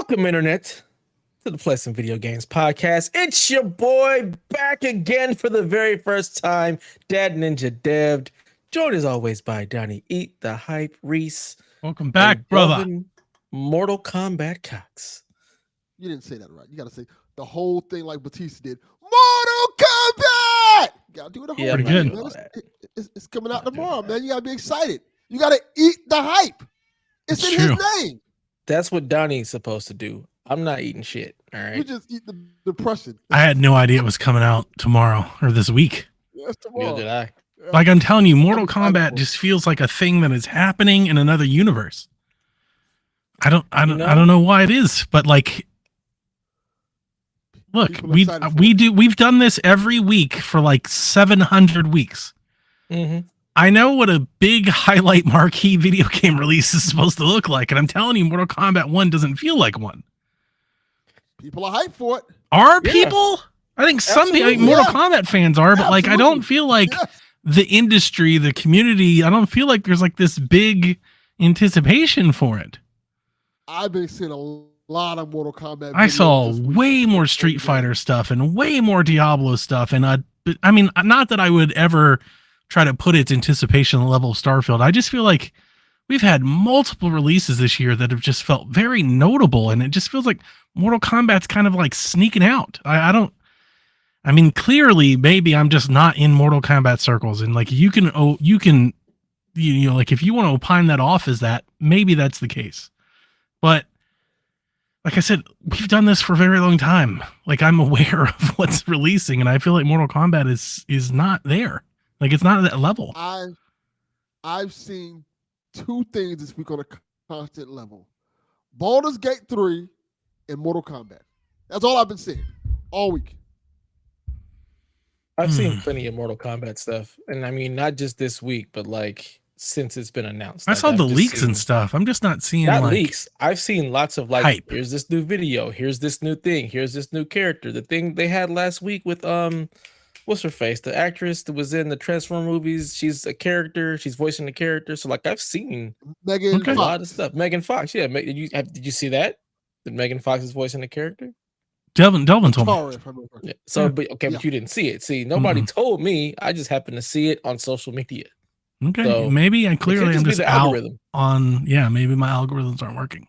Welcome, Internet, to the Play Some Video Games podcast. It's your boy back again for the very first time, Dad Ninja Dev'd, joined as always by Donnie Eat the Hype Reese. Welcome back, brother. Mortal Kombat Cox. You didn't say that right. You got to say the whole thing like Batista did. Mortal Kombat! You got to do it the whole Pretty thing, good. man. It's coming out tomorrow, man. You got to be excited. You got to eat the hype. It's in his name. That's what Donnie's supposed to do. I'm not eating shit. All right. You just eat the depression. I had no idea it was coming out tomorrow or this week. Yes, tomorrow. Neither did I. Like I'm telling you, Mortal Kombat just feels like a thing that is happening in another universe. I don't know why it is, but like, look, we've done this every week for like 700 weeks. Mm-hmm. I know what a big highlight marquee video game release is supposed to look like, and I'm telling you, Mortal Kombat 1 doesn't feel like one. People are hyped for it. Are people? I think some Mortal Kombat fans are, but like I don't feel like the industry, the community, I don't feel like there's like this big anticipation for it. I've been seeing a lot of Mortal Kombat. I saw way more Street Fighter stuff and way more Diablo stuff, and I mean, not that I would ever try to put its anticipation on the level of Starfield. I just feel like we've had multiple releases this year that have just felt very notable, and it just feels like Mortal Kombat's kind of like sneaking out. I mean, clearly, maybe I'm just not in Mortal Kombat circles, and like you can like if you want to opine that off as that, maybe that's the case. But like I said, we've done this for a very long time. Like I'm aware of what's releasing, and I feel like Mortal Kombat is not there. Like it's not at that level. I've seen two things this week on a constant level: Baldur's Gate 3 and Mortal Kombat. That's all I've been seeing all week. I've seen plenty of Mortal Kombat stuff, and I mean not just this week, but like since it's been announced. I saw the leaks and stuff. I'm just not seeing not like leaks. I've seen lots of like hype. Here's this new video, here's this new thing, here's this new character. The thing they had last week with what's her face? The actress that was in the Transformers movies. She's a character. She's voicing the character. So like I've seen Megan a lot of stuff. Megan Fox. Yeah. Did you see that? That Megan Fox is voicing the character? Delvin told me. Yeah. So, but you didn't see it. See, nobody told me. I just happened to see it on social media. Okay. So, maybe I'm just out on, maybe my algorithms aren't working.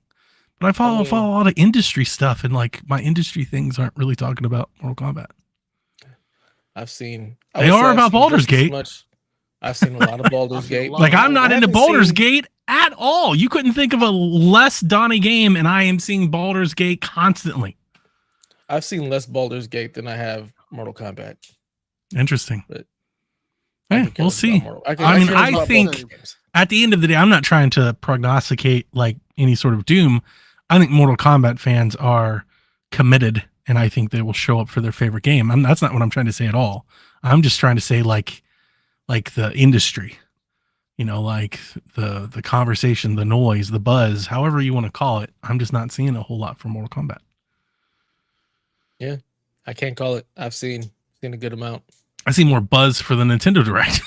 But I follow a lot of industry stuff, and like my industry things aren't really talking about Mortal Kombat. I've seen they are about Baldur's Gate. I've seen a lot of Baldur's Gate. Like I'm not into Baldur's Gate at all. You couldn't think of a less Donnie game, and I am seeing Baldur's Gate constantly. I've seen less Baldur's Gate than I have Mortal Kombat. Interesting. But hey, we'll see. I think at the end of the day, I'm not trying to prognosticate like any sort of doom. I think Mortal Kombat fans are committed, and I think they will show up for their favorite game. That's not what I'm trying to say at all. I'm just trying to say like the industry, like the conversation, the noise, the buzz, however you want to call it. I'm just not seeing a whole lot from Mortal Kombat. Yeah, I can't call it. I've seen a good amount. I see more buzz for the Nintendo Direct.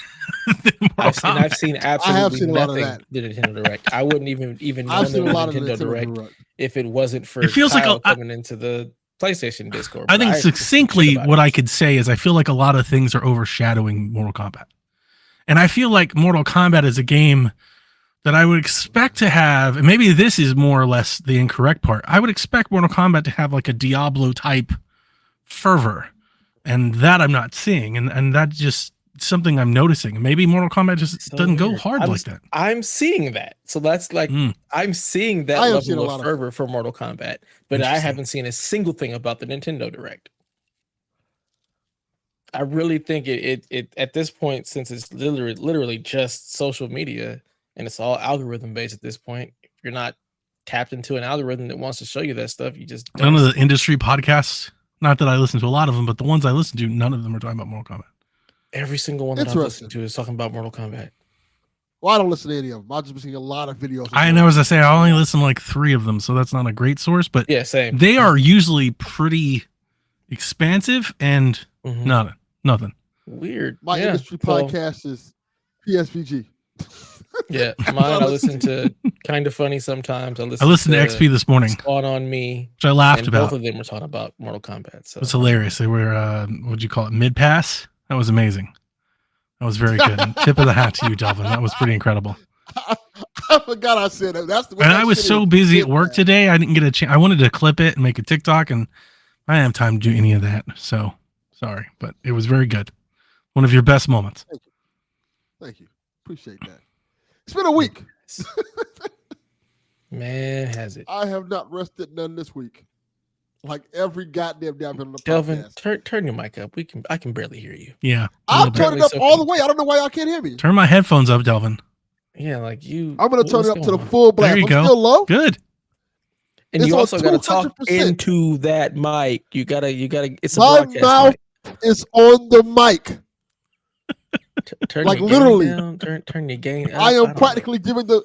I've seen absolutely nothing. A lot of that. The Nintendo Direct. I wouldn't even know the Nintendo Direct if it wasn't for it feels Kyle like coming into the PlayStation Discord. I think succinctly what I could say is I feel like a lot of things are overshadowing Mortal Kombat. And I feel like Mortal Kombat is a game that I would expect to have, and maybe this is more or less the incorrect part. I would expect Mortal Kombat to have like a Diablo type fervor, and that I'm not seeing. And that's just something I'm noticing. Maybe Mortal Kombat just doesn't go hard like that. I'm seeing that. So that's like, I'm seeing that level of fervor for Mortal Kombat, but I haven't seen a single thing about the Nintendo Direct. I really think it at this point, since it's literally just social media and it's all algorithm based at this point, if you're not tapped into an algorithm that wants to show you that stuff, you just don't. None of the industry podcasts, not that I listen to a lot of them, but the ones I listen to, none of them are talking about Mortal Kombat. Every single one that I've listened to is talking about Mortal Kombat. Well, I don't listen to any of them. I've just been seeing a lot of videos. I know, as I say, I only listen to like 3 of them, so that's not a great source, but yeah, same. They are usually pretty expansive and nothing. Weird. My industry podcast is PSVG. Yeah, mine I listen to Kind of Funny sometimes. I listened to XP this morning, Spawn on Me, which I laughed and about. both of them were talking about Mortal Kombat. So it was hilarious. They were what'd you call it? Mid pass. That was amazing. That was very good. And tip of the hat to you, Delvin. That was pretty incredible. I forgot I said that. That's the And I was so busy at work today, I didn't get a chance. I wanted to clip it and make a TikTok, and I didn't have time to do any of that. So sorry, but it was very good. One of your best moments. Thank you. Appreciate that. It's been a week. Man, has it? I have not rested none this week. Like every goddamn day I've been on the Delvin, podcast. turn your mic up. I can barely hear you. Yeah. I'll turn it up all the way. I don't know why y'all can't hear me. Turn my headphones up, Delvin. Yeah, like you. I'm gonna turn it up to the full blast. There you I'm go. still low. Good. And It's you on also gotta talk 200%. into that mic. You gotta. It's a My broadcast mouth is on the mic. Turn like your literally. gain down, turn your gain up. I am don't practically giving the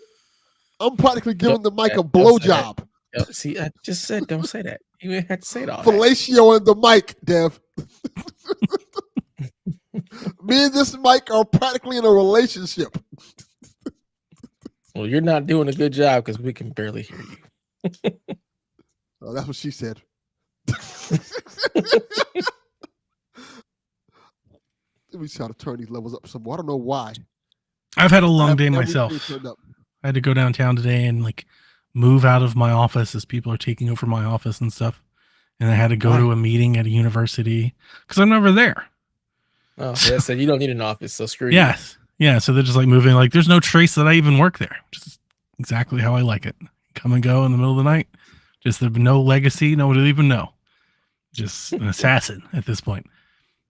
mic a Don't blowjob. know. See, I just said don't say that. You didn't have to say it all. Fellatio in the mic, Dev. Me and this mic are practically in a relationship. Well, you're not doing a good job because we can barely hear you. Oh, that's what she said. Let me try to turn these levels up some more. I don't know why. I've had a long have day everything myself. turned up. I had to go downtown today and like move out of my office as people are taking over my office and stuff. And I had to go to a meeting at a university because I'm never there. Oh, yeah, so you don't need an office, so screw you. Yes. Yeah. So they're just like moving, like there's no trace that I even work there. Just exactly how I like it. Come and go in the middle of the night. Just there's no legacy. Nobody will even know. Just an assassin at this point.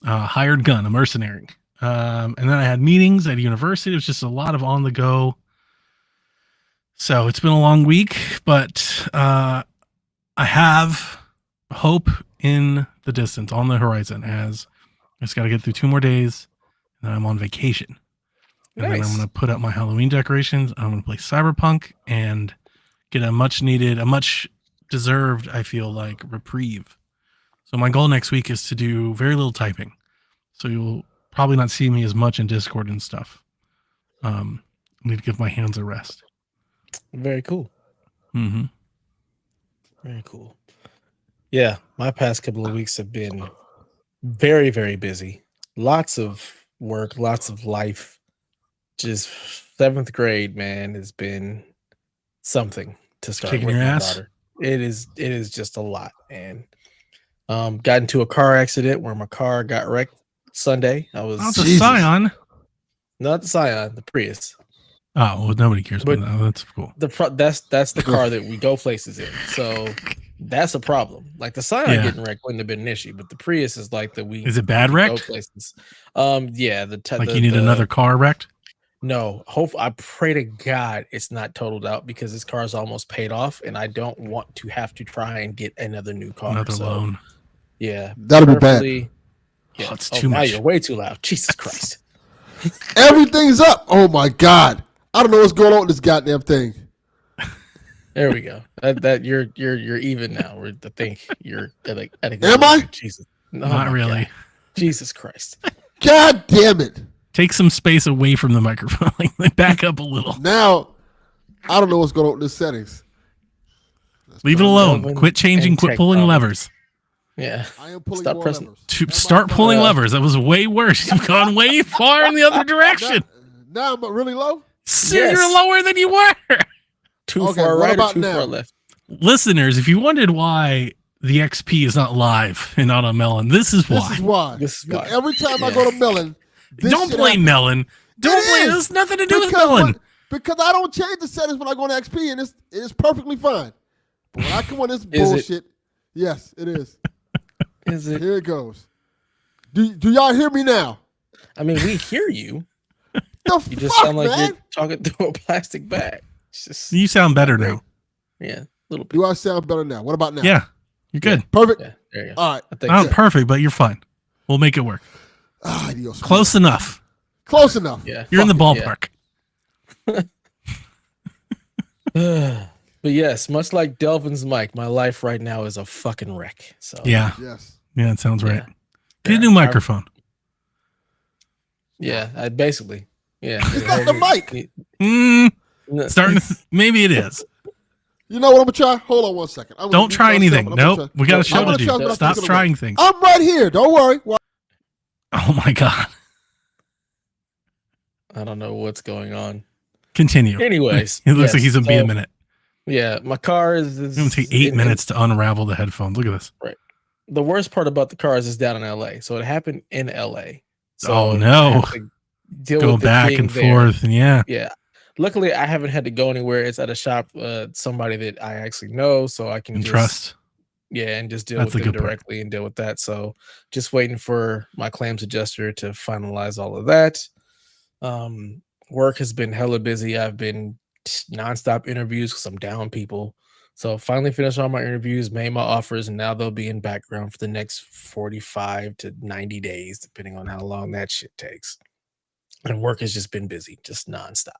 Hired gun, a mercenary. And then I had meetings at a university. It was just a lot of on the go. So it's been a long week, but I have hope in the distance, on the horizon, as I just got to get through 2 more days, and then I'm on vacation. And then I'm going to put up my Halloween decorations. I'm going to play Cyberpunk and get a much needed, a much deserved, I feel like, reprieve. So my goal next week is to do very little typing. So you'll probably not see me as much in Discord and stuff. I need to give my hands a rest. Very cool. Mm-hmm. Very cool. Yeah, my past couple of weeks have been very, very busy. Lots of work, lots of life. Just 7th grade, man, has been something to start Kicking with your my ass? daughter. It is just a lot, and got into a car accident where my car got wrecked Sunday. I was Not the Scion. not the Scion, the Prius. Oh, well, nobody cares But- about that. That's cool. That's the car that we go places in. So that's a problem. Like the Scion Yeah. getting wrecked wouldn't have been an issue, but the Prius is like Is it bad go wrecked? places. Yeah, Like you need another car wrecked? No, I pray to God it's not totaled out because this car is almost paid off, and I don't want to have to try and get another new car. Another So, loan. Yeah, That'll be bad. preferably- Oh, it's too now much. You're way too loud. Jesus Christ. Everything's up. Oh my God. I don't know what's going on with this goddamn thing. There we go. That you're even now. I think you're at a Am I? Jesus. Oh Not my really. God. Jesus Christ. God damn it. Take some space away from the microphone. Like back up a little. Now, I don't know what's going on with the settings. Leave it alone. Delvin Quit changing. and Quit tech pulling problems. levers. Yeah. I am pulling Stop more pressing- levers. To Am I start fine? pulling levers. That was way worse. You've gone way far in the other direction. Now I'm really low. So Yes. you're lower than you were. Too Okay, far what right or about too now? far left? Listeners, if you wondered why the XP is not live and not on Melon, this is This why. is why. This is Because why. every time I Yeah. go to Melon, this Don't shit blame happens. Melon. Don't It blame. is. There's nothing to do with Because Melon. because I don't change the settings when I go to XP, and it's perfectly fine. But when I come on this Is it? bullshit, yes, it is. Is it? Here it goes. Do y'all hear me now? I mean, we hear you. The You just fuck, sound like man? you're talking through a plastic bag. It's just, You sound better now. yeah, a little bit. Do I sound better now? What about now? Yeah, you're good. Perfect. Yeah, there you go. All right. I think Not so. perfect, but you're fine. We'll make it work. Ah, Dios mío. Close enough. Close enough. Yeah. You're in the Fuck ballpark. But yes, much like Delvin's mic, my life right now is a fucking wreck. So Yeah. Yes. Yeah, it sounds right. Yeah. Get a Yeah. new microphone. yeah, I basically Yeah, It's not the mic. Starting. Maybe it is. You know what I'm gonna try? Hold on one second. Don't try anything. Nope. We got a show to do. Stop trying things. I'm right here. Don't worry. Oh my god. I don't know what's going on. Continue. Anyways, It looks like he's gonna be a minute. Yeah, my car is. It's gonna take 8 minutes to unravel the headphones. Look at this. Right. The worst part about the car is it's down in LA, so it happened in LA. So oh no. Go back and forth, and yeah. Luckily, I haven't had to go anywhere. It's at a shop, somebody that I actually know, so I can trust. Yeah, and just deal with them directly and deal with that. So just waiting for my claims adjuster to finalize all of that. Work has been hella busy. I've been nonstop interviews because I'm down people. So finally finished all my interviews, made my offers, and now they'll be in background for the next 45 to 90 days, depending on how long that shit takes. And work has just been busy, just nonstop.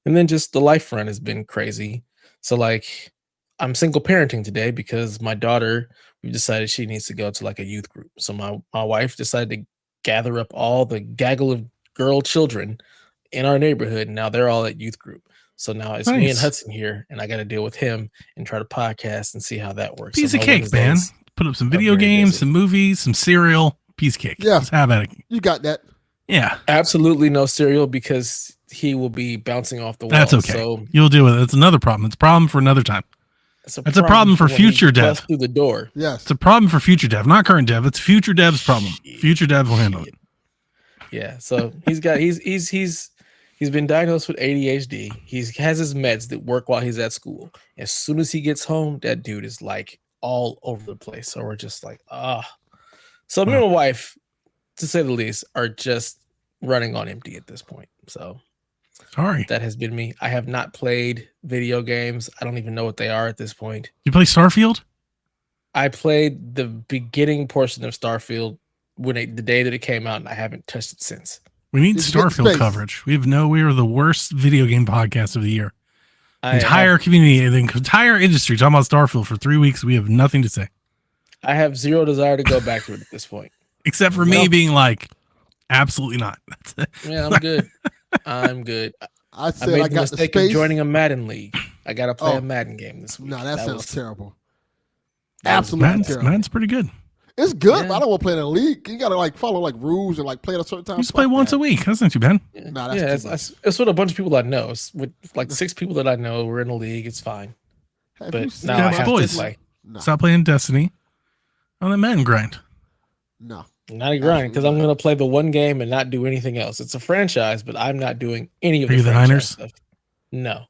And then just the life front has been crazy. So like I'm single parenting today because my daughter, we decided she needs to go to like a youth group. So my wife decided to gather up all the gaggle of girl children in our neighborhood. And now they're all at youth group. So now it's me and Hudson here, and I got to deal with him and try to podcast and see how that works. Piece of cake, man. Put up some video games, some movies, some cereal. Piece of cake. Yeah. Just have at it. You got that. Yeah. Absolutely no cereal because he will be bouncing off the wall. That's okay. So you'll deal with it. It's another problem. It's a problem for another time. It's a problem for future dev. Through the door. Yes. It's a problem for future dev, not current dev. It's future dev's problem. Future dev will handle it. Yeah. So he's been diagnosed with ADHD. He has his meds that work while he's at school. As soon as he gets home, that dude is like all over the place. So we're just like, So me and my wife, to say the least, are just running on empty at this point. So sorry. That has been me. I have not played video games. I don't even know what they are at this point. You play Starfield? I played the beginning portion of Starfield the day that it came out, and I haven't touched it since. We need Starfield coverage. We are the worst video game podcast of the year. Entire community, the entire industry talking about Starfield for 3 weeks. We have nothing to say. I have zero desire to go back to it at this point. Except for me being like, absolutely not. Yeah, I'm good. I'm good. I made the mistake of joining a Madden league. I got to play a Madden game this week. No, that sounds terrible. Absolutely terrible. Madden's pretty good. It's good, but I don't want to play in a league. You got to like follow like rules and like play at a certain time. You just play once a week. That's not too bad. It's with a bunch of people I know. It's with like 6 people that I know. We're in a league. It's fine. But now I have to play. Stop playing Destiny on the Madden grind. No. Not a grind, because I'm going to play the one game and not do anything else. It's a franchise, but I'm not doing any of the Niners stuff. No.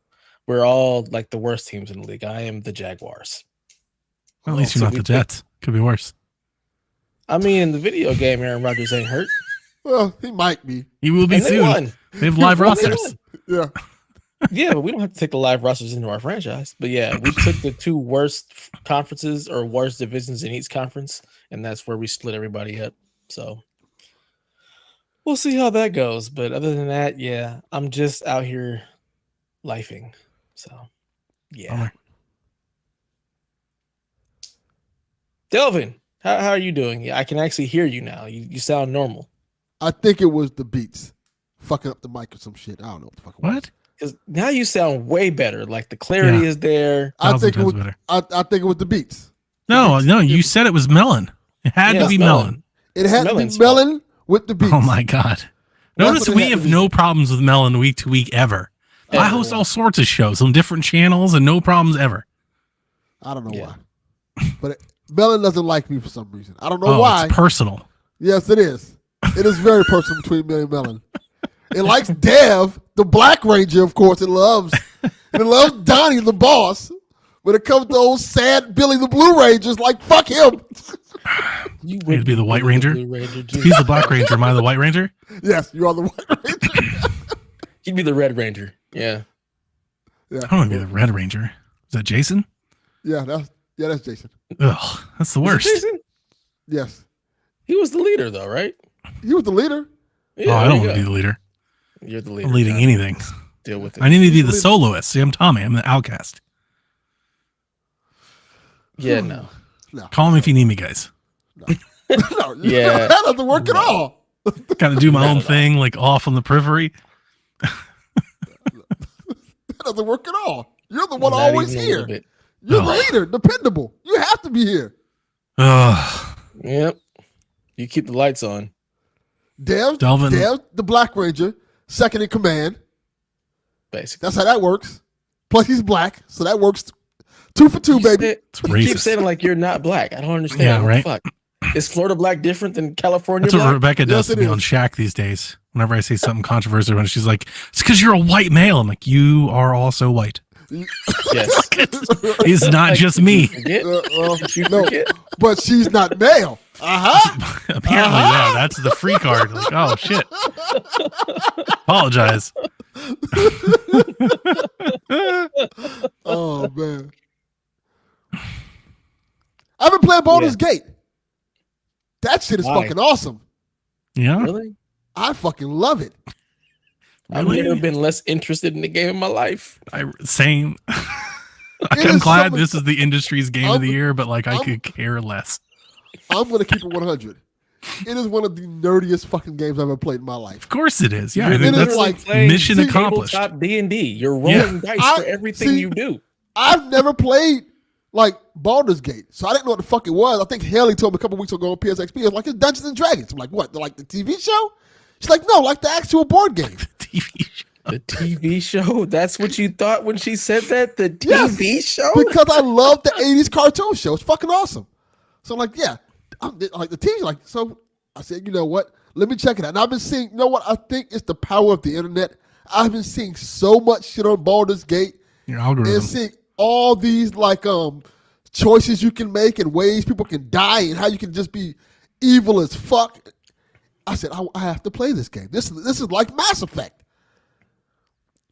We're all like the worst teams in the league. I am the Jaguars. Well, at least you're not the Jets. Could be worse. I mean, in the video game, Aaron Rodgers ain't hurt. Well, he might be. He will be soon. They have live rosters. Yeah. Yeah, but we don't have to take the live rosters into our franchise. But yeah, we took the 2 worst conferences or worst divisions in each conference, and that's where we split everybody up. So we'll see how that goes. But other than that, yeah, I'm just out here lifing. So yeah. Delvin, how are you doing? Yeah, I can actually hear you now. You sound normal. I think it was the beats fucking up the mic or some shit. I don't know what the fuck. What? Because now you sound way better. Like the clarity is there. I think it was better. I think it was the beats. No, you said it was melon. It had to be melon. It had to be melon with the beats. Oh my god! Notice we have no problems with melon week to week ever. I host all sorts of shows on different channels and no problems ever. I don't know why, but melon doesn't like me for some reason. I don't know why. It's personal. Yes, it is. It is very personal between me and melon. It likes Dev, the Black Ranger, of course. It loves Donnie, the boss. When it comes to old sad Billy the Blue Ranger, it's like fuck him. You would be the White Ranger. He's the Black Ranger. Am I the White Ranger? Yes, you are the White Ranger. He'd be the Red Ranger. Yeah. I don't want to be the Red Ranger. Is that Jason? Yeah, that's Jason. Ugh, that's the worst. Jason? Yes. He was the leader, though, right? He was the leader. Yeah, I don't want to be the leader. You're the leader. I'm leading anything. Deal with it. I need to be the soloist. See, I'm Tommy. I'm the outcast. Yeah, no. Call me if you need me, guys. No, that doesn't work at all. Got to do my own thing, like off on the periphery. That doesn't work at all. You're the one Not always even a little here. bit. You're the Ugh. leader, dependable. You have to be here. Ugh. Yep. You keep the lights on. Dev, Delvin. the Black Ranger, second in command. Basically. That's how that works. Plus, he's black, so that works. 2 for 2, baby. It's You keep racist. saying like you're not black. I don't understand. Yeah, What right. the fuck? Is Florida black different than California That's what black? Rebecca does Yes, to it me on is. Shaq these days. Whenever I say something controversial, and she's like, "It's because you're a white male." I'm like, "You are also white. Yes. It's not Like, just did you me." forget? Did you no, forget? but she's not male. Apparently, yeah, that's the free card. Like, oh shit. Apologize. Oh man, I've been playing Baldur's Gate. That shit is Why? fucking awesome. Yeah. Really? I fucking love it. I've Really? never been less interested in the game in my life. Same. It I'm is glad something- this is the industry's game of the I'm- year, but like I I'm- could care less. I'm gonna keep it 100. It is one of the nerdiest fucking games I've ever played in my life. Of course it is. Yeah, I You're think literally that's like playing mission accomplished. Tabletop D&D. You're rolling Yeah. dice for everything you do. I've never played like Baldur's Gate, so I didn't know what the fuck it was. I think Haley told me a couple weeks ago on PSXP, it's like it's Dungeons and Dragons. I'm like, what? Like the TV show? She's like, no, like the actual board game. TV show. The TV show? That's what you thought when she said that? The Yes. TV show? Because I love the 80s cartoon show. It's fucking awesome. So I'm like, yeah, I'm like the TV. Like, so I said, you know what? Let me check it out. And I've been seeing, you know what? I think it's the power of the internet. I've been seeing so much shit on Baldur's Gate Your and algorithm. seeing all these like choices you can make and ways people can die and how you can just be evil as fuck. I said, I have to play this game. This is like Mass Effect.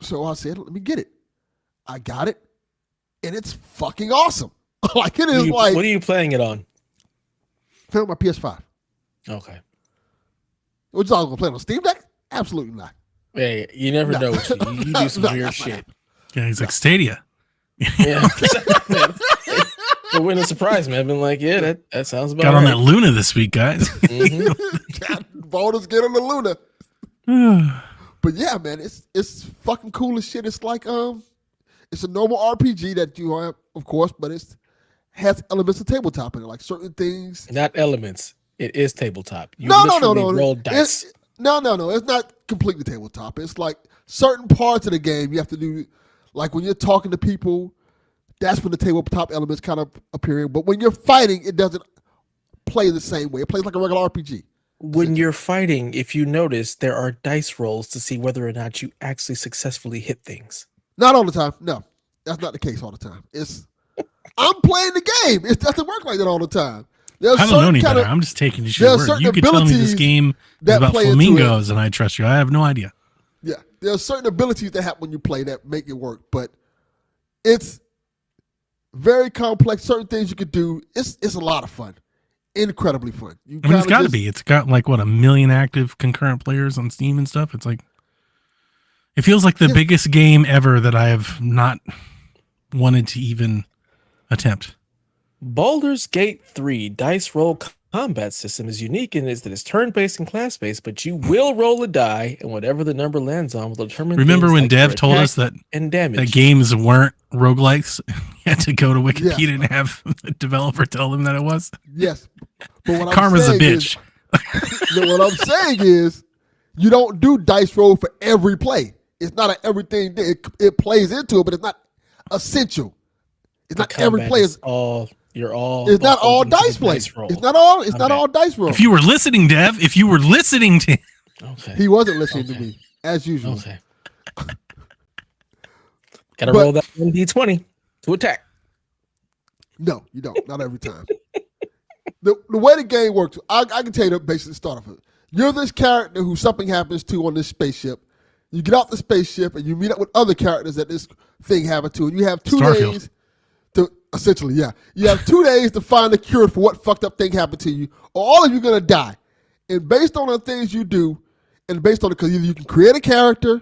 So I said, let me get it. I got it, and it's fucking awesome. Like it is like what are you playing it on? playing my PS5. Okay. Which all gonna play on Steam Deck? Absolutely not. Hey, you never No. know what you do some No. weird shit. Yeah, he's like Stadia. Yeah. It wouldn't have surprised me. I've been like, yeah, that sounds about Got on right. that Luna this week, guys. Mhm. Baldur's Gate on the Luna. But yeah, man, it's fucking cool as shit. It's like it's a normal RPG that you have, of course, but it's has elements of tabletop in it, like certain things. Not elements. It is tabletop. You No. literally roll dice. No. It's not completely tabletop. It's like certain parts of the game you have to do, like when you're talking to people, that's when the tabletop elements kind of appear in. But when you're fighting, it doesn't play the same way. It plays like a regular RPG. When you're fighting, if you notice, there are dice rolls to see whether or not you actually successfully hit things. Not all the time. No, that's not the case all the time. I'm playing the game. It doesn't work like that all the time. There's I don't know any certain better. kinda- I'm just taking shit there's word. certain You could tell me this abilities game is that about play into flamingos and I trust you. I have no idea. Yeah, there are certain abilities that happen when you play that make it work, but it's very complex. Certain things you could do. It's a lot of fun, incredibly fun. You I mean, it's kinda got to just- be. It's got like what 1 million active concurrent players on Steam and stuff. It's like it feels like the Yeah. biggest game ever that I have not wanted to even attempt. Baldur's Gate 3 dice roll combat system is unique in is that it's turn-based and class-based, but you will roll a die, and whatever the number lands on will determine. Remember things when like your Dev told attack us that and damage. games weren't roguelikes? You had to go to Wikipedia and have the developer tell them that it was. Yes, but what Karma's a I'm saying bitch. What I'm saying is, you don't do dice roll for every play. It's not an everything. It plays into it, but it's not essential. It's The not every combat play. is all you're all. It's not all buckled into dice the play. roll. It's not all. It's not Okay. all dice roll. If you were listening, Dev, if you were listening to Okay. He wasn't listening to Okay. me as usual. Okay. Gotta But- roll that 1d20 to attack. No, you don't. Not every time. The way the game works, I can tell you the basic start of it. You're this character who something happens to on this spaceship. You get off the spaceship and you meet up with other characters that this thing happened to. And you have 2 Starfield. days to essentially, yeah. You have 2 days to find the cure for what fucked up thing happened to you, or all of you gonna die. And based on the things you do, and based on it, because either you can create a character,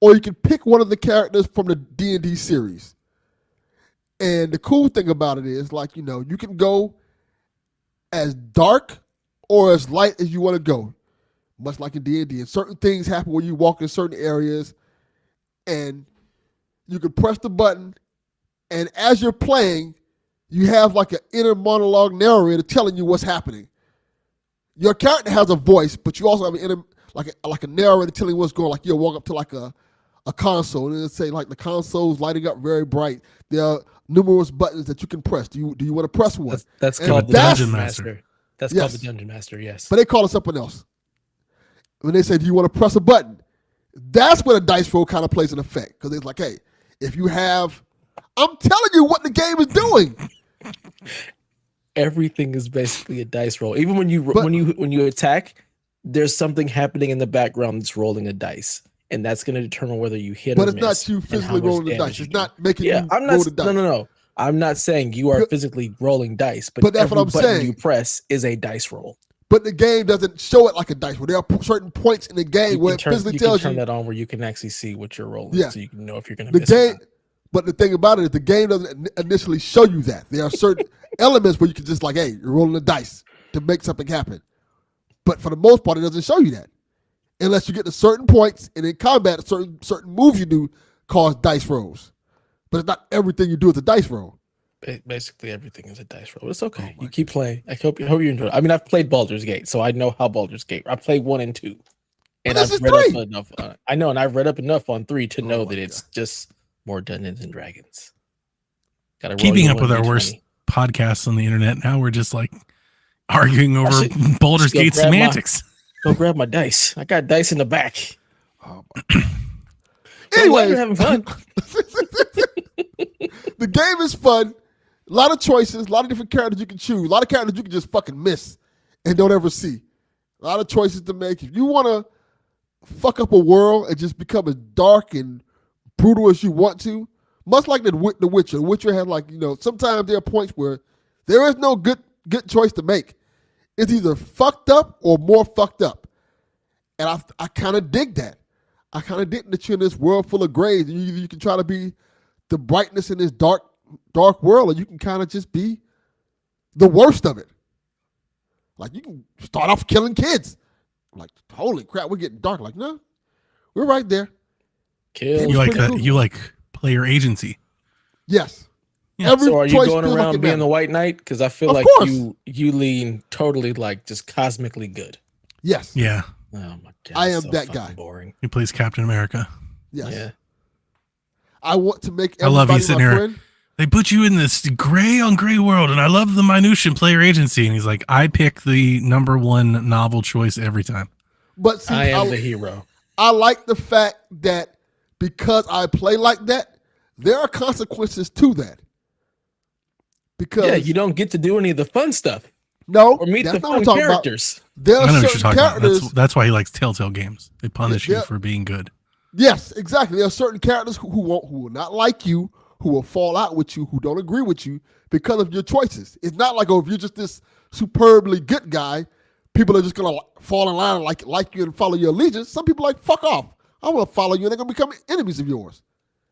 or you can pick one of the characters from the D&D series. And the cool thing about it is, like, you know, you can go as dark or as light as you want to go. much like in D&D. And certain things happen when you walk in certain areas, and you can press the button, and as you're playing, you have like an inner monologue narrator telling you what's happening. Your character has a voice, but you also have an inner, like a narrator telling you what's going on. Like you'll walk up to like a console, and it'll say like the console's lighting up very bright. There are numerous buttons that you can press. Do you want to press one? That's And called the that's- Dungeon Master. That's called the Dungeon Master, yes. But they call it something else. When they say, do you want to press a button? That's where the dice roll kind of plays an effect. Because it's like, hey, if you have, I'm telling you what the game is doing. Everything is basically a dice roll. Even when you attack, there's something happening in the background that's rolling a dice. And that's going to determine whether you hit or But miss. it's not you physically rolling the dice. It's not making you I'm roll not, the dice. No. I'm not saying you are physically rolling dice, but But that's every what I'm button saying. you press is a dice roll. But the game doesn't show it like a dice roll. There are certain points in the game where it physically tells you. You can turn that on where you can actually see what you're rolling, Yeah. so you can know if you're going to The miss or game, not. but the thing about it is the game doesn't initially show you that. There are certain elements where you can just like, hey, you're rolling the dice to make something happen. But for the most part, it doesn't show you that. Unless you get to certain points, and in combat, certain moves you do cause dice rolls. But it's not everything you do is a dice roll. Basically, everything is a dice roll. It's okay. You keep playing. I hope you enjoy it. I mean, I've played Baldur's Gate, so I know how Baldur's Gate. I played 1 and 2, and this I've is read 3. up enough. I know, and I've read up enough on 3 to know my that it's just more Dungeons and Dragons. Gotta roll Keeping your up with our 1d20. worst podcasts on the internet. Now we're just like arguing over should- Baldur's should go Gate grab my- semantics. Go grab my dice. I got dice in the back. Oh, Anyway, anyway, you're having fun. the game is fun. A lot of choices, a lot of different characters you can choose. A lot of characters you can just fucking miss and don't ever see. A lot of choices to make. If you want to fuck up a world and just become as dark and brutal as you want to, much like the Witcher. The Witcher had like, sometimes there are points where there is no good choice to make. It's either fucked up or more fucked up. And I kind of dig that. I kind of dig that you're in this world full of grays. And you can try to be the brightness in this dark world, and you can kind of just be the worst of it. Like, you can start off killing kids. Like, holy crap, we're getting dark. Like, no, we're right there. Kill. You like pretty cool. you like player agency. Yes. Yeah. Every So are you choice going feels like around it being the matters. White Knight? Because I feel Of like course. you lean totally like just cosmically good. Yes. Yeah, Oh my god! I am so that fucking guy. Boring. he plays Captain America. Yes. Yeah. I want to make I love you everybody sitting my here. friend. They put you in this gray on gray world, and I love the minutia in player agency. And he's like, I pick the number one novel choice every time. But see, I am the hero. I like the fact that because I play like that, there are consequences to that. Because Yeah, you don't get to do any of the fun stuff no, or meet that's the not what I'm fun talking about. characters. There I are know what you're certain talking about. characters. That's why he likes Telltale games. They punish Yeah. you for being good. Yes, exactly. There are certain characters who will not like you, who will fall out with you, who don't agree with you because of your choices. It's not like, if you're just this superbly good guy, people are just gonna fall in line and like you and follow your allegiance. Some people are like, fuck off. I want to follow you, and they're gonna become enemies of yours.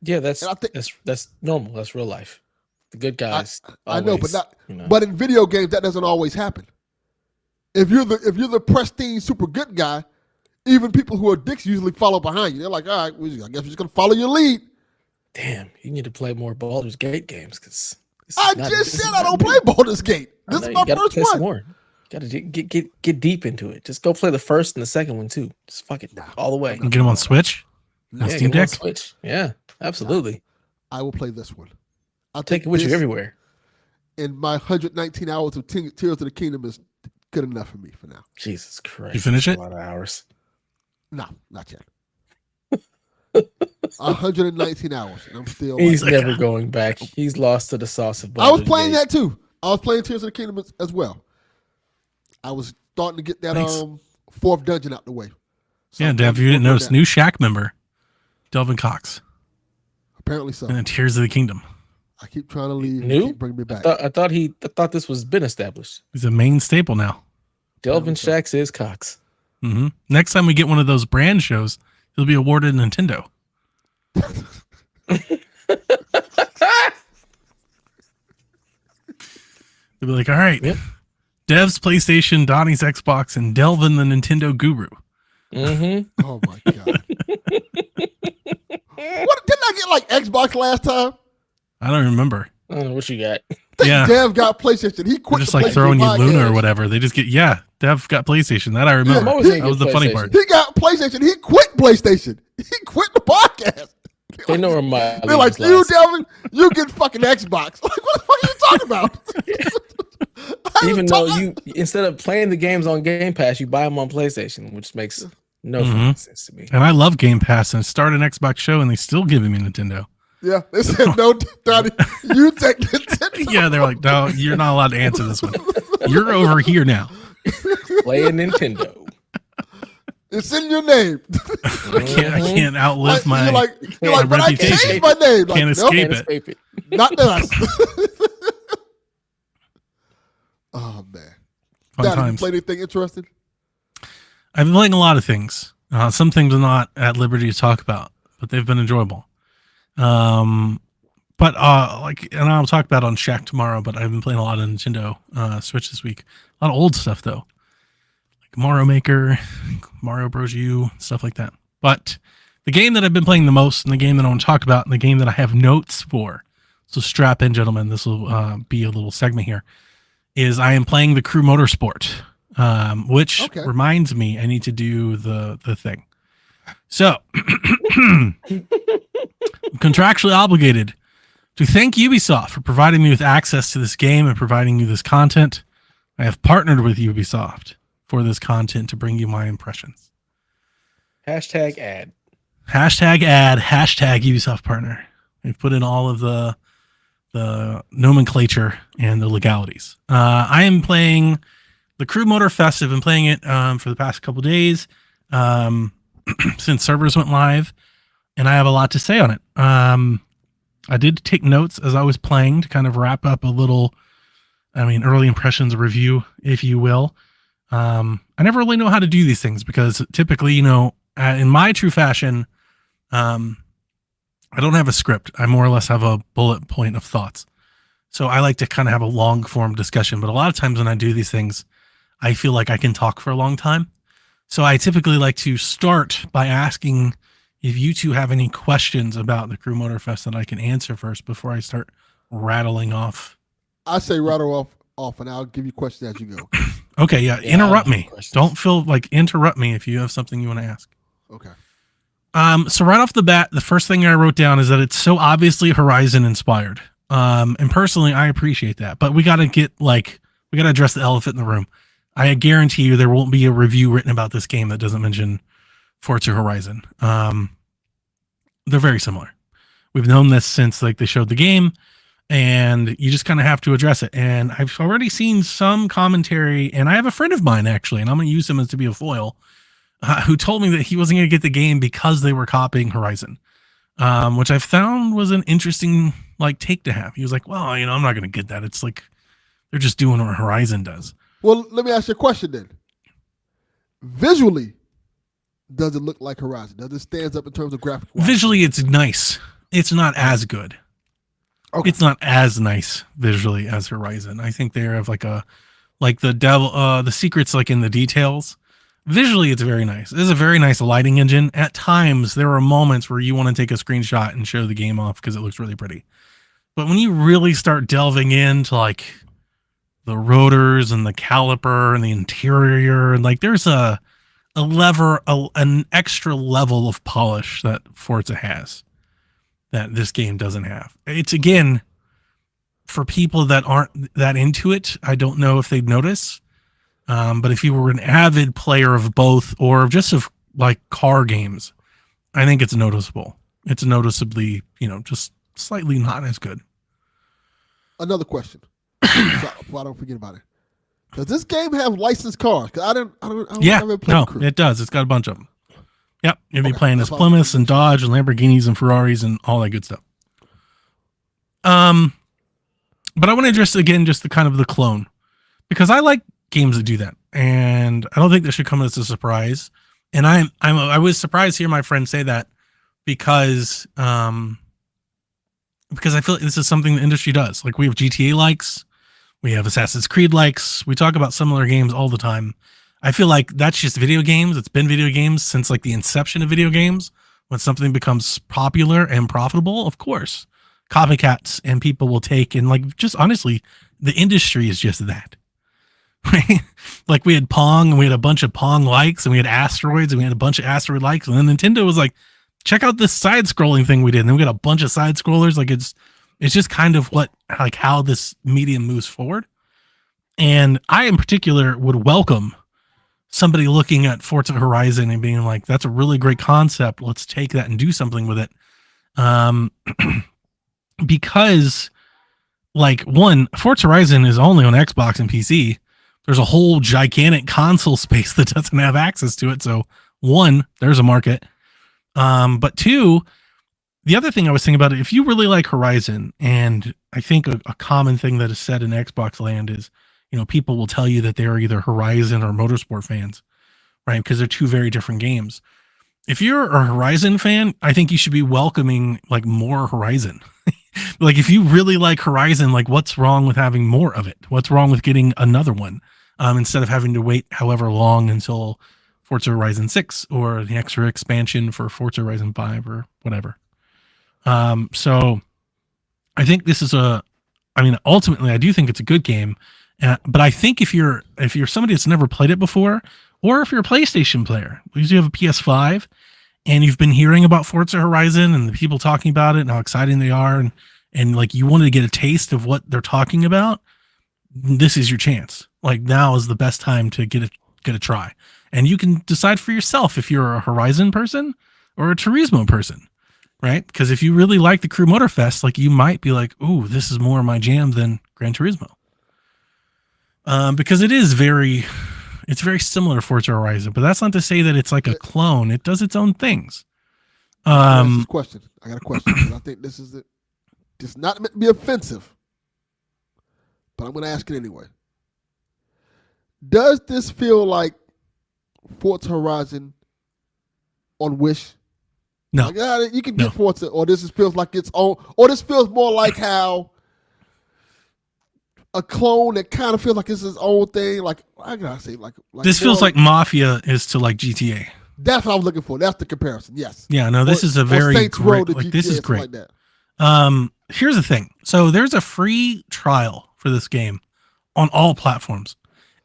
Yeah, that's And I think- that's normal. That's real life. The good guys. I know, but always, but in video games that doesn't always happen. If you're the pristine super good guy, even people who are dicks usually follow behind you. They're like, all right, I guess we're just gonna follow your lead. damn, you need to play more Baldur's Gate games because I just said I don't play Baldur's Gate. This is my first one. More. Got to get deep into it. Just go play the first and the second one too. Just fuck it all the way. And get him on Switch. No. On Yeah, Steam get 'em on Deck. Switch. Yeah, absolutely. I will play this one. I'll Take it with you this, everywhere. And my 119 hours of Tears of the Kingdom is good enough for me for now. Jesus Christ! You finish that's it? A lot of hours. No, not yet. 119 hours, and I'm still. He's like, never going back. He's lost to the sauce of. I was Baldur's playing Gate. that too. I was playing Tears of the Kingdom as well. I was starting to get that Nice. fourth dungeon out the way. So Yeah, I'm Dev, you didn't working on notice. that. New Shack member, Delvin Cox, Apparently so. and then Tears of the Kingdom. I keep trying to leave. New? Keep bringing me back. I thought this was been established. He's a main staple now. Delvin so. Shax is Cox. hmm Next time we get one of those brand shows, he'll be awarded a Nintendo. They'll be like, all right, Yep. Dev's PlayStation, Donnie's Xbox, and Delvin the Nintendo guru. Mm-hmm. Oh my god! What didn't I get like Xbox last time? I don't remember. I don't know what you got. I think Yeah. Dev got PlayStation. He They're quit just the like PlayStation throwing you podcast. Luna or whatever. They just get Dev got PlayStation. That I remember. I'm always gonna That was get the funny PlayStation. part. He got PlayStation. He quit PlayStation. He quit the podcast. They know where my They're like, you, Devin, you get fucking Xbox. Like, what the fuck are you talking about? I Even ain't though talking- you, instead of playing the games on Game Pass, you buy them on PlayStation, which makes no Mhm. fucking sense to me. And I love Game Pass and start an Xbox show and they still giving me Nintendo. Yeah, they said no, Donnie. You take Nintendo. Yeah, they're like, no, you're not allowed to answer this one. You're over here now. Playing Nintendo. It's in your name. I can't outlive my. You're like, but I reputation. changed my name. Like, Can't nope, escape Can't it. escape it. not us. Oh man, Fun Donnie, you times. played anything interesting? I've been playing a lot of things. Some things I'm not at liberty to talk about, but they've been enjoyable. But and I'll talk about it on Shack tomorrow. But I've been playing a lot of Nintendo Switch this week. A lot of old stuff though, like Mario Maker, Mario Bros. U, stuff like that. But the game that I've been playing the most, and the game that I want to talk about, and the game that I have notes for, so strap in, gentlemen. This will be a little segment here. Is I am playing the Crew Motorsport, which Okay. reminds me I need to do the thing. So, contractually obligated to thank Ubisoft for providing me with access to this game and providing you this content. I have partnered with Ubisoft for this content to bring you my impressions. Hashtag ad. Hashtag ad, hashtag Ubisoft partner. We've put in all of the nomenclature and the legalities. I am playing the Crew Motorfest. I've been playing it for the past couple days since servers went live, and I have a lot to say on it. I did take notes as I was playing to kind of wrap up a little, early impressions review, if you will. I never really know how to do these things because typically, in my true fashion, I don't have a script. I more or less have a bullet point of thoughts. So I like to kind of have a long form discussion, but a lot of times when I do these things, I feel like I can talk for a long time. So I typically like to start by asking if you two have any questions about the Crew Motorfest that I can answer first before I start rattling off. I say rattle off, and I'll give you questions as you go. Okay, yeah, Yeah, interrupt I have me. questions. Don't feel like interrupt me if you have something you want to ask. Okay. So right off the bat, the first thing I wrote down is that it's so obviously Horizon inspired. And personally, I appreciate that, but we got to address the elephant in the room. I guarantee you there won't be a review written about this game that doesn't mention Forza Horizon. They're very similar. We've known this since they showed the game, and you just kind of have to address it. And I've already seen some commentary, and I have a friend of mine actually, and I'm going to use him as to be a foil, who told me that he wasn't going to get the game because they were copying Horizon, which I found was an interesting take to have. He was like, well, I'm not going to get that. It's like they're just doing what Horizon does. Well, let me ask you a question then. Visually, does it look like Horizon? Does it stand up in terms of graphic? Visually, it's nice. It's not as good. Okay. It's not as nice visually as Horizon. I think they have the secrets in the details. Visually, it's very nice. This is a very nice lighting engine. At times, there are moments where you want to take a screenshot and show the game off because it looks really pretty. But when you really start delving into the rotors and the caliper and the interior, and there's an extra level of polish that Forza has that this game doesn't have. It's, again, for people that aren't that into it, I don't know if they'd notice. But if you were an avid player of both or just of car games, I think it's noticeable. It's noticeably, just slightly not as good. Another question. So I don't forget about it. Does this game have licensed cars? 'Cause I don't Yeah, ever play no, Crew. it does. It's got a bunch of them. Yep, you'll be Okay, playing as that's all. Plymouths and Dodge and Lamborghinis and Ferraris and all that good stuff. But I want to address again just the kind of the clone, because I like games that do that, and I don't think this should come as a surprise. And I was surprised to hear my friend say that because I feel like this is something the industry does. We have GTA likes, we have Assassin's Creed likes, we talk about similar games all the time. I feel like that's just video games. It's been video games since like the inception of video games. When something becomes popular and profitable, of course, copycats and people will take, and like, just honestly, the industry is just that. Right? Like we had Pong and we had a bunch of Pong likes and we had asteroids and we had a bunch of asteroid likes. And then Nintendo was like, check out this side scrolling thing we did. And then we got a bunch of side scrollers. Like it's just kind of how this medium moves forward. And I in particular would welcome somebody looking at Forza Horizon and being like, that's a really great concept. Let's take that and do something with it. Because like one, Forza Horizon is only on Xbox and PC. There's a whole gigantic console space that doesn't have access to it. So one, there's a market. But two, the other thing I was thinking about it, if you really like Horizon, and I think a common thing that is said in Xbox land is, people will tell you that they're either Horizon or Motorsport fans, right? Because they're two very different games. If you're a Horizon fan, I think you should be welcoming like more Horizon. Like if you really like Horizon, like what's wrong with having more of it? What's wrong with getting another one instead of having to wait however long until Forza Horizon 6 or the extra expansion for Forza Horizon 5 or whatever. So I think this is ultimately I do think it's a good game. But I think if you're somebody that's never played it before, or if you're a PlayStation player, because you have a PS5 and you've been hearing about Forza Horizon and the people talking about it and how exciting they are, and like you wanted to get a taste of what they're talking about, this is your chance. Like now is the best time to get a try. And you can decide for yourself if you're a Horizon person or a Turismo person, right? Because if you really like the Crew Motorfest, like you might be like, ooh, this is more my jam than Gran Turismo. Because it's very similar to Forza Horizon, but that's not to say that it's like a clone. It does its own things. Question. I got a question. And I think this is just not meant to be offensive, but I'm going to ask it anyway. Does this feel like Forza Horizon on Wish? No. Like, you can get Forza, or this feels like its own, or this feels more like how a clone that kind of feels like it's his own thing. Like I gotta say, like this feels like Mafia is to like GTA. That's what I was looking for. That's the comparison. Yes. Yeah. No, this is a very great. Like this is great. Like that. Here's the thing. So there's a free trial for this game on all platforms.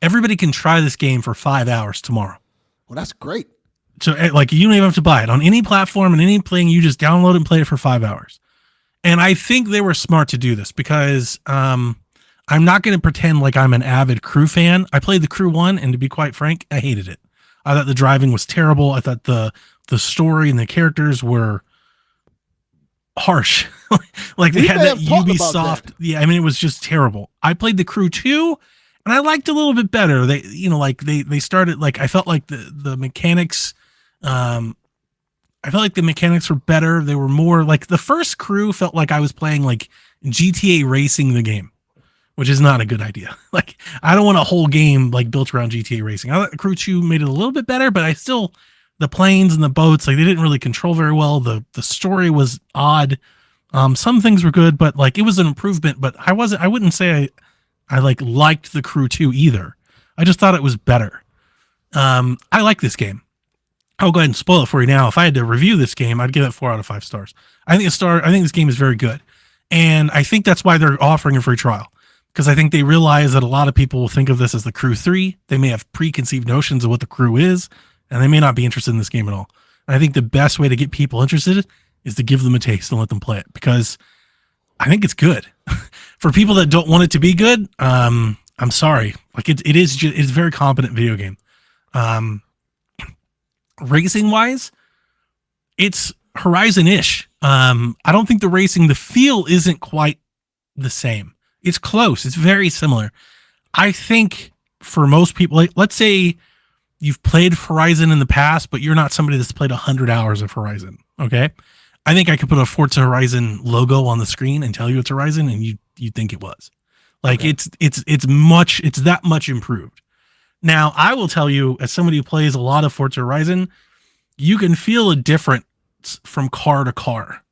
Everybody can try this game for 5 hours tomorrow. Well, that's great. So like you don't even have to buy it on any platform and any thing. You just download and play it for 5 hours. And I think they were smart to do this because I'm not going to pretend like I'm an avid Crew fan. I played the Crew 1, and to be quite frank, I hated it. I thought the driving was terrible. I thought the story and the characters were harsh. Like they had that Ubisoft. Yeah, I mean, it was just terrible. I played the Crew 2, and I liked it a little bit better. They started like I felt like the mechanics. I felt like the mechanics were better. They were more like the first Crew felt like I was playing like GTA racing the game, which is not a good idea. Like, I don't want a whole game like built around GTA racing. I thought Crew 2 made it a little bit better, but the planes and the boats, like they didn't really control very well. The story was odd. Some things were good, but like it was an improvement, but I wouldn't say I liked the Crew 2 either. I just thought it was better. I like this game. I'll go ahead and spoil it for you now. If I had to review this game, I'd give it 4 out of 5 stars. I think this game is very good. And I think that's why they're offering a free trial. Because I think they realize that a lot of people will think of this as the Crew 3. They may have preconceived notions of what the Crew is, and they may not be interested in this game at all. And I think the best way to get people interested is to give them a taste and let them play it, because I think it's good. For people that don't want it to be good, I'm sorry. Like it's a very competent video game. Racing wise, it's Horizon-ish. I don't think the feel isn't quite the same. It's close. It's very similar. I think for most people, like, let's say you've played Horizon in the past, but you're not somebody that's played 100 hours of Horizon. Okay. I think I could put a Forza Horizon logo on the screen and tell you it's Horizon, and you'd think it was. Like okay. It's that much improved. Now, I will tell you, as somebody who plays a lot of Forza Horizon, you can feel a difference from car to car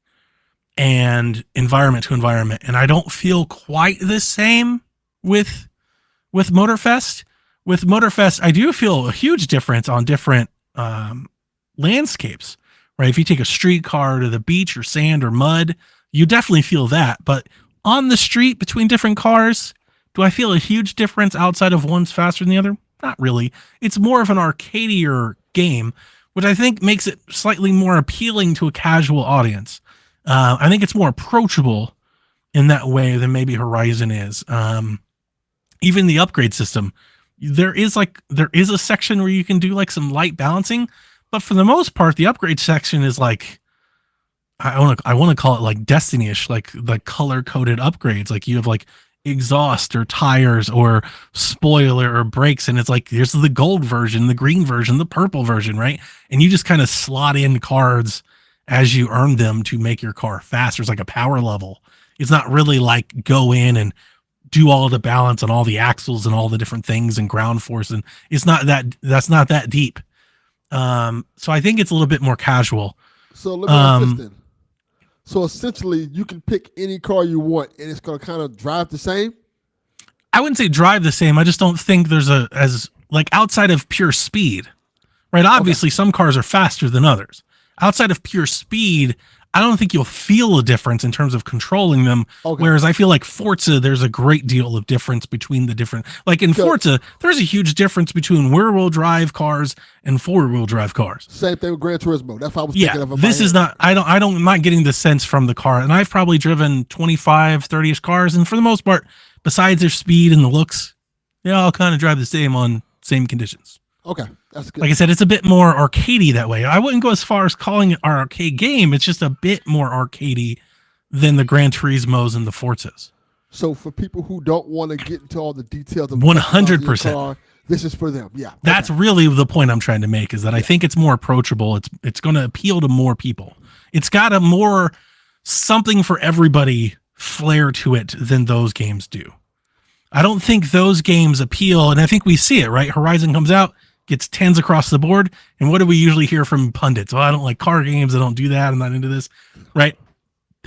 and environment to environment. And I don't feel quite the same with Motorfest, with Motorfest, I do feel a huge difference on different landscapes, right? If you take a street car to the beach or sand or mud, you definitely feel that. But on the street between different cars, do I feel a huge difference outside of one's faster than the other? Not really. It's more of an arcadier game, which I think makes it slightly more appealing to a casual audience. I think it's more approachable in that way than maybe Horizon is. Even the upgrade system, there is a section where you can do like some light balancing, but for the most part, the upgrade section is like, I want to call it like Destiny-ish, like the color coded upgrades. Like you have like exhaust or tires or spoiler or brakes, and it's like here's the gold version, the green version, the purple version, right? And you just kind of slot in cards as you earn them to make your car faster. It's like a power level. It's not really like go in and do all the balance on all the axles and all the different things and ground force, and that's not that deep. So I think it's a little bit more casual. So let me ask this then. So essentially, you can pick any car you want, and it's going to kind of drive the same? I wouldn't say drive the same. I just don't think there's as outside of pure speed, right? Obviously, some cars are faster than others. Outside of pure speed, I don't think you'll feel a difference in terms of controlling them. Okay. Whereas I feel like Forza, there's a great deal of difference between the different. Like in Forza, there's a huge difference between rear-wheel drive cars and four-wheel drive cars. Same thing with Gran Turismo. That's what I was thinking of. This is not. I'm not getting the sense from the car, and I've probably driven 25, 30ish cars, and for the most part, besides their speed and the looks, they all kind of drive the same on same conditions. Okay, that's good. Like I said, it's a bit more arcadey that way. I wouldn't go as far as calling it our arcade game. It's just a bit more arcadey than the Gran Turismos and the Forzas. So for people who don't want to get into all the details of 100%, this is for them. Yeah, that's really the point I'm trying to make. Is that I think it's more approachable. It's going to appeal to more people. It's got a more something for everybody flair to it than those games do. I don't think those games appeal, and I think we see it, right? Horizon comes out, gets 10s across the board, and what do we usually hear from pundits? Well, I don't like car games, I don't do that, I'm not into this, right?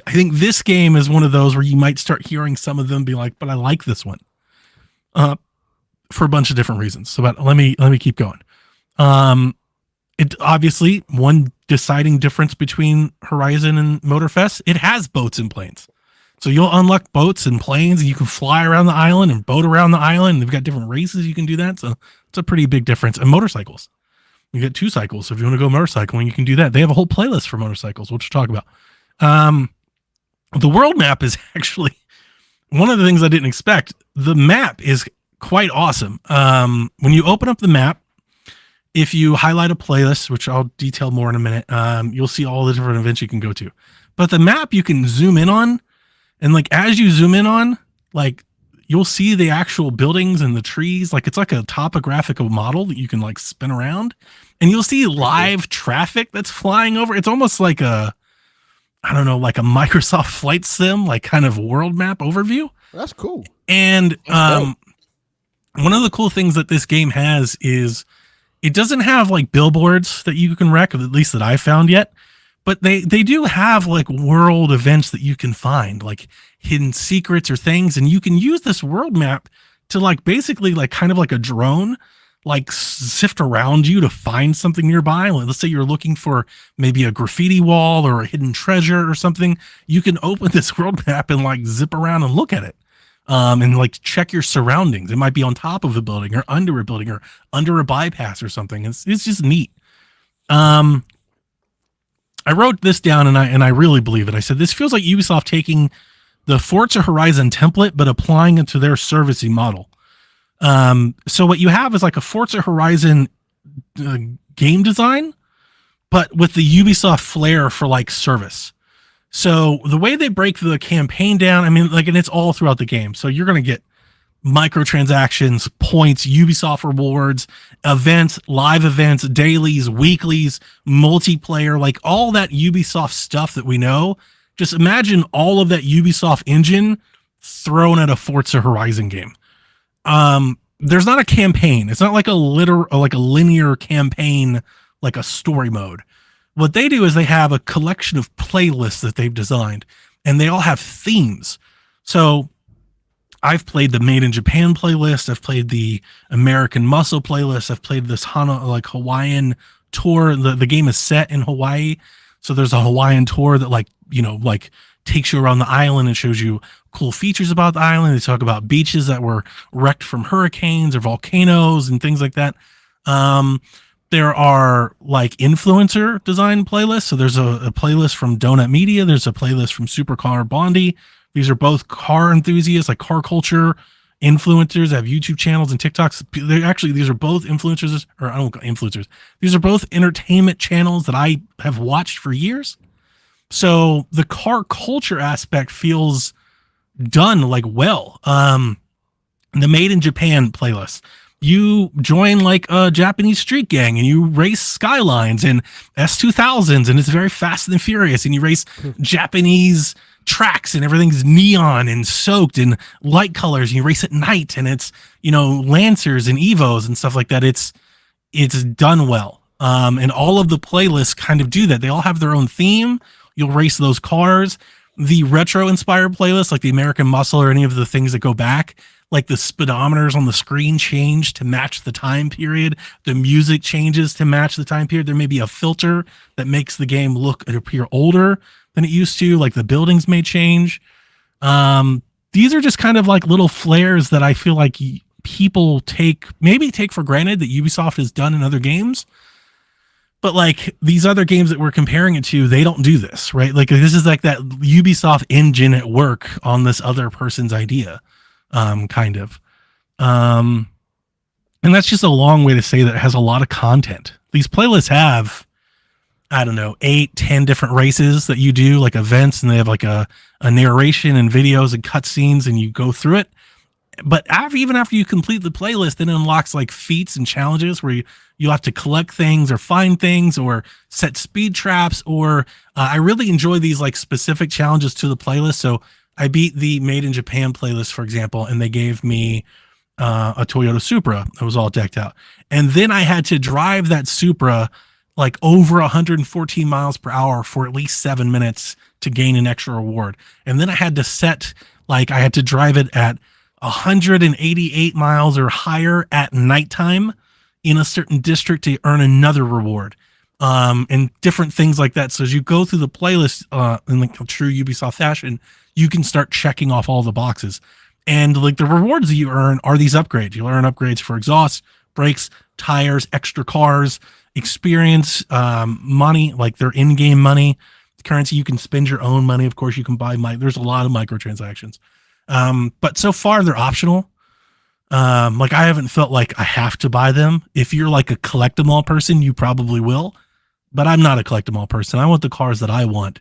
I think this game is one of those where you might start hearing some of them be like, but I like this one, for a bunch of different reasons. So but let me keep going. It obviously, one deciding difference between Horizon and Motorfest, it has boats and planes. So you'll unlock boats and planes, and you can fly around the island and boat around the island. They've got different races you can do that. So it's a pretty big difference. And motorcycles, you get 2 cycles. So if you want to go motorcycling, you can do that. They have a whole playlist for motorcycles, which we'll talk about. The world map is actually one of the things I didn't expect. The map is quite awesome. When you open up the map, if you highlight a playlist, which I'll detail more in a minute, you'll see all the different events you can go to. But the map you can zoom in on, and like as you zoom in on, like you'll see the actual buildings and the trees. Like it's like a topographical model that you can like spin around, and you'll see live traffic that's flying over. It's almost like a Microsoft Flight Sim, like kind of world map overview. That's cool. And one of the cool things that this game has is it doesn't have like billboards that you can wreck, at least that I found yet. But they do have like world events that you can find, like hidden secrets or things. And you can use this world map to like basically like kind of like a drone, like sift around you to find something nearby. Like, let's say you're looking for maybe a graffiti wall or a hidden treasure or something. You can open this world map and like zip around and look at it. And like check your surroundings. It might be on top of a building or under a building or under a bypass or something. It's just neat. I wrote this down and I really believe it. I said, this feels like Ubisoft taking the Forza Horizon template, but applying it to their servicing model. So what you have is like a Forza Horizon game design, but with the Ubisoft flair for like service. So the way they break the campaign down, I mean, like, and it's all throughout the game. So you're going to get microtransactions, points, Ubisoft rewards, events, live events, dailies, weeklies, multiplayer, like all that Ubisoft stuff that we know. Just imagine all of that Ubisoft engine thrown at a Forza Horizon game. There's not a campaign. It's not like a linear campaign, like a story mode. What they do is they have a collection of playlists that they've designed, and they all have themes. So I've played the Made in Japan playlist. I've played the American Muscle playlist. I've played this Hawaiian tour. The game is set in Hawaii. So there's a Hawaiian tour that takes you around the island and shows you cool features about the island. They talk about beaches that were wrecked from hurricanes or volcanoes and things like that. There are influencer design playlists. So there's a playlist from Donut Media. There's a playlist from Supercar Bondi. These are both car enthusiasts, like car culture influencers that have YouTube channels and TikToks. These are both influencers, or I don't call influencers. These are both entertainment channels that I have watched for years. So the car culture aspect feels done well. The Made in Japan playlist. You join a Japanese street gang and you race Skylines and S2000s, and it's very Fast and Furious, and you race Japanese tracks and everything's neon and soaked in light colors, and you race at night, and it's Lancers and Evos and stuff like that. It's done well. And all of the playlists kind of do that. They all have their own theme. You'll race those cars. The retro inspired playlists, like the American Muscle or any of the things that go back, like the speedometers on the screen change to match the time period. The music changes to match the time period. There may be a filter that makes the game appear older than it used to. Like the buildings may change. These are just kind of little flares that I feel like people take for granted that Ubisoft has done in other games. But these other games that we're comparing it to, they don't do this, right? This is that Ubisoft engine at work on this other person's idea, kind of. And that's just a long way to say that it has a lot of content. These playlists have, I don't know, 8-10 different races that you do, events, and they have a narration and videos and cutscenes, and you go through it. But even after you complete the playlist, it unlocks feats and challenges where you have to collect things or find things or set speed traps. Or I really enjoy these specific challenges to the playlist. So I beat the Made in Japan playlist, for example, and they gave me a Toyota Supra that was all decked out. And then I had to drive that Supra over 114 miles per hour for at least 7 minutes to gain an extra reward. And then I had to set, I had to drive it at 188 miles or higher at nighttime in a certain district to earn another reward, and different things like that. So as you go through the playlist in a true Ubisoft fashion, you can start checking off all the boxes. And the rewards that you earn are these upgrades. You'll earn upgrades for exhaust, brakes, tires, extra cars, experience, money, their in-game money, currency. You can spend your own money. Of course, you can buy there's a lot of microtransactions. But so far they're optional. I haven't felt like I have to buy them. If you're a collect 'em all person, you probably will, but I'm not a collect 'em all person. I want the cars that I want.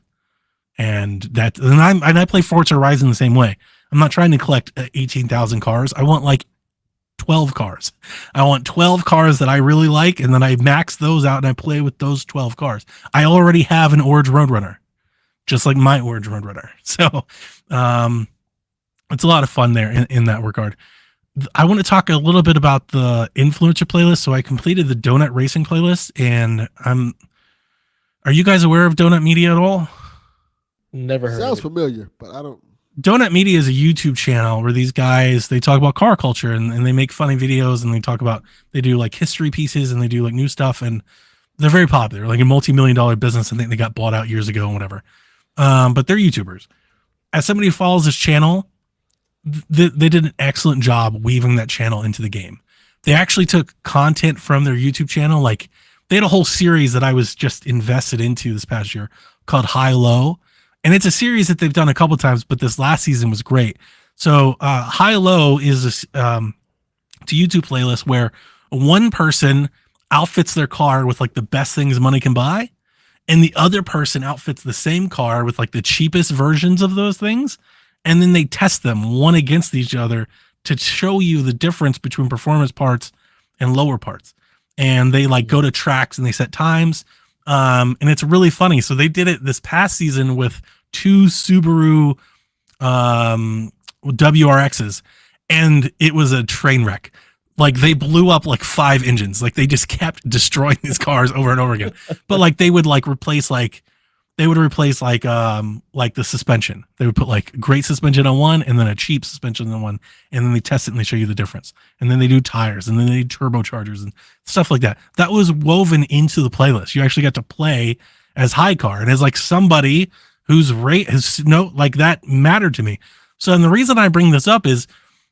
And I play Forza Horizon the same way. I'm not trying to collect 18,000 cars. I want 12 cars. I want 12 cars that I really like. And then I max those out and I play with those 12 cars. I already have an Orange Roadrunner, just like my Orange Roadrunner. So, it's a lot of fun there in that regard. I want to talk a little bit about the influencer playlist. So I completed the Donut Racing playlist, and are you guys aware of Donut Media at all? Never heard. Sounds of it. familiar, but I don't. Donut Media is a YouTube channel where these guys, they talk about car culture and they make funny videos, and they do history pieces, and they do new stuff, and they're very popular, a multi-million-dollar business. I think they got bought out years ago and whatever. But they're YouTubers. As somebody who follows this channel, they did an excellent job weaving that channel into the game. They actually took content from their YouTube channel. They had a whole series that I was just invested into this past year called High Low. And it's a series that they've done a couple times, but this last season was great. So High Low is it's a YouTube playlist where one person outfits their car with the best things money can buy, and the other person outfits the same car with the cheapest versions of those things. And then they test them one against each other to show you the difference between performance parts and lower parts. And they go to tracks and they set times. And it's really funny. So they did it this past season with 2 Subaru WRXs, and it was a train wreck. They blew up 5 engines. They just kept destroying these cars over and over again. But they would replace they would replace like the suspension. They would put like great suspension on one and then a cheap suspension on one, and then they test it and they show you the difference. And then they do tires, and then they do turbochargers and stuff like that. That was woven into the playlist. You actually got to play as High Car and as like somebody whose rate has like that mattered to me. So, and the reason I bring this up is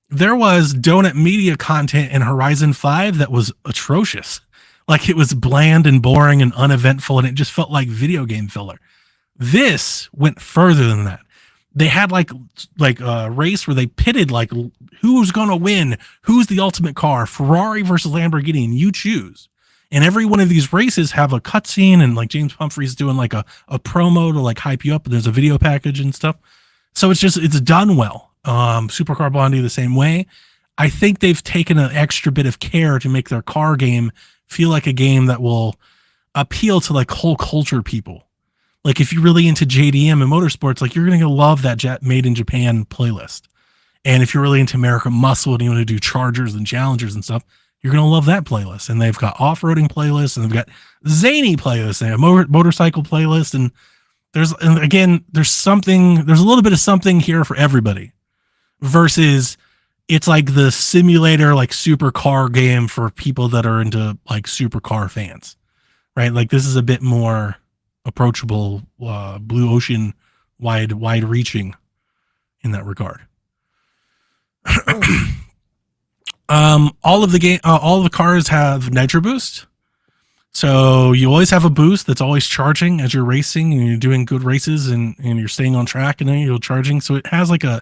there was Donut Media content in Horizon 5 that was atrocious. Like it was bland and boring and uneventful, and it just felt like video game filler. This went further than that. They had like a race where they pitted like who's going to win, who's the ultimate car, Ferrari versus Lamborghini, and you choose. And every one of these races have a cutscene, and like James Pumphrey's doing like a promo to like hype you up. There's a video package and stuff. So it's done well. Supercar Blondie the same way. I think they've taken an extra bit of care to make their car game feel like a game that will appeal to like whole culture people. Like if you're really into JDM and motorsports, like you're going to love that Made in Japan playlist. And if you're really into American Muscle and you want to do Chargers and Challengers and stuff, you're going to love that playlist. And they've got off-roading playlists, and they've got zany playlists, and a motorcycle playlist. And there's a little bit of something here for everybody versus it's like the simulator, like supercar game for people that are into like supercar fans, right? Like this is a bit more approachable, blue ocean, wide reaching in that regard. All of the cars have Nitro Boost. So you always have a boost that's always charging as you're racing and you're doing good races and you're staying on track and then you're charging. So it has like a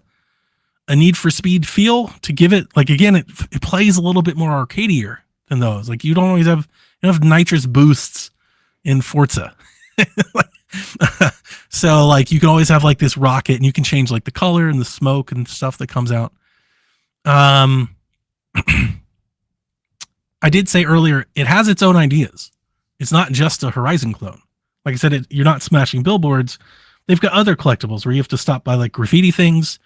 Need for Speed feel to give it, like, again, it plays a little bit more arcadier than those. Like you don't always have nitrous boosts in Forza. So like you can always have like this rocket, and you can change like the color and the smoke and stuff that comes out. I did say earlier, it has its own ideas. It's not just a Horizon clone. Like I said, you're not smashing billboards. They've got other collectibles where you have to stop by like graffiti things.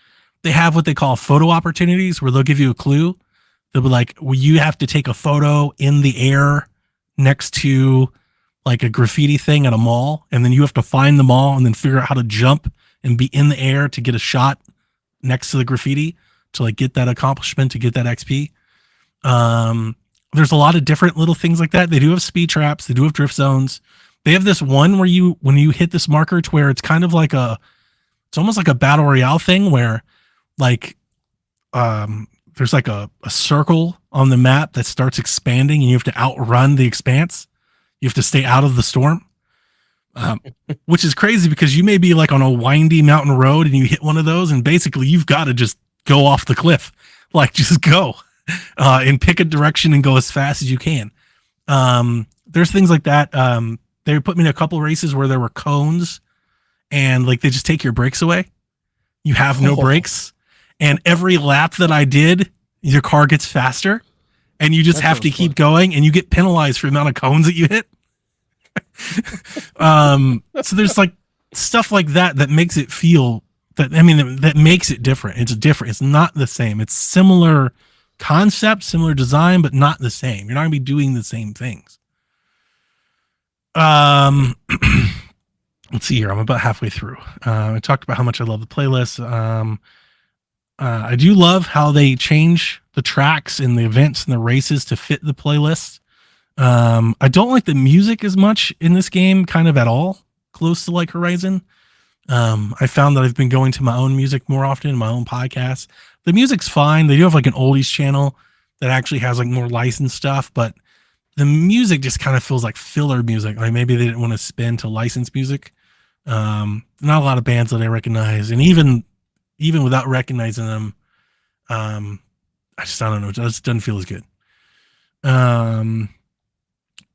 They have what they call photo opportunities where they'll give you a clue. They'll be like, well, you have to take a photo in the air next to like a graffiti thing at a mall. And then you have to find the mall and then figure out how to jump and be in the air to get a shot next to the graffiti to like get that accomplishment, to get that XP. There's a lot of different little things like that. They do have speed traps. They do have drift zones. They have this one where when you hit this marker to where it's kind of like it's almost like a battle royale thing where like, there's like a circle on the map that starts expanding and you have to outrun the expanse. You have to stay out of the storm, which is crazy because you may be like on a windy mountain road and you hit one of those and basically you've got to just go off the cliff, like just go and pick a direction and go as fast as you can. There's things like that. They put me in a couple races where there were cones and like they just take your brakes away. You have no brakes. And every lap that I did, your car gets faster and you just have to keep going and you get penalized for the amount of cones that you hit. So there's like stuff like that makes it feel that makes it different. It's different. It's not the same. It's similar concept, similar design, but not the same. You're not gonna be doing the same things. Let's see here. I'm about halfway through. I talked about how much I love the playlist. I do love how they change the tracks and the events and the races to fit the playlist. I don't like the music as much in this game, kind of at all, close to like Horizon. I found that I've been going to my own music more often, my own podcasts. The music's fine. They do have like an oldies channel that actually has like more licensed stuff, but the music just kind of feels like filler music. Like maybe they didn't want to spend to license music. Not a lot of bands that I recognize, and even without recognizing them, I don't know. It just doesn't feel as good.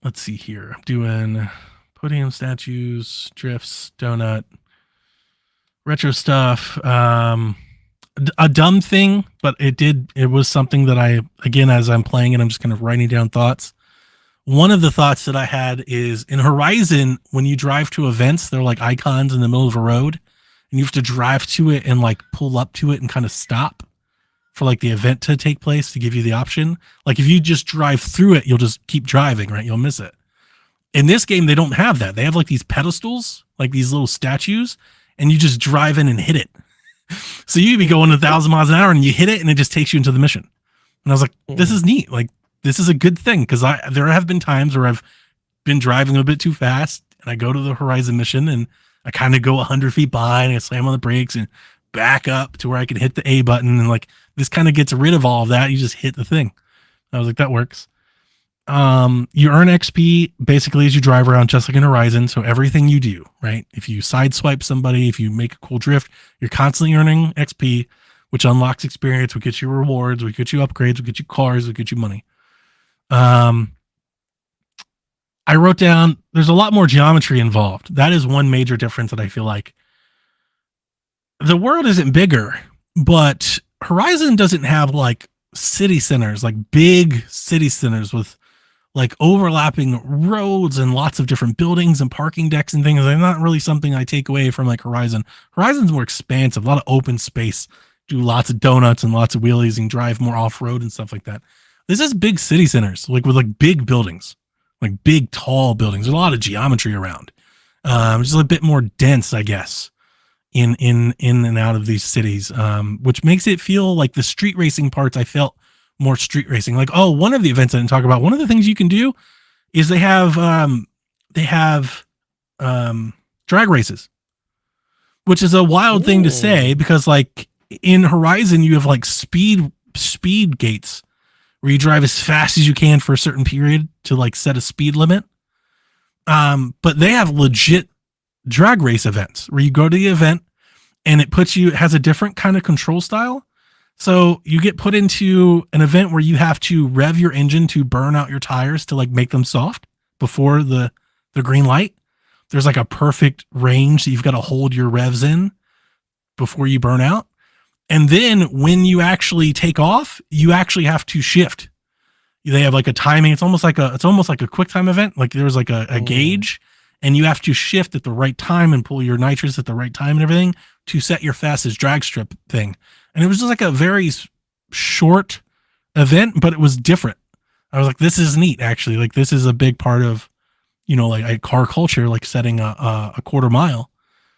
Let's see here. I'm doing podium statues, drifts, donut, retro stuff. A dumb thing, but it was something that as I'm playing it, I'm just kind of writing down thoughts. One of the thoughts that I had is in Horizon, when you drive to events, they're like icons in the middle of a road. And you have to drive to it and like pull up to it and kind of stop for like the event to take place to give you the option. Like if you just drive through it, you'll just keep driving, right? You'll miss it. In this game, they don't have that. They have like these pedestals, like these little statues, and you just drive in and hit it. So you'd be going 1,000 miles an hour and you hit it and it just takes you into the mission. And I was like, this is neat. Like, this is a good thing, because there have been times where I've been driving a bit too fast and I go to the Horizon mission and I kind of go 100 feet by and I slam on the brakes and back up to where I can hit the A button. And like, this kind of gets rid of all of that. You just hit the thing. I was like, that works. You earn XP basically as you drive around, just like in Horizon. So everything you do, right? If you sideswipe somebody, if you make a cool drift, you're constantly earning XP, which unlocks experience, which gets you rewards, which gets you upgrades, which gets you cars, which gets you money. I wrote down, there's a lot more geometry involved. That is one major difference that I feel like. The world isn't bigger, but Horizon doesn't have like city centers, like big city centers with like overlapping roads and lots of different buildings and parking decks and things. They're not really something I take away from like Horizon. Horizon's more expansive, a lot of open space, do lots of donuts and lots of wheelies and drive more off-road and stuff like that. This is big city centers, like with like big buildings, like big tall buildings. There's a lot of geometry around. Just a bit more dense, I guess, in and out of these cities, which makes it feel like the street racing parts. I felt more street racing. Like, oh, one of the events I didn't talk about, one of the things you can do is they have drag races, which is a wild thing to say, because like in Horizon you have like speed gates where you drive as fast as you can for a certain period to like set a speed limit. But they have legit drag race events where you go to the event and it has a different kind of control style. So you get put into an event where you have to rev your engine to burn out your tires to like make them soft before the green light. There's like a perfect range that you've got to hold your revs in before you burn out. And then when you actually take off, you actually have to shift. They have like a timing. It's almost like a quick time event. Like there's like a gauge, and you have to shift at the right time and pull your nitrous at the right time and everything to set your fastest drag strip thing. And it was just like a very short event, but it was different. I was like, this is neat, actually. Like this is a big part of, like a car culture, like setting a quarter mile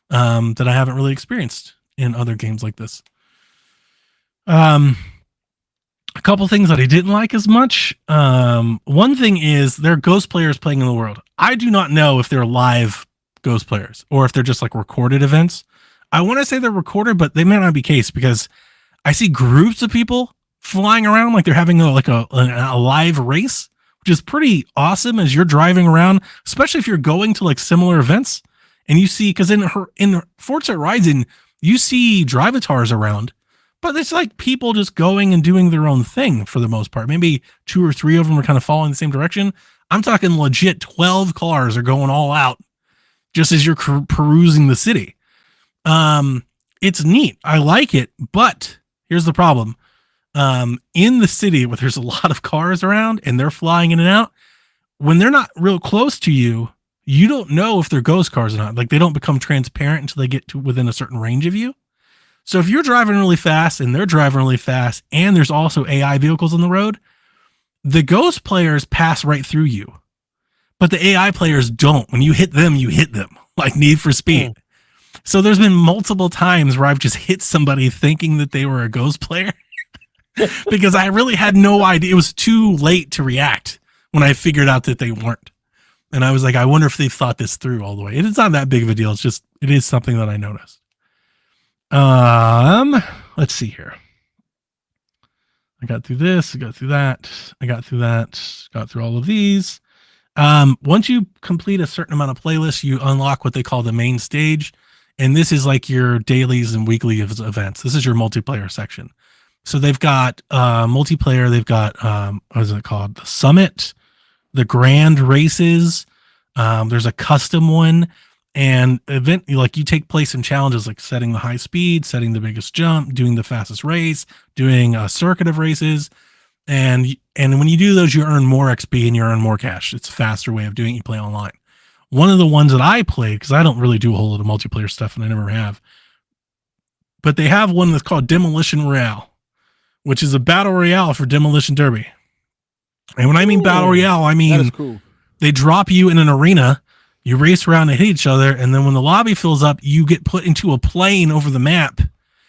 that I haven't really experienced in other games like this. A couple things that I didn't like as much. One thing is there are ghost players playing in the world. I do not know if they're live ghost players or if they're just like recorded events. I want to say they're recorded, but they may not be case, because I see groups of people flying around like they're having a live race, which is pretty awesome as you're driving around, especially if you're going to like similar events. And you see, because in Forza Horizon, you see drivatars around, but it's like people just going and doing their own thing for the most part. Maybe 2 or 3 of them are kind of following the same direction. I'm talking legit 12 cars are going all out just as you're perusing the city. It's neat. I like it, but here's the problem. In the city where there's a lot of cars around and they're flying in and out, when they're not real close to you, you don't know if they're ghost cars or not. Like they don't become transparent until they get to within a certain range of you. So if you're driving really fast and they're driving really fast and there's also AI vehicles on the road, the ghost players pass right through you, but the AI players don't. When you hit them, like Need for Speed. So there's been multiple times where I've just hit somebody thinking that they were a ghost player because I really had no idea. It was too late to react when I figured out that they weren't. And I was like, I wonder if they've thought this through all the way. It's not that big of a deal. It's just, it is something that I noticed. Let's see here. I got through this, I got through that, got through all of these. Once you complete a certain amount of playlists, you unlock what they call the main stage. And this is like your dailies and weekly events. This is your multiplayer section. So they've got multiplayer. They've got, what is it called? The Summit, the Grand Races. There's a custom one. And event, like you take place in challenges like setting the high speed, setting the biggest jump, doing the fastest race, doing a circuit of races. And when you do those, you earn more XP and you earn more cash. It's a faster way of doing it. You play online. One of the ones that I played, because I don't really do a whole lot of multiplayer stuff and I never have, but they have one that's called Demolition Royale, which is a battle royale for Demolition Derby. And when I mean battle royale, I mean, that is cool. They drop you in an arena. You race around and hit each other, and then when the lobby fills up, you get put into a plane over the map,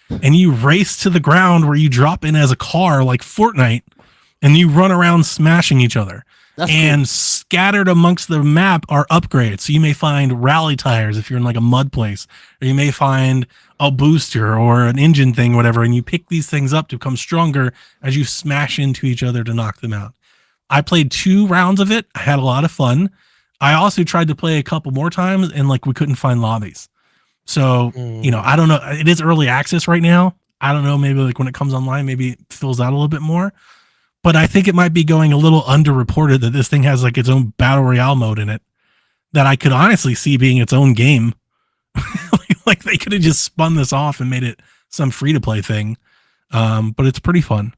and you race to the ground where you drop in as a car like Fortnite, and you run around smashing each other. That's and cool. scattered amongst the map are upgrades. So you may find rally tires if you're in like a mud place, or you may find a booster or an engine thing, whatever, and you pick these things up to become stronger as you smash into each other to knock them out. I played 2 rounds of it. I had a lot of fun. I also tried to play a couple more times, and like we couldn't find lobbies. So, you know, I don't know. It is early access right now. I don't know. Maybe like when it comes online, maybe it fills out a little bit more. But I think it might be going a little underreported that this thing has like its own battle royale mode in it that I could honestly see being its own game. Like they could have just spun this off and made it some free to play thing. But it's pretty fun.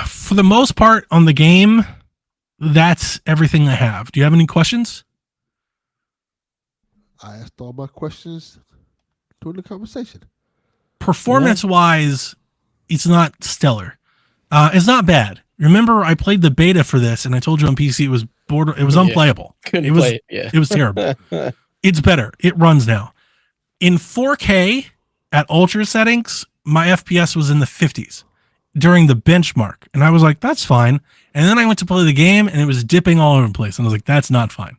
For the most part on the game, that's everything I have. Do you have any questions? I asked all my questions during the conversation. Performance wise, it's not stellar. It's not bad. Remember, I played the beta for this, and I told you on PC it was unplayable. Couldn't play it. Yeah, it was terrible. It's better. It runs now in 4K at ultra settings. My FPS was in the 50s during the benchmark, and I was like, "That's fine." And then I went to play the game, and it was dipping all over the place, and I was like, "That's not fine."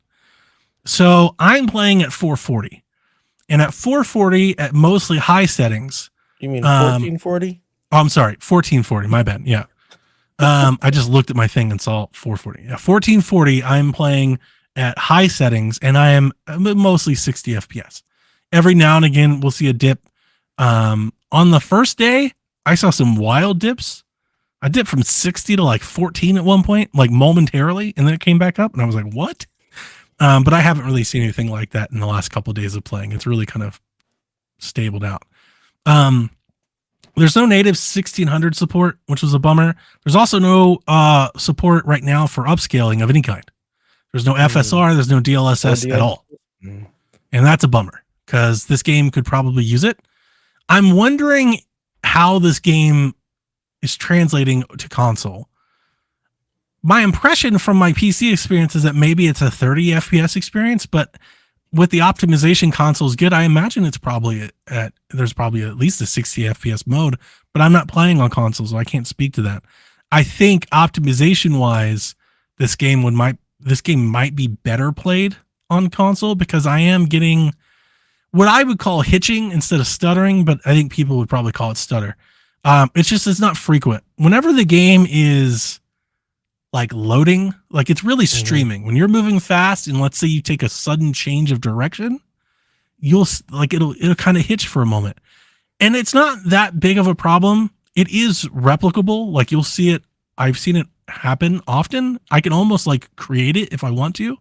So I'm playing at 440. And at 440 at mostly high settings. You mean 1440? Oh, I'm sorry, 1440. My bad. Yeah. I just looked at my thing and saw 440. Yeah, 1440. I'm playing at high settings, and I am mostly 60 FPS. Every now and again, we'll see a dip. On the first day, I saw some wild dips. I dipped from 60 to like 14 at one point, like momentarily, and then it came back up, and I was like, "What?" But I haven't really seen anything like that in the last couple of days of playing. It's really kind of stabled out. There's no native 1600 support, which was a bummer. There's also no support right now for upscaling of any kind. There's no FSR, there's no DLSS at all. And that's a bummer because this game could probably use it. I'm wondering how this game is translating to console. My impression from my PC experience is that maybe it's a 30 FPS experience, but with the optimization consoles good, I imagine it's probably there's probably at least a 60 FPS mode, but I'm not playing on consoles, so I can't speak to that. I think optimization wise, this game might be better played on console because I am getting what I would call hitching instead of stuttering, but I think people would probably call it stutter. It's not frequent. Whenever the game is like loading, like it's really streaming. When you're moving fast and let's say you take a sudden change of direction, you'll like it'll kind of hitch for a moment. And it's not that big of a problem. It is replicable. Like you'll see it. I've seen it happen often. I can almost like create it if I want to,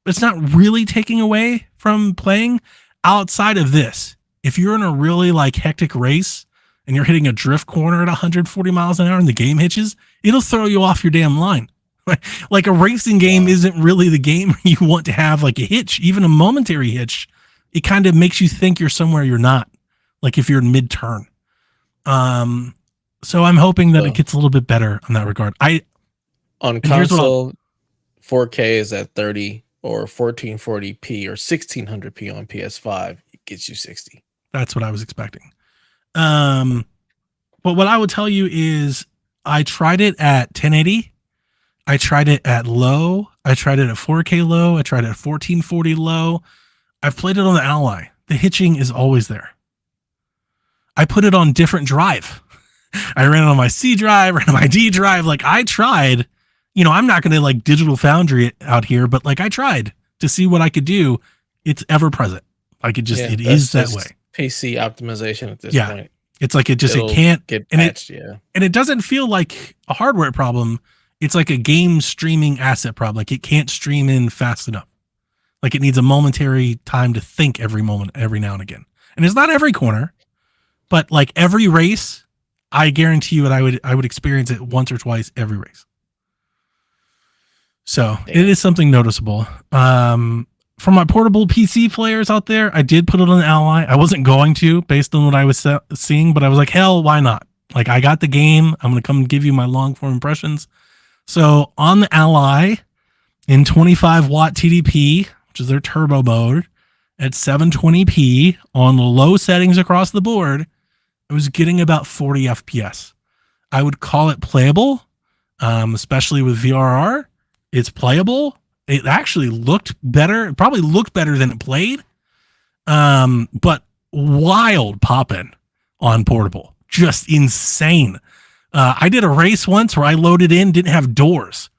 but it's not really taking away from playing. Outside of this, if you're in a really like hectic race and you're hitting a drift corner at 140 miles an hour and the game hitches, it'll throw you off your damn line. Like a racing game isn't really the game where you want to have like a hitch, even a momentary hitch. It kind of makes you think you're somewhere you're not, like if you're in mid-turn. So I'm hoping that it gets a little bit better on that regard. On console, 4K is at 30 or 1440p or 1600p on PS5. It gets you 60. That's what I was expecting. But what I would tell you is I tried it at 1080. I tried it at low. I tried it at 4K low. I tried it at 1440 low. I've played it on the Ally. The hitching is always there. I put it on different drive. I ran it on my C drive, ran on my D drive. Like I tried, I'm not going to like Digital Foundry it out here, but like I tried to see what I could do. It's ever present. Like it is that way. PC optimization at this point. It's like it can't get patched, and it doesn't feel like a hardware problem. It's like a game streaming asset problem. Like it can't stream in fast enough. Like it needs a momentary time to think every now and again. And it's not every corner, but like every race, I guarantee you that I would experience it once or twice every race. So it is something noticeable. For my portable PC players out there, I did put it on the Ally. I wasn't going to based on what I was seeing, but I was like, hell, why not? Like, I got the game. I'm going to come give you my long form impressions. So on the Ally in 25 watt TDP, which is their turbo mode, at 720p on the low settings across the board, I was getting about 40 FPS. I would call it playable, especially with VRR. It's playable. It actually looked better. It probably looked better than it played. But wild poppin' on portable. Just insane. I did a race once where I loaded in, didn't have doors.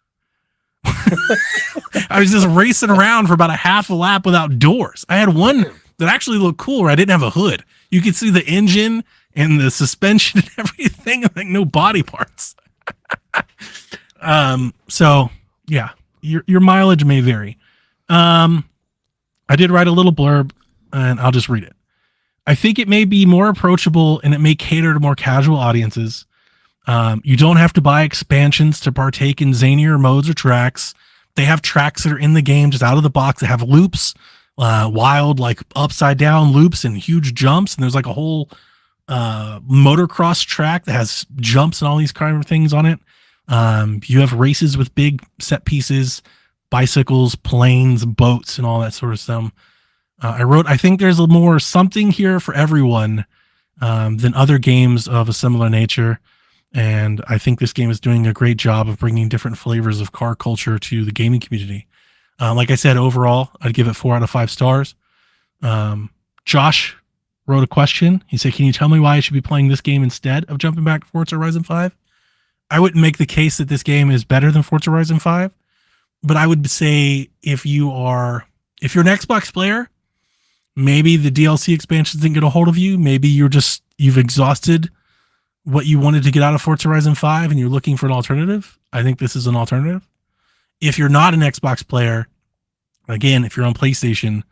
I was just racing around for about a half a lap without doors. I had one that actually looked cool where I didn't have a hood. You could see the engine and the suspension and everything, like no body parts. So yeah, your mileage may vary. I did write a little blurb and I'll just read it. I think it may be more approachable and it may cater to more casual audiences. You don't have to buy expansions to partake in zanier modes or tracks. They have tracks that are in the game just out of the box that have loops, wild, like upside down loops and huge jumps. And there's like a whole motocross track that has jumps and all these kind of things on it. You have races with big set pieces, bicycles, planes, boats, and all that sort of stuff. I think there's a more something here for everyone than other games of a similar nature. And I think this game is doing a great job of bringing different flavors of car culture to the gaming community. Like I said, overall, I'd give it 4 out of 5 stars. Josh wrote a question. He said, can you tell me why I should be playing this game instead of jumping back to Forza Horizon 5? I wouldn't make the case that this game is better than Forza Horizon 5, but I would say if you're an Xbox player, maybe the DLC expansions didn't get a hold of you. Maybe you've exhausted what you wanted to get out of Forza Horizon 5 and you're looking for an alternative. I think this is an alternative. If you're not an Xbox player, again, if you're on PlayStation,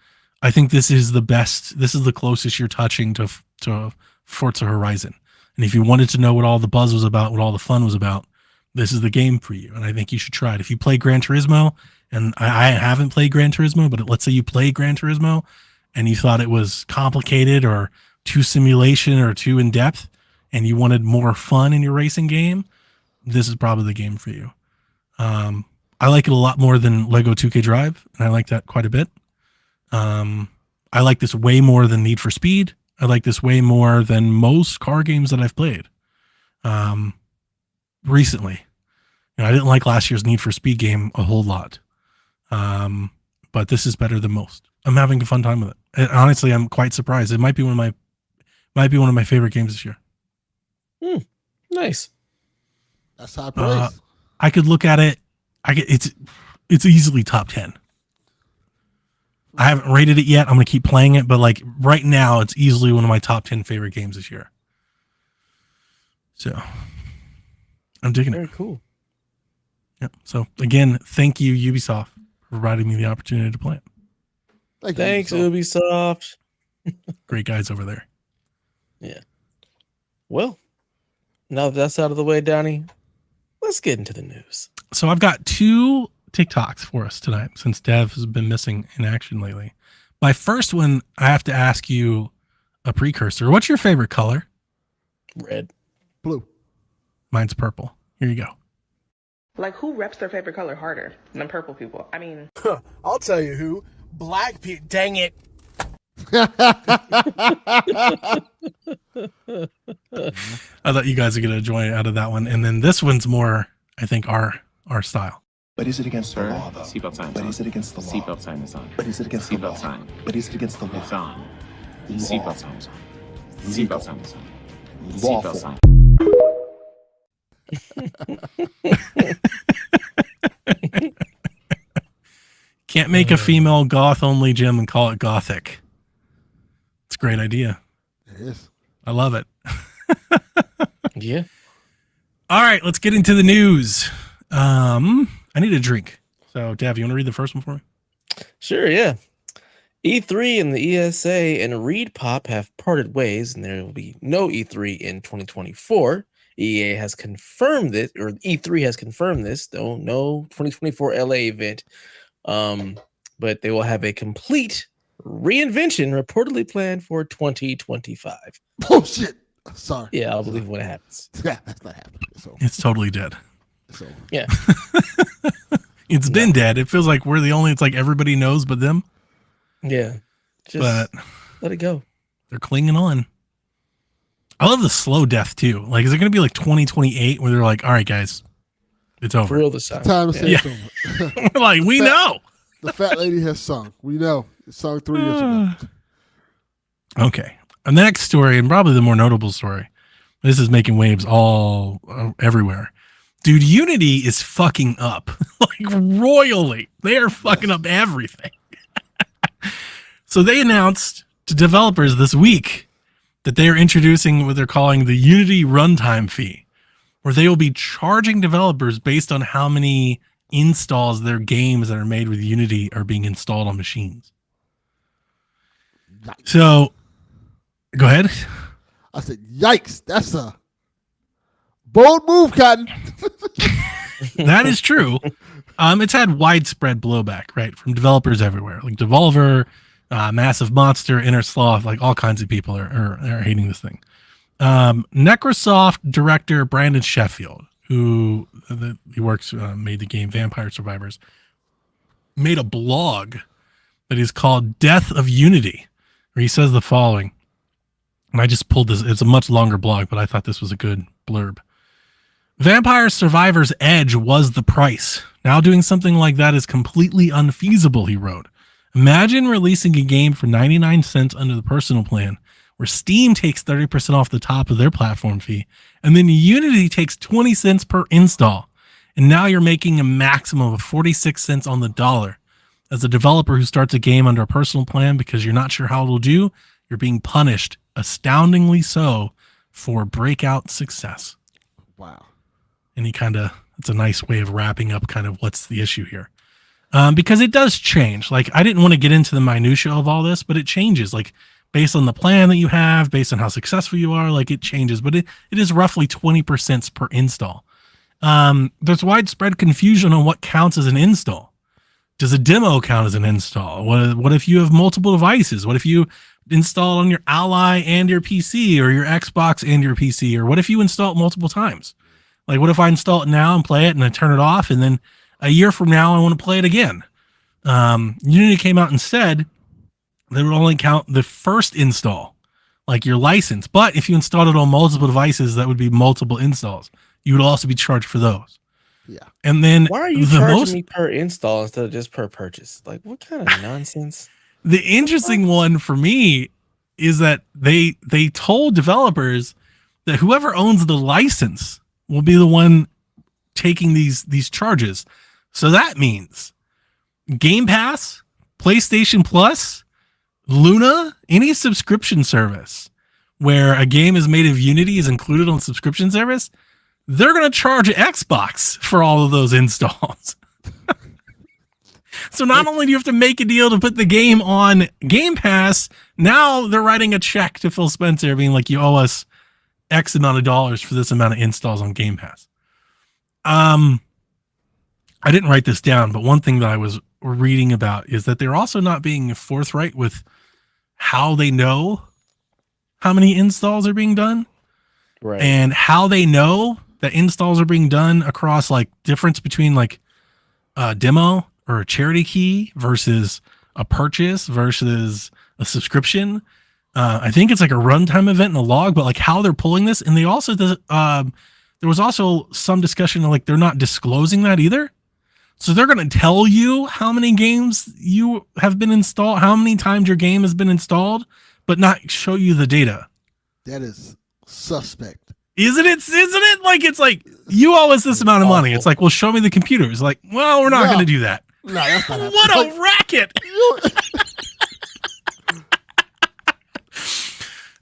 I think this is the best. This is the closest you're touching to Forza Horizon. And if you wanted to know what all the buzz was about, what all the fun was about, this is the game for you. And I think you should try it. If you play Gran Turismo, and I haven't played Gran Turismo, but let's say you play Gran Turismo and you thought it was complicated or too simulation or too in depth, and you wanted more fun in your racing game, this is probably the game for you. I like it a lot more than Lego 2K Drive, and I like that quite a bit. I like this way more than Need for Speed. I like this way more than most car games that I've played recently. I didn't like last year's Need for Speed game a whole lot, but this is better than most. I'm having a fun time with it. And honestly, I'm quite surprised. It might be one of my favorite games this year. Nice. That's high praise. I could look at it. It's easily top 10. I haven't rated it yet. I'm going to keep playing it, but like right now, it's easily one of my top 10 favorite games this year. So I'm digging Very it. cool. Yeah. So again, thank you, Ubisoft, for providing me the opportunity to play it. Thanks, Ubisoft. Great guys over there. Yeah. Well, now that that's out of the way, Donnie, let's get into the news. So I've got 2 TikToks for us tonight since Dev has been missing in action lately. My first one, I have to ask you a precursor. What's your favorite color? Red. Blue. Mine's purple. Here you go. Like, who reps their favorite color harder than purple people? I mean, I'll tell you who. Black people. Dang it. I thought you guys are going to enjoy out of that one. And then this one's more, I think, our style. But is it against the law, though? Seatbelt sign. But is it against the law? Seatbelt sign is on. But is it against the law? Seatbelt sign. But is it against the law? It's on. Law. Seatbelt sign is on. Legal. Seatbelt sign is on. Lawful. Seatbelt sign. Can't make a female goth only gym and call it gothic. It's a great idea. It is. I love it. Yeah. All right, let's get into the news. I need a drink. So, Dav, you want to read the first one for me? Sure, yeah. E3 and the ESA and ReedPop have parted ways, and there will be no E3 in 2024. EA has confirmed this, or E3 has confirmed this, though no 2024 LA event. But they will have a complete reinvention reportedly planned for 2025. Bullshit. Sorry. Yeah, I'll believe when it happens. Yeah, that's not happening. So, It's totally dead. so Yeah. It's been dead. It feels like we're the only. It's like everybody knows but them. Yeah. Just But let it go. they're clinging on. I love the slow death too. Like, is it going to be like 2028 where they're like, all right, guys, it's For over. real this time. time to say Yeah. it's over. Like, we know. The fat lady has sung. We know. It sung 3 years ago. Okay. And the next story, and probably the more notable story, this is making waves all everywhere. Dude, Unity is fucking up like royally. They are fucking up everything. So they announced to developers this week that they are introducing what they're calling the Unity runtime fee, where they will be charging developers based on how many installs their games that are made with Unity are being installed on machines. So, go ahead. I said, yikes. That's a bold move, Cotton. That is true. It's had widespread blowback, right, from developers everywhere, like Devolver, Massive Monster, Innersloth, like all kinds of people are hating this thing. Necrosoft director Brandon Sheffield, who he works made the game Vampire Survivors, made a blog that is called Death of Unity, where he says the following. And I just pulled this. It's a much longer blog, but I thought this was a good blurb. Vampire Survivors Edge was the price. Now doing something like that is completely unfeasible, he wrote. Imagine releasing a game for 99 cents under the personal plan, where Steam takes 30% off the top of their platform fee, and then Unity takes 20 cents per install. And now you're making a maximum of 46 cents on the dollar. As a developer who starts a game under a personal plan because you're not sure how it'll do, you're being punished, astoundingly so, for breakout success. Wow. And it's a nice way of wrapping up kind of what's the issue here. Because it does change. Like, I didn't want to get into the minutia of all this, but it changes. Like, based on the plan that you have, based on how successful you are, like, it changes. But it is roughly 20% per install. There's widespread confusion on what counts as an install. Does a demo count as an install? What if you have multiple devices? What if you install on your Ally and your PC, or your Xbox and your PC? Or what if you install it multiple times? Like, what if I install it now and play it and I turn it off, and then a year from now I want to play it again? Unity came out and said they would only count the first install, like your license. But if you installed it on multiple devices, that would be multiple installs. You would also be charged for those. Yeah. And then Why are you charging me per install instead of just per purchase? Like, what kind of nonsense? The interesting one for me is that they told developers that whoever owns the license will be the one taking these charges. So that means Game Pass, PlayStation Plus, Luna, any subscription service where a game is made of Unity is included on subscription service, they're going to charge Xbox for all of those installs. So not only do you have to make a deal to put the game on Game Pass, now they're writing a check to Phil Spencer being like, you owe us X amount of dollars for this amount of installs on Game Pass. I didn't write this down, but one thing that I was reading about is that they're also not being forthright with how they know how many installs are being done. Right. And how they know that installs are being done across, like, difference between like a demo or a charity key versus a purchase versus a subscription. I think it's like a runtime event in the log, but like how they're pulling this. And they also, there was also some discussion of like, they're not disclosing that either. So they're going to tell you how many games you have been installed, how many times your game has been installed, but not show you the data. That is suspect. Isn't it? Like, it's like, you owe us this amount of money. It's like, well, show me the computer. It's like, well, we're not No. going to do that. No, that's not happening. What a racket.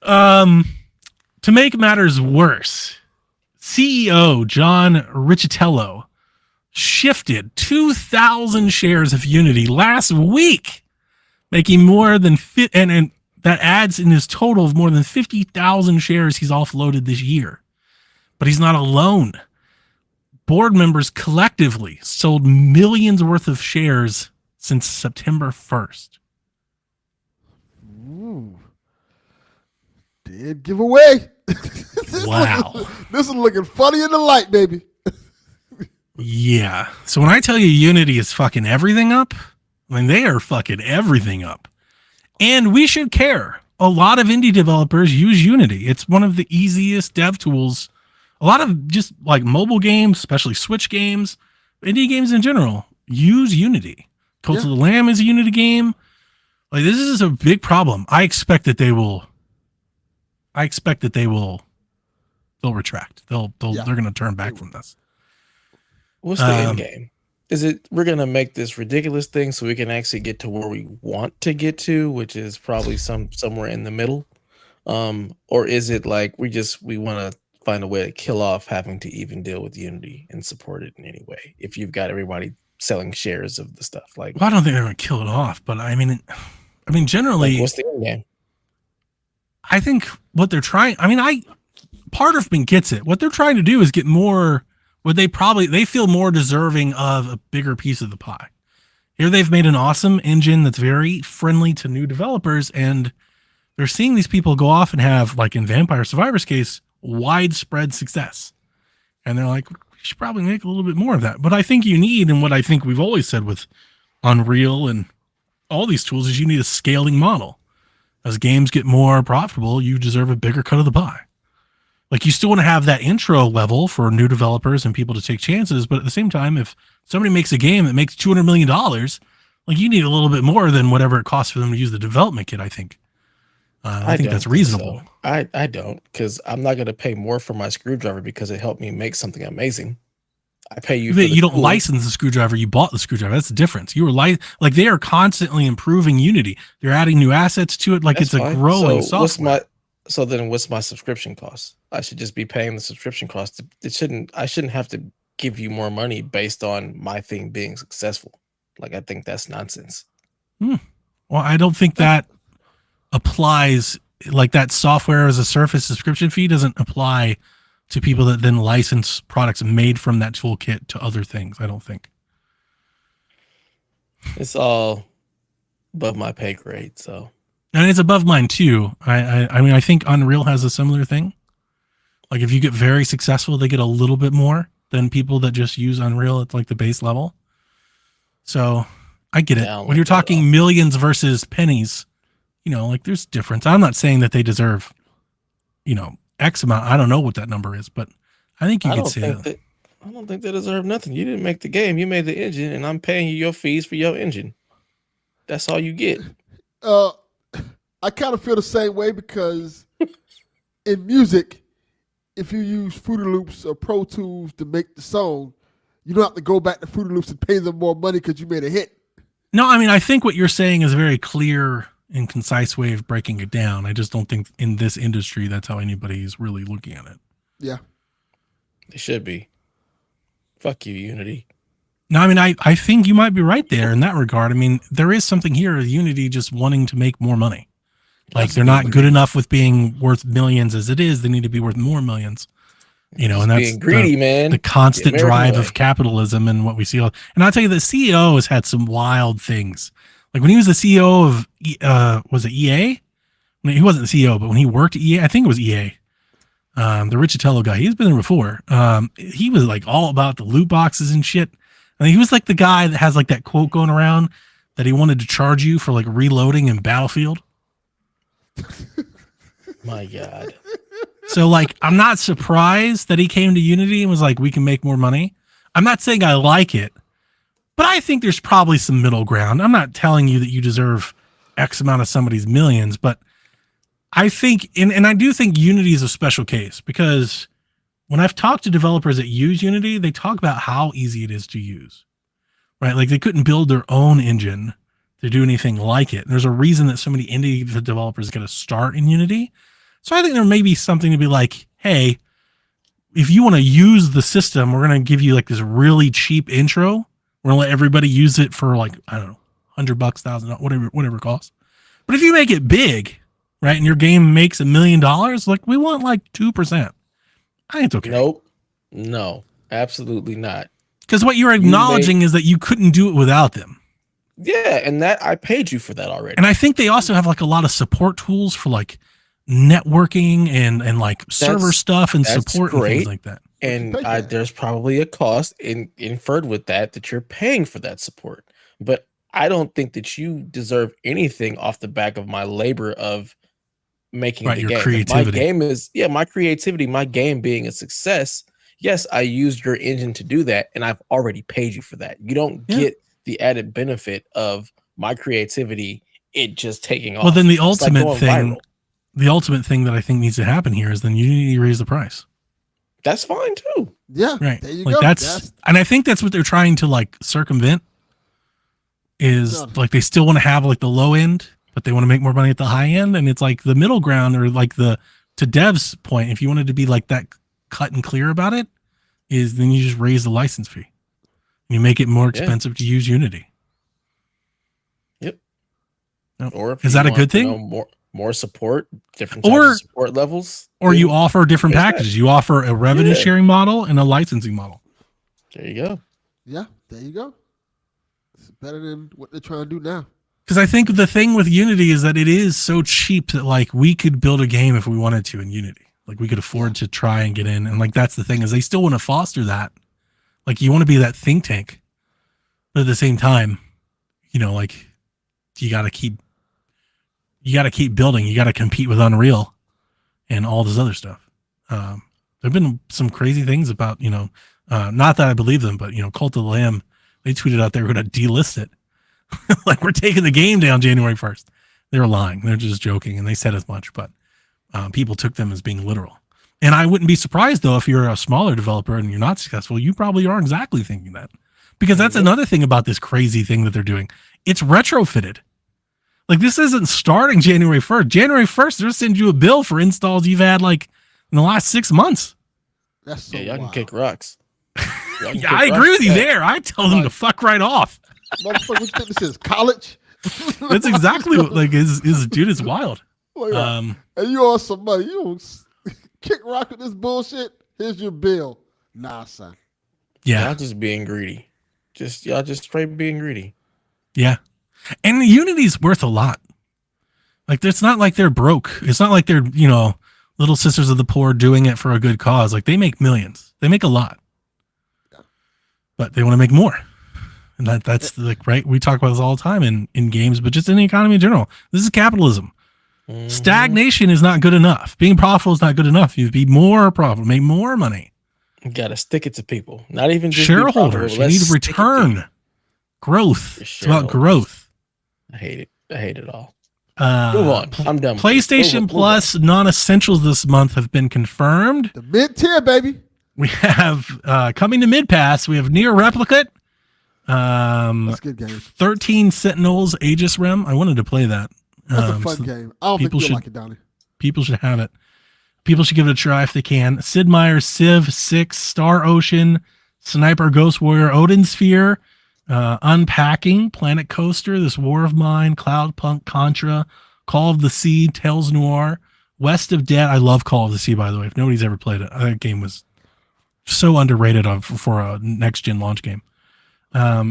To make matters worse, CEO John Riccitello shifted 2,000 shares of Unity last week, making more than and that adds in his total of more than 50,000 shares he's offloaded this year. But he's not alone. Board members collectively sold millions worth of shares since September 1st. Ooh. did give away. this Wow. This is looking funny in the light, baby. Yeah. So when I tell you Unity is fucking everything up, I mean, they are fucking everything up. And we should care. A lot of indie developers use Unity. It's one of the easiest dev tools. A lot of just like mobile games, especially Switch games, indie games in general, use Unity. Cult of the Lamb is a Unity game. Like, this is a big problem. I expect that they will. They'll retract. They're going to turn back from this. What's the end game? Is it we're gonna make this ridiculous thing so we can actually get to where we want to get to, which is probably somewhere in the middle, or is it like we want to find a way to kill off having to even deal with Unity and support it in any way? If you've got everybody selling shares of the stuff, like, well, I don't think they're going to kill it off, but I mean, generally, like, what's the end game? I think what they're trying. I mean, part of me gets it. What they're trying to do is get more. What they feel more deserving of a bigger piece of the pie. Here they've made an awesome engine that's very friendly to new developers, and they're seeing these people go off and have, like in Vampire Survivor's case, widespread success. And they're like, we should probably make a little bit more of that. But I think you need, and what I think we've always said with Unreal and all these tools, is you need a scaling model. As games get more profitable, you deserve a bigger cut of the pie. Like, you still want to have that intro level for new developers and people to take chances, but at the same time, if somebody makes a game that makes $200 million, like, you need a little bit more than whatever it costs for them to use the development kit, I think. I think that's reasonable. So. I don't, because I'm not going to pay more for my screwdriver because it helped me make something amazing. I pay you. You don't license the screwdriver. You bought the screwdriver. That's the difference. You were like they are constantly improving Unity. They're adding new assets to it. Like, That's it's fine. a growing software. So then what's my subscription cost? I should just be paying the subscription cost. I shouldn't have to give you more money based on my thing being successful. Like, I think that's nonsense. Well, I don't think that applies. Like, that software as a service subscription fee doesn't apply to people that then license products made from that toolkit to other things. I don't think. It's all above my pay grade, so. And it's above mine too. I mean, I think Unreal has a similar thing. Like, if you get very successful, they get a little bit more than people that just use Unreal at like the base level. So I get it. When you're talking millions versus pennies, like, there's difference. I'm not saying that they deserve, X amount. I don't know what that number is, but I think you could say that. I don't think they deserve nothing. You didn't make the game. You made the engine, and I'm paying you your fees for your engine. That's all you get. I kind of feel the same way, because in music, if you use Fruity Loops or Pro Tools to make the song, you don't have to go back to Fruity Loops and pay them more money because you made a hit. No, I mean, I think what you're saying is a very clear and concise way of breaking it down. I just don't think in this industry that's how anybody's really looking at it. Yeah. They should be. Fuck you, Unity. No, I mean, I think you might be right there in that regard. I mean, there is something here of Unity just wanting to make more money. Like, they're not good enough with being worth millions as it is. They need to be worth more millions. And that's being greedy, man. The constant The drive way. of capitalism and what we see. And I'll tell you, the CEO has had some wild things. Like, when he was the CEO of, was it EA? He wasn't the CEO, but when he worked at EA, I think it was EA. The Richatello guy, he's been there before. He was like all about the loot boxes and shit. And he was like the guy that has like that quote going around that he wanted to charge you for like reloading in Battlefield. My God. So, like, I'm not surprised that he came to Unity and was like, we can make more money. I'm not saying I like it, but I think there's probably some middle ground. I'm not telling you that you deserve X amount of somebody's millions, but I think, and I do think Unity is a special case, because when I've talked to developers that use Unity, they talk about how easy it is to use, right? Like, they couldn't build their own engine to do anything like it. There's a reason that so many indie developers get to start in Unity. So I think there may be something to be like, hey, if you want to use the system, we're going to give you like this really cheap intro. We're going to let everybody use it for like, I don't know, $100, $1,000, whatever it costs. But if you make it big, right, and your game makes $1 million, like, we want like 2%. I think it's okay. Nope. No, absolutely not. Because what you're acknowledging is that you couldn't do it without them. Yeah, and that I paid you for that already. And I think they also have like a lot of support tools for like networking and like server stuff and that's support and great. things like that. And pay for that. there's probably a cost inferred with that you're paying for that support. But I don't think that you deserve anything off the back of my labor of making Right, the your game. If creativity. my game is my creativity, my game being a success. Yes, I used your engine to do that, and I've already paid you for that. You don't get the added benefit of my creativity, it just taking off. Well, then the It's like ultimate going thing, viral. the ultimate thing that I think needs to happen here is then you need to raise the price. That's fine too. Yeah, Right. there you Like go. that's and I think that's what they're trying to like circumvent is Yeah. like they still want to have like the low end, but they want to make more money at the high end. And it's like the middle ground or like to Dev's point, if you wanted to be like that cut and clear about it, is then you just raise the license fee. You make it more expensive to use Unity. Yep. Yep. Or if Is you that a want, good thing? More support, different types of support levels. Or then you offer different there's that. packages. You offer a revenue sharing model and a licensing model. There you go. Yeah, there you go. It's better than what they're trying to do now. Because I think the thing with Unity is that it is so cheap that like we could build a game if we wanted to in Unity. Like we could afford to try and get in. And like that's the thing is they still want to foster that. Like you want to be that think tank. But at the same time, you know, like you gotta keep building. You gotta compete with Unreal and all this other stuff. There've been some crazy things about, you know, not that I believe them, but you know, Cult of the Lamb, they tweeted out they were gonna delist it. Like we're taking the game down January 1st. They were lying. They're just joking, and they said as much, but people took them as being literal. And I wouldn't be surprised though if you're a smaller developer and you're not successful, you probably are exactly thinking that. Because that's another thing about this crazy thing that they're doing. It's retrofitted. Like this isn't starting January 1st. January 1st, they'll send you a bill for installs you've had like in the last 6 months. That's so Y'all can wild. kick rocks. Yeah, I agree with you there. I tell them to fuck right off. Motherfucker, what you think this is? College? That's exactly what like is dude is wild. Like, and you owe some money. You don't kick rock with this bullshit. Here's your bill. Nah, son. Yeah. Y'all just being greedy. Y'all just straight being greedy. Yeah. And Unity's worth a lot. Like it's not like they're broke. It's not like they're, you know, little sisters of the poor doing it for a good cause. Like they make millions. They make a lot. But they want to make more. And that's like right. We talk about this all the time in games, but just in the economy in general. This is capitalism. Mm-hmm. Stagnation is not good enough. Being profitable is not good enough. You be more profitable, make more money. You gotta stick it to people. Not even just Shareholders. You need return. Growth. It's about growth. I hate it. I hate it all. Move on. I'm done. with this. PlayStation Plus non-essentials this month have been confirmed. The mid-tier, baby. We have coming to mid-pass. We have Nier Replicant. That's a good game. 13 Sentinels Aegis Rim. I wanted to play that. That's a fun game. I don't think you'll like it, Donnie. People should have it. People should give it a try if they can. Sid Meier's Civ 6, Star Ocean, Sniper Ghost Warrior, Odin Sphere, Unpacking, Planet Coaster, This War of Mine, Cloudpunk, Contra, Call of the Sea, Tales Noir, West of Dead. I love Call of the Sea, by the way. If nobody's ever played it, that game was so underrated for a next-gen launch game.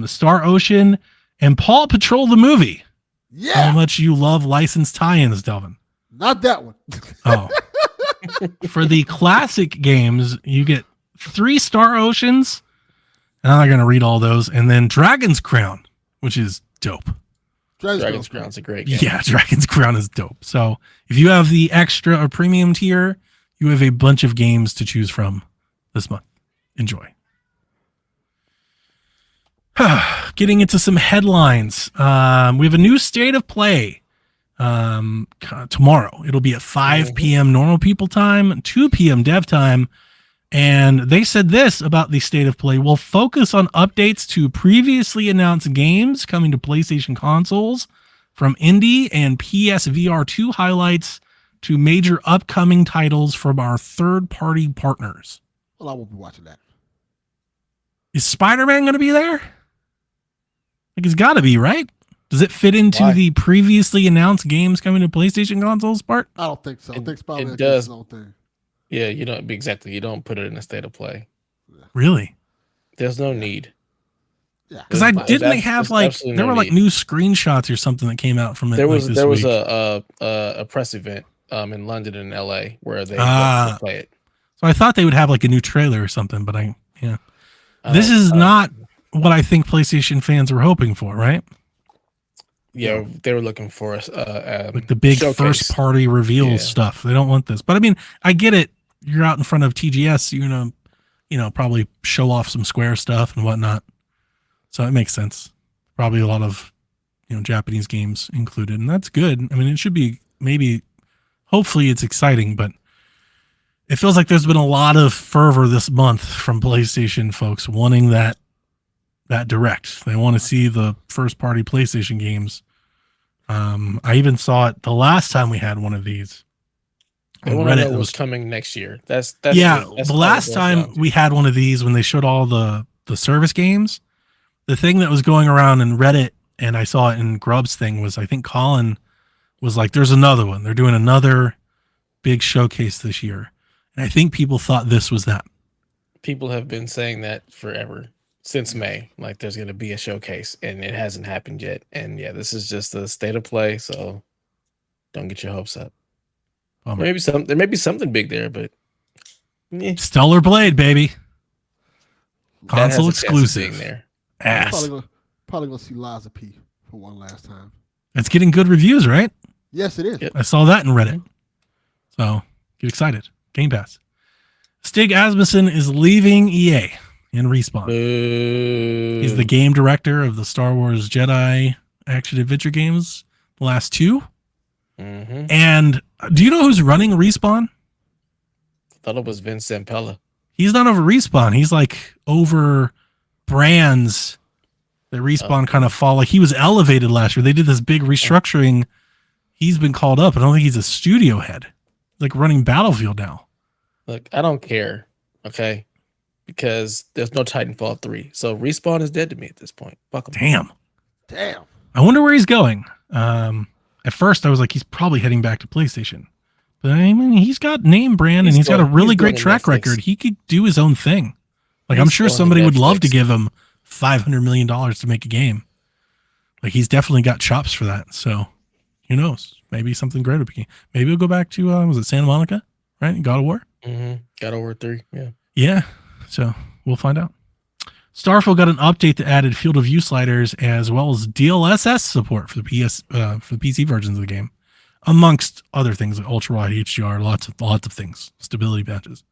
Star Ocean, and Paw Patrol the movie. Yeah. How much you love licensed tie-ins, Delvin. Not that one. Oh. For the classic games, you get 3 Star Oceans. I'm not going to read all those. And then Dragon's Crown, which is dope. Dragon's Crown's a great game. Yeah, Dragon's Crown is dope. So if you have the extra or premium tier, you have a bunch of games to choose from this month. Enjoy. Getting into some headlines. We have a new state of play tomorrow. It'll be at 5 p.m. normal people time, 2 p.m. dev time. And they said this about the state of play. We'll focus on updates to previously announced games coming to PlayStation consoles, from indie and PSVR 2 highlights to major upcoming titles from our third-party partners. Well, I won't be watching that. Is Spider-Man going to be there? Like, it's got to be, right? Does it fit into the previously announced games coming to PlayStation consoles part? I don't think so. I think Spider-Man does. his own thing. Yeah, you don't exactly. You don't put it in a state of play. Really? There's no need. Yeah, because they have like there were like new screenshots or something that came out from it. There was like there was week. a press event in London and LA where they play it. So I thought they would have like a new trailer or something, but this don't- is not what I think PlayStation fans were hoping for, right? Yeah, they were looking for us Like the big showcase. first party reveal stuff. They don't want this. But I mean, I get it. You're out in front of TGS, you're gonna, probably show off some Square stuff and whatnot. So it makes sense. Probably a lot of, Japanese games included, and that's good. I mean, it should be hopefully it's exciting, but it feels like there's been a lot of fervor this month from PlayStation folks wanting that direct. They want to see the first party PlayStation games. I even saw it the last time we had one of these. They want to know what's coming next year. That's the last time we had one of these when they showed all the service games. The thing that was going around in Reddit, and I saw it in Grubb's thing, was I think Colin was like, "There's another one. They're doing another big showcase this year," and I think people thought this was that. People have been saying that forever. Since May, like there's going to be a showcase, and it hasn't happened yet. And yeah, this is just a state of play, so don't get your hopes up. There may be something big there, but Stellar Blade, baby, console that has a chance of exclusive. being there. Ass. Probably gonna see Liza P for one last time. It's getting good reviews, right? Yes, it is. Yep. I saw that in Reddit, so get excited. Game Pass. Stig Asmussen is leaving EA. In Respawn. Boo. He's the game director of the Star Wars Jedi action adventure games, the last two. Mm-hmm. And do you know who's running Respawn? Thought it was Vince Zampella. He's not over Respawn. He's like over brands that Respawn kind of fall. Like he was elevated last year. They did this big restructuring. He's been called up. I don't think he's a studio head. He's like running Battlefield now. Look, I don't care. Okay. Because there's no Titanfall 3. So Respawn is dead to me at this point. Fuck him. Damn. I wonder where he's going. At first, I was like, he's probably heading back to PlayStation. But I mean, he's got name brand and he's got a really great track record. He could do his own thing. Like, I'm sure somebody would love to give him $500 million to make a game. Like, he's definitely got chops for that. So, who knows? Maybe something great will be. Maybe he'll go back to, was it Santa Monica? Right? God of War? Mm-hmm. God of War 3. Yeah. Yeah. So we'll find out. Starfield got an update that added field of view sliders as well as DLSS support for the PC versions of the game, amongst other things like ultra wide HDR, lots of things, stability patches.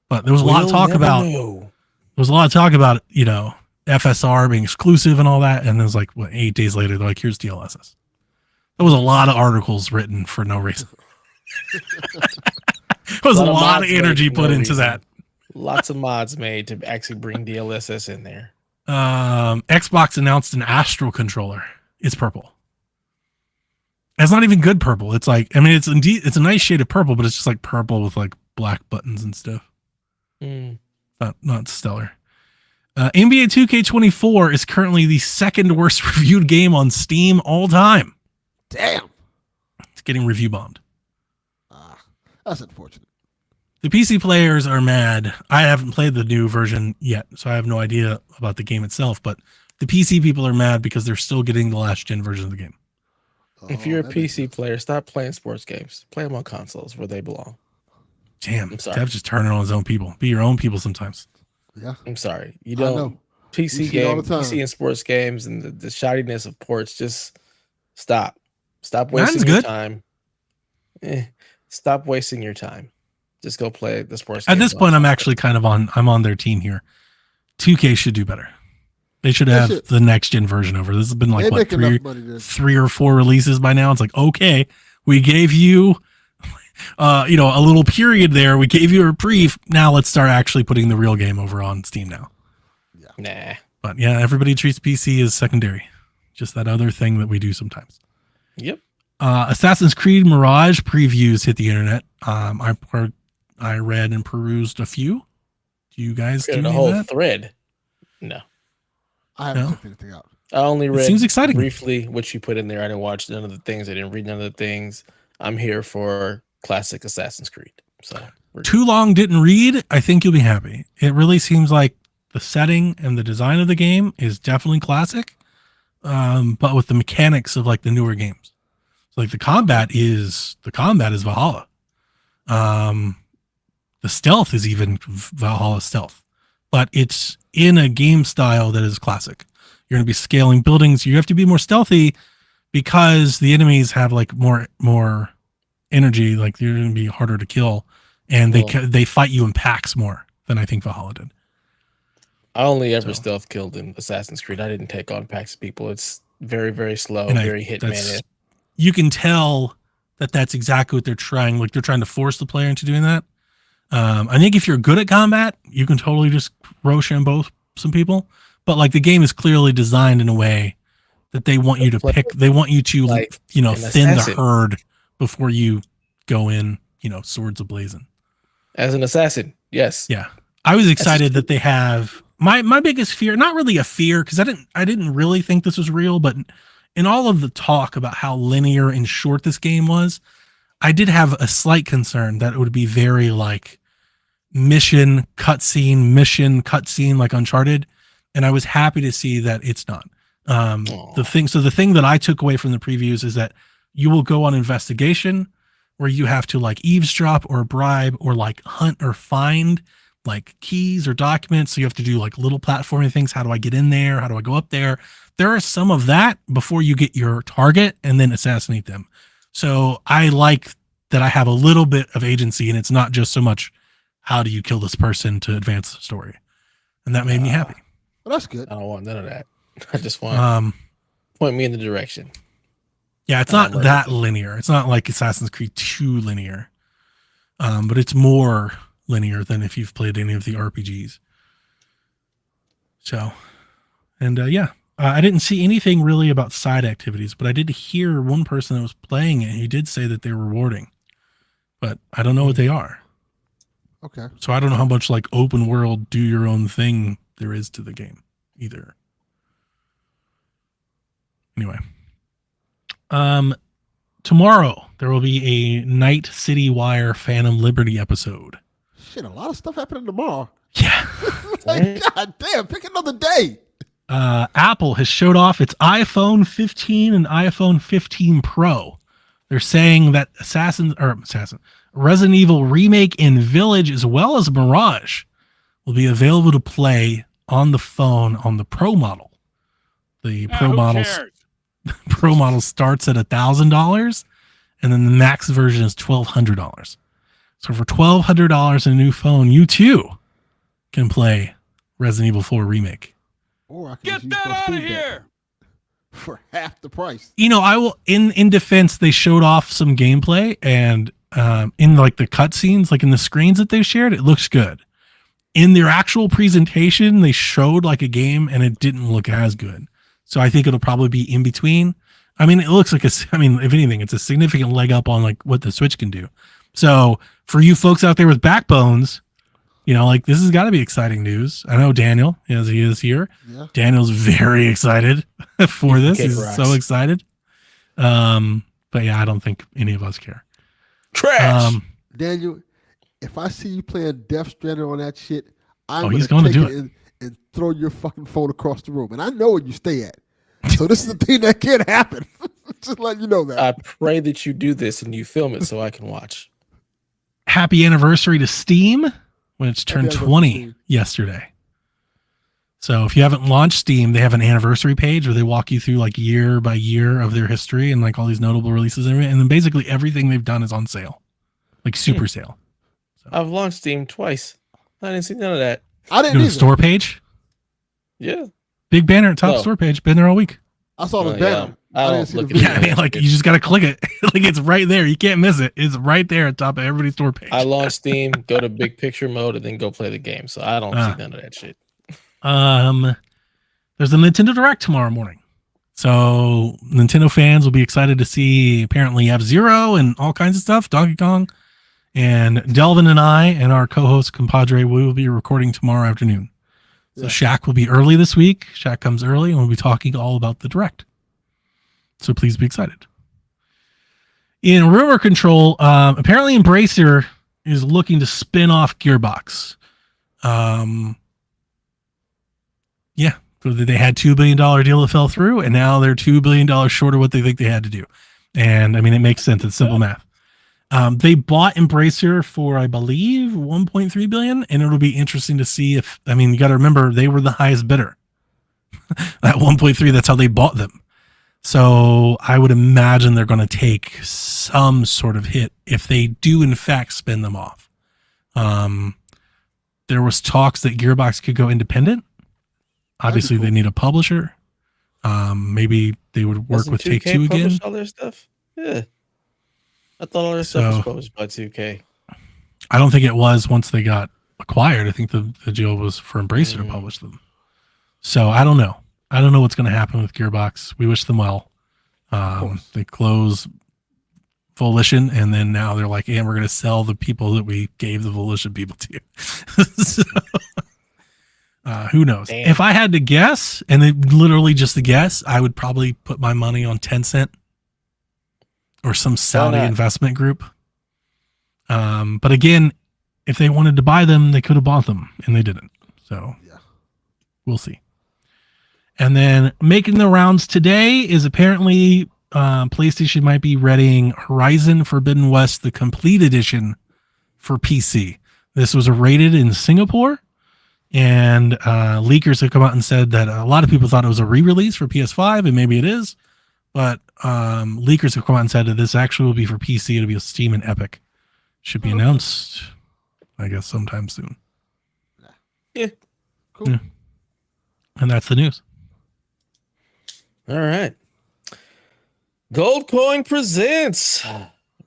But there was a lot of talk about. There was a lot of talk about FSR being exclusive and all that, and it was like 8 days later they're like, here's DLSS. There was a lot of articles written for no reason. There was a lot of energy put into that. Lots of mods made to actually bring DLSS in there. Xbox announced an Astral controller. It's purple. It's not even good purple. It's like, I mean, it's a nice shade of purple, but it's just like purple with like black buttons and stuff. Not stellar. NBA 2K24 is currently the second worst reviewed game on Steam all time. Damn. It's getting review bombed. That's unfortunate. The PC players are mad. I haven't played the new version yet, so I have no idea about the game itself, but the PC people are mad because they're still getting the last gen version of the game. If you're a PC player, stop playing sports games. Play them on consoles where they belong. Damn, I'm sorry. Dev's just turning on his own people. Be your own people sometimes. Yeah. I'm sorry. You don't. PC and sports games and the shoddiness of ports, just stop. Stop wasting your time. Stop wasting your time. Just go play the sports. At this point, I'm actually I'm on their team here. 2K should do better. They should have the next gen version over. This has been like what, three or four releases by now. It's like, okay, we gave you a little period there. We gave you a reprieve. Now let's start actually putting the real game over on Steam now. Yeah. Nah. But yeah, everybody treats PC as secondary. Just that other thing that we do sometimes. Yep. Assassin's Creed Mirage previews hit the internet. I read and perused a few. Do you guys do the whole thread? No. I haven't checked anything out. I only read seems exciting. briefly what you put in there. I didn't watch none of the things. I didn't read none of the things. I'm here for classic Assassin's Creed. So too long didn't read. I think you'll be happy. It really seems like the setting and the design of the game is definitely classic, but with the mechanics of like the newer games. Like the combat is Valhalla. The stealth is even Valhalla stealth, but it's in a game style that is classic. You're going to be scaling buildings. You have to be more stealthy because the enemies have like more energy. Like you're going to be harder to kill, and they fight you in packs more than I think Valhalla did. I only ever stealth killed in Assassin's Creed. I didn't take on packs of people. It's very, very slow, very Hitman. You can tell that that's exactly what they're trying. Like they're trying to force the player into doing that. I think if you're good at combat, you can totally just Rochambeau some people. But like the game is clearly designed in a way that they want you to pick. They want you to thin the herd before you go in. Swords ablazing. As an assassin, yes. Yeah, I was excited that they have my biggest fear. Not really a fear because I didn't really think this was real, but in all of the talk about how linear and short this game was, I did have a slight concern that it would be very like mission cutscene like Uncharted, and I was happy to see that it's not. The thing that I took away from the previews is that you will go on investigation where you have to like eavesdrop or bribe or like hunt or find like keys or documents. So you have to do like little platforming things. How do I get in there? How do I go up there? There is some of that before you get your target and then assassinate them. So I like that I have a little bit of agency, and it's not just so much how do you kill this person to advance the story. And that made me happy. Well, that's good. I don't want none of that. I just want point me in the direction. Yeah, it's not that linear. It's not like Assassin's Creed 2 linear. But it's more linear than if you've played any of the RPGs. So, and I didn't see anything really about side activities, but I did hear one person that was playing it. He did say that they were rewarding, but I don't know what they are. Okay. So I don't know how much like open world, do your own thing there is to the game either. Anyway, tomorrow there will be a Night City Wire Phantom Liberty episode. Shit, a lot of stuff happening tomorrow. Yeah. Like, God damn, pick another day. Apple has showed off its iPhone 15 and iPhone 15 Pro. They're saying that Resident Evil Remake and Village, as well as Mirage, will be available to play on the phone on the Pro model. The Pro model starts at $1,000, and then the max version is $1,200. So for $1,200 in a new phone, you too can play Resident Evil 4 Remake. Or I can get that out of here for half the price. I will in defense, they showed off some gameplay, and in like the cutscenes, like in the screens that they shared, it looks good. In their actual presentation, they showed like a game and it didn't look as good. So I think it'll probably be in between. I mean, it looks like if anything, it's a significant leg up on like what the Switch can do. So for you folks out there with backbones, like this has got to be exciting news. I know Daniel, as he is here. Yeah. Daniel's very excited for this. He's so excited. But yeah, I don't think any of us care. Trash. Daniel, if I see you playing Death Stranding on that shit, he's going to do it and throw your fucking phone across the room. And I know where you stay at. So this is the thing that can't happen. Just let you know that. I pray that you do this and you film it so I can watch. Happy anniversary to Steam when it's turned 20 yesterday. So if you haven't launched Steam, they have an anniversary page where they walk you through like year by year of their history and like all these notable releases and everything. And then basically everything they've done is on sale, like super sale. So. I've launched Steam twice. I didn't see none of that. I didn't go to either. the store page. Yeah. Big banner at top store page. Been there all week. I saw the banner. I don't look at I mean, like you just got to click it. Like it's right there. You can't miss it. It's right there at top of everybody's store page. I launched Steam, go to big picture mode, and then go play the game. So I don't see none of that shit. There's a Nintendo Direct tomorrow morning. So Nintendo fans will be excited to see apparently F-Zero and all kinds of stuff, Donkey Kong. And Delvin and I and our co-host compadre, we will be recording tomorrow afternoon. So Shaq will be early this week. Shaq comes early and we'll be talking all about the Direct. So please be excited. In rumor control, apparently Embracer is looking to spin off Gearbox. They had $2 billion deal that fell through, and now they're $2 billion short of what they think they had to do. And I mean, it makes sense. It's simple math. They bought Embracer for, I believe, 1.3 billion, and it'll be interesting to see if, I mean, you got to remember they were the highest bidder at 1.3. That's how they bought them. So I would imagine they're going to take some sort of hit if they do in fact spin them off. There was talks that Gearbox could go independent. Obviously, they need a publisher. Maybe they would work with 2K Take-Two again. publish all their stuff? Yeah. I thought all their stuff was published by 2K. I don't think it was once they got acquired. I think the deal was for Embracer to publish them. So I don't know. I don't know what's going to happen with Gearbox. We wish them well. They close Volition, and then now they're like, "Yeah, we're going to sell the people that we gave the Volition people to." So, who knows? Damn. If I had to guess, and it literally just a guess, I would probably put my money on Tencent or some Saudi investment group. But again, if they wanted to buy them, they could have bought them, and they didn't. So we'll see. And then making the rounds today is apparently PlayStation might be readying Horizon Forbidden West, the complete edition for PC. This was rated in Singapore, and leakers have come out and said that a lot of people thought it was a re-release for PS5, and maybe it is, but leakers have come out and said that this actually will be for PC. It'll be a Steam and Epic. Should be announced, I guess, sometime soon. Yeah. Cool. Yeah. And that's the news. All right. Gold Coin presents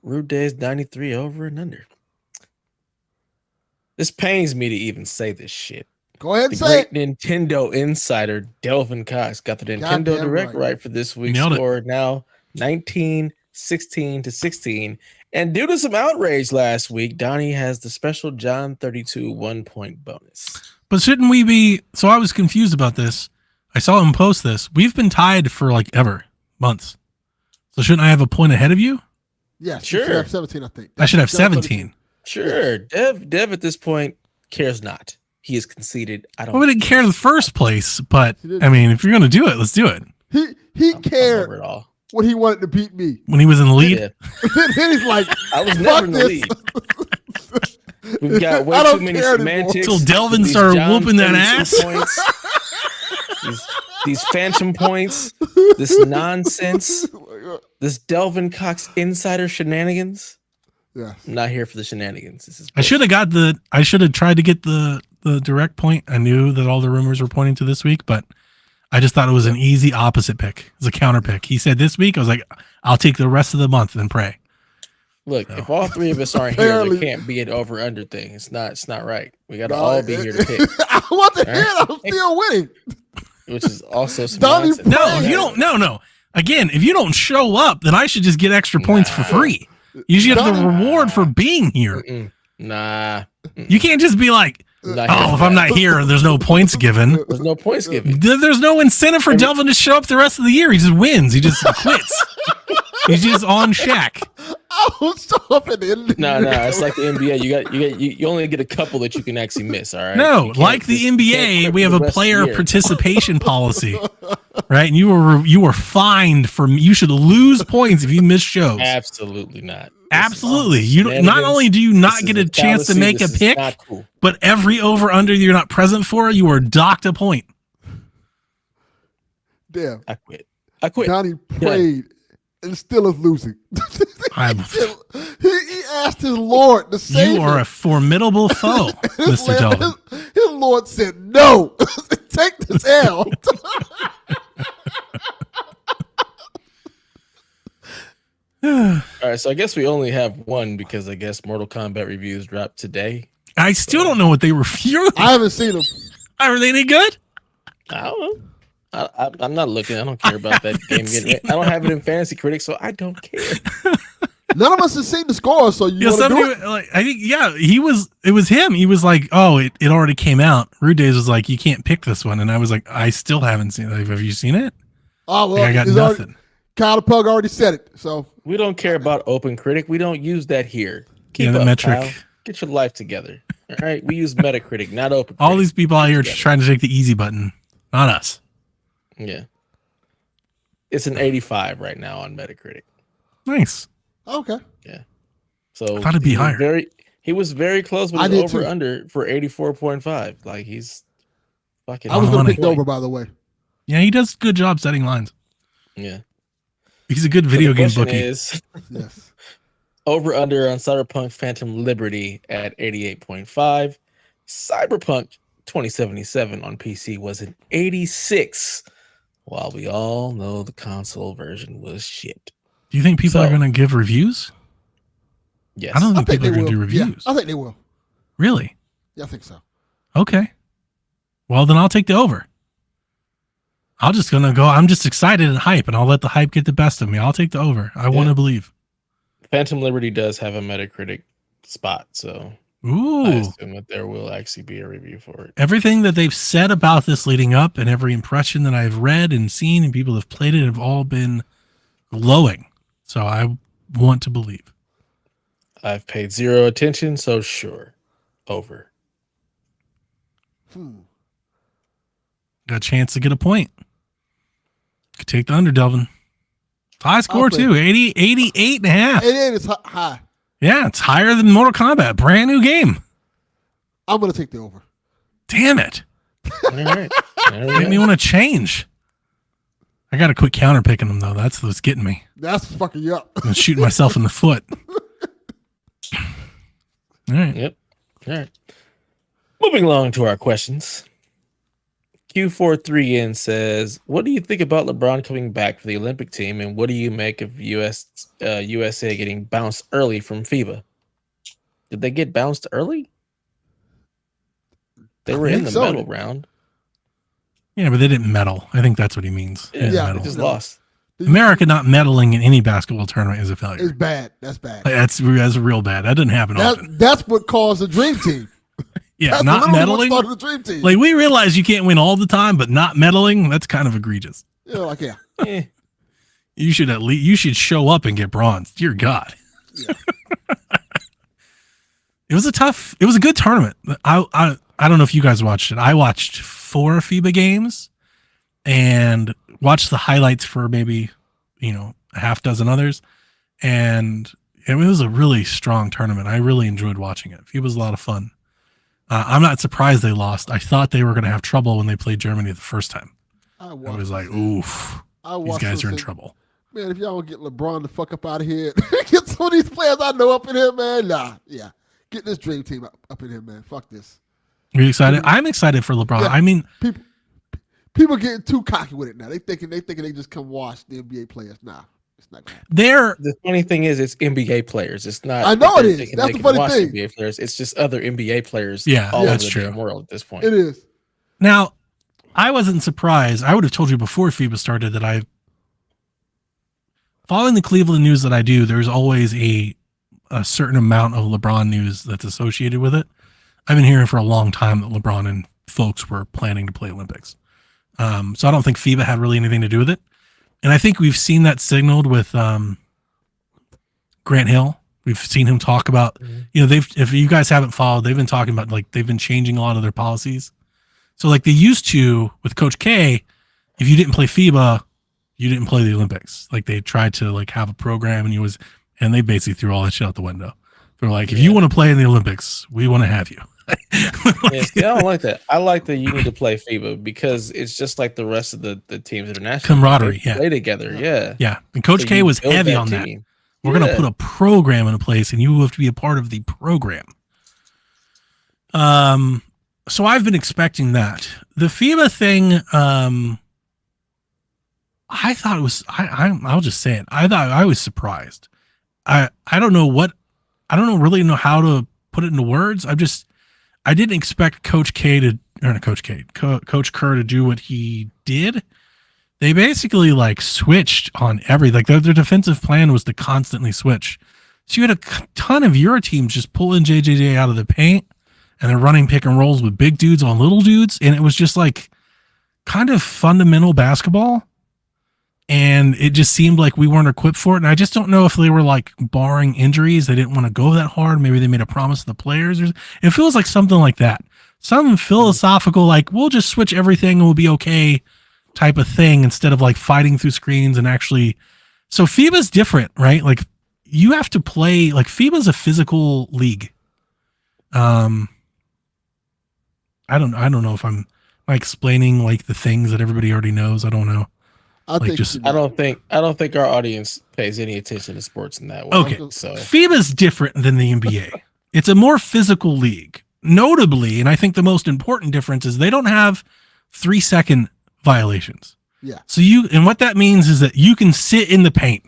Rude Days 93 over and under. This pains me to even say this shit. Go ahead The and say it. great Nintendo insider Delvin Cox got the Nintendo Goddamn Direct right. right for this week's Nailed it. score now 19-16. And due to some outrage last week, Donnie has the special John 32 1-point bonus. But shouldn't we be? So I was confused about this. I saw him post this. We've been tied for like ever, months. So shouldn't I have a point ahead of you? Yeah, you Sure. should have 17, I think. I should have John 17. Sure. Dev at this point cares not. He is conceded. I don't Well, we didn't care in the first place, but He didn't. I mean, if you're going to do it, let's do it. He I'm cared over it all. when he wanted to beat me. When he was in the lead, Yeah. Then he's like, I was Fuck never in the this. lead. We've got way I don't too many care anymore. semantics. Till Delvin with these started John whooping that 32 ass. points. These phantom points, this nonsense, this Delvin Cox insider shenanigans. yeah. I'm not here for the shenanigans. This is I should have tried to get the direct point. I knew that all the rumors were pointing to this week, but I just thought it was an easy opposite pick. It's a counter pick. He said this week, I was like, I'll take the rest of the month and pray. Look, if all three of us aren't here, Apparently- there can't be an over under thing. It's not right. We gotta all be here to pick, I want to hear All it. I'm still winning. which is also some Donnie nonsense. No, if you don't, no. Again, if you don't show up, then I should just get extra points for free. You should have the reward for being here. Mm-mm. Nah. You can't just be like, Not here oh, for if I'm that. not here, there's no points given. There's no points given. There's no incentive for Delvin to show up the rest of the year. He just wins. He just quits. He's just on Shaq. I'll show up at the end of the No, year. it's like the NBA. You only get a couple that you can actually miss. All right. No, You can't like the just- you NBA, can't we have quit a the rest of the player year. participation policy, right? And you were fined for. You should lose points if you miss shows. Absolutely not. Absolutely. You don't, not only do you not get a chance to make a pick, Cool. but every over under you're not present for, you are docked a point. Damn. I quit. Donnie prayed and still is losing. I'm- he asked his Lord to save You are him. a formidable foe, His Mr. Lord- Delvin. His Lord said, no, take this L. All right. So I guess we only have one because I guess Mortal Kombat reviews dropped today. I still don't know what they reviewed. I haven't seen him. Are they any good? I don't know. I'm not looking. I don't care about that game getting. I don't have it in Fantasy Critics, so I don't care. None of us have seen the score, so you Yeah, want to do somebody it? like I think it was him. He was like, "Oh, it already came out." Rude Days was like, "You can't pick this one," and I was like, "I still haven't seen it. Have you seen it?" Oh, well, Like, I got it's already- nothing. Kyle the Pug already said it, so We don't care about Open Critic. We don't use that here. Keep Yeah, the up, metric. Kyle. Get your life together. All right. We use Metacritic, not Open. All Critic. these people out here Together. just trying to take the easy button, not us. Yeah. It's an 85 right now on Metacritic. Nice. Okay. So I thought it'd be higher. He was very close with I his did over too. under for 84.5. Like he's fucking. I was on going to money. pick the over, by the way. Yeah, he does a good job setting lines. Yeah. He's a good So video the game question bookie. is Yes. over under on Cyberpunk Phantom Liberty at 88.5. Cyberpunk 2077 on PC was an 86. While we all know the console version was shit. Do you think people are going to give reviews? Yes. I don't I think think people they are going to will. do Yeah, reviews. I think they will. Really? Yeah, I think so. Okay. Well, then I'll take the over. I'm just excited and hype, and I'll let the hype get the best of me. I'll take the over. I want to believe. Phantom Liberty does have a Metacritic spot, so I Ooh. assume that there will actually be a review for it. Everything that they've said about this leading up and every impression that I've read and seen and people have played it have all been glowing. So I want to believe. I've paid zero attention, so sure. Over. Got a chance to get a point. Could take the under, Delvin. High score play. too, 88 and a half. 88 is high. Yeah, it's higher than Mortal Kombat. Brand new game. I'm going to take the over. Damn it. All right. There we Make go. me want to change. I got to quit counter picking them though. That's what's getting me. That's fucking you up. I'm shooting myself in the foot. All right. Yep. All right. Moving along to our questions. Q43N says, what do you think about LeBron coming back for the Olympic team, and what do you make of USA getting bounced early from FIBA? Did they get bounced early? They were in think the so. medal round. Yeah, but they didn't medal. I think that's what he means. They didn't Yeah, medal. They just No. lost. America not medaling in any basketball tournament is a failure. It's bad. That's bad. That's real bad. That doesn't happen often. That's what caused the dream team. Yeah, That's not literally what medaling. started the dream team. Like, we realize you can't win all the time, but not medaling, that's kind of egregious. You know, like, yeah. Eh, You should show up and get bronze. Dear God. Yeah. It was a good tournament. I don't know if you guys watched it. I watched 4 FIBA games and watched the highlights for maybe, a half dozen others. And it was a really strong tournament. I really enjoyed watching it. It was a lot of fun. I'm not surprised they lost. I thought they were going to have trouble when they played Germany the first time. I was like, oof, these guys are in trouble. Man, if y'all don't get LeBron the fuck up out of here, get some of these players I know up in here, man. Nah, yeah. Get this dream team up in here, man. Fuck this. Are you excited? I'm excited for LeBron. Yeah. I mean, People getting too cocky with it now. They thinking they just come wash the NBA players. Nah, it's not gonna happen. the funny thing is, it's NBA players. It's not. I know that it they're is. thinking That's they the can funny watch thing. NBA players. It's just other NBA players. Yeah, all that's over the true. damn world at this point. It is. now I wasn't surprised. I would have told you before FIBA started that following the Cleveland news that I do, there's always a certain amount of LeBron news that's associated with it. I've been hearing for a long time that LeBron and folks were planning to play Olympics. So I don't think FIBA had really anything to do with it. And I think we've seen that signaled with Grant Hill. We've seen him talk about, if you guys haven't followed, they've been talking about, like, they've been changing a lot of their policies. So like they used to with Coach K, if you didn't play FIBA, you didn't play the Olympics. Like they tried to like have a program and they basically threw all that shit out the window. They're like, if you want to play in the Olympics, we want to have you. Yeah, see, I don't like that. I like that you need to play FIBA because it's just like the rest of the teams internationally. Camaraderie, They yeah. play together, yeah. Yeah. And Coach So K you was build heavy that on that. team. We're going to Yeah. put a program in place and you have to be a part of the program. So I've been expecting that. The FIBA thing, I thought it was, I'll just say it. I was surprised. I don't really know how to put it into words. I didn't expect Coach Kerr to do what he did. They basically like switched on everything. Like their defensive plan was to constantly switch. So you had a ton of your teams just pulling JJJ out of the paint and they're running pick and rolls with big dudes on little dudes. And it was just like kind of fundamental basketball. And it just seemed like we weren't equipped for it. And I just don't know if they were like barring injuries. They didn't want to go that hard. Maybe they made a promise to the players. It feels like something like that. Some philosophical, like we'll just switch everything and we'll be okay type of thing instead of like fighting through screens and actually So FIBA's different, right? Like you have to play, like FIBA's a physical league. I don't know if am I explaining like the things that everybody already knows. I don't know. I think just- you know. I don't think our audience pays any attention to sports in that way. Okay. So FIBA's different than the NBA. It's a more physical league. Notably, and I think the most important difference is they don't have 3-second violations. Yeah. So what that means is that you can sit in the paint.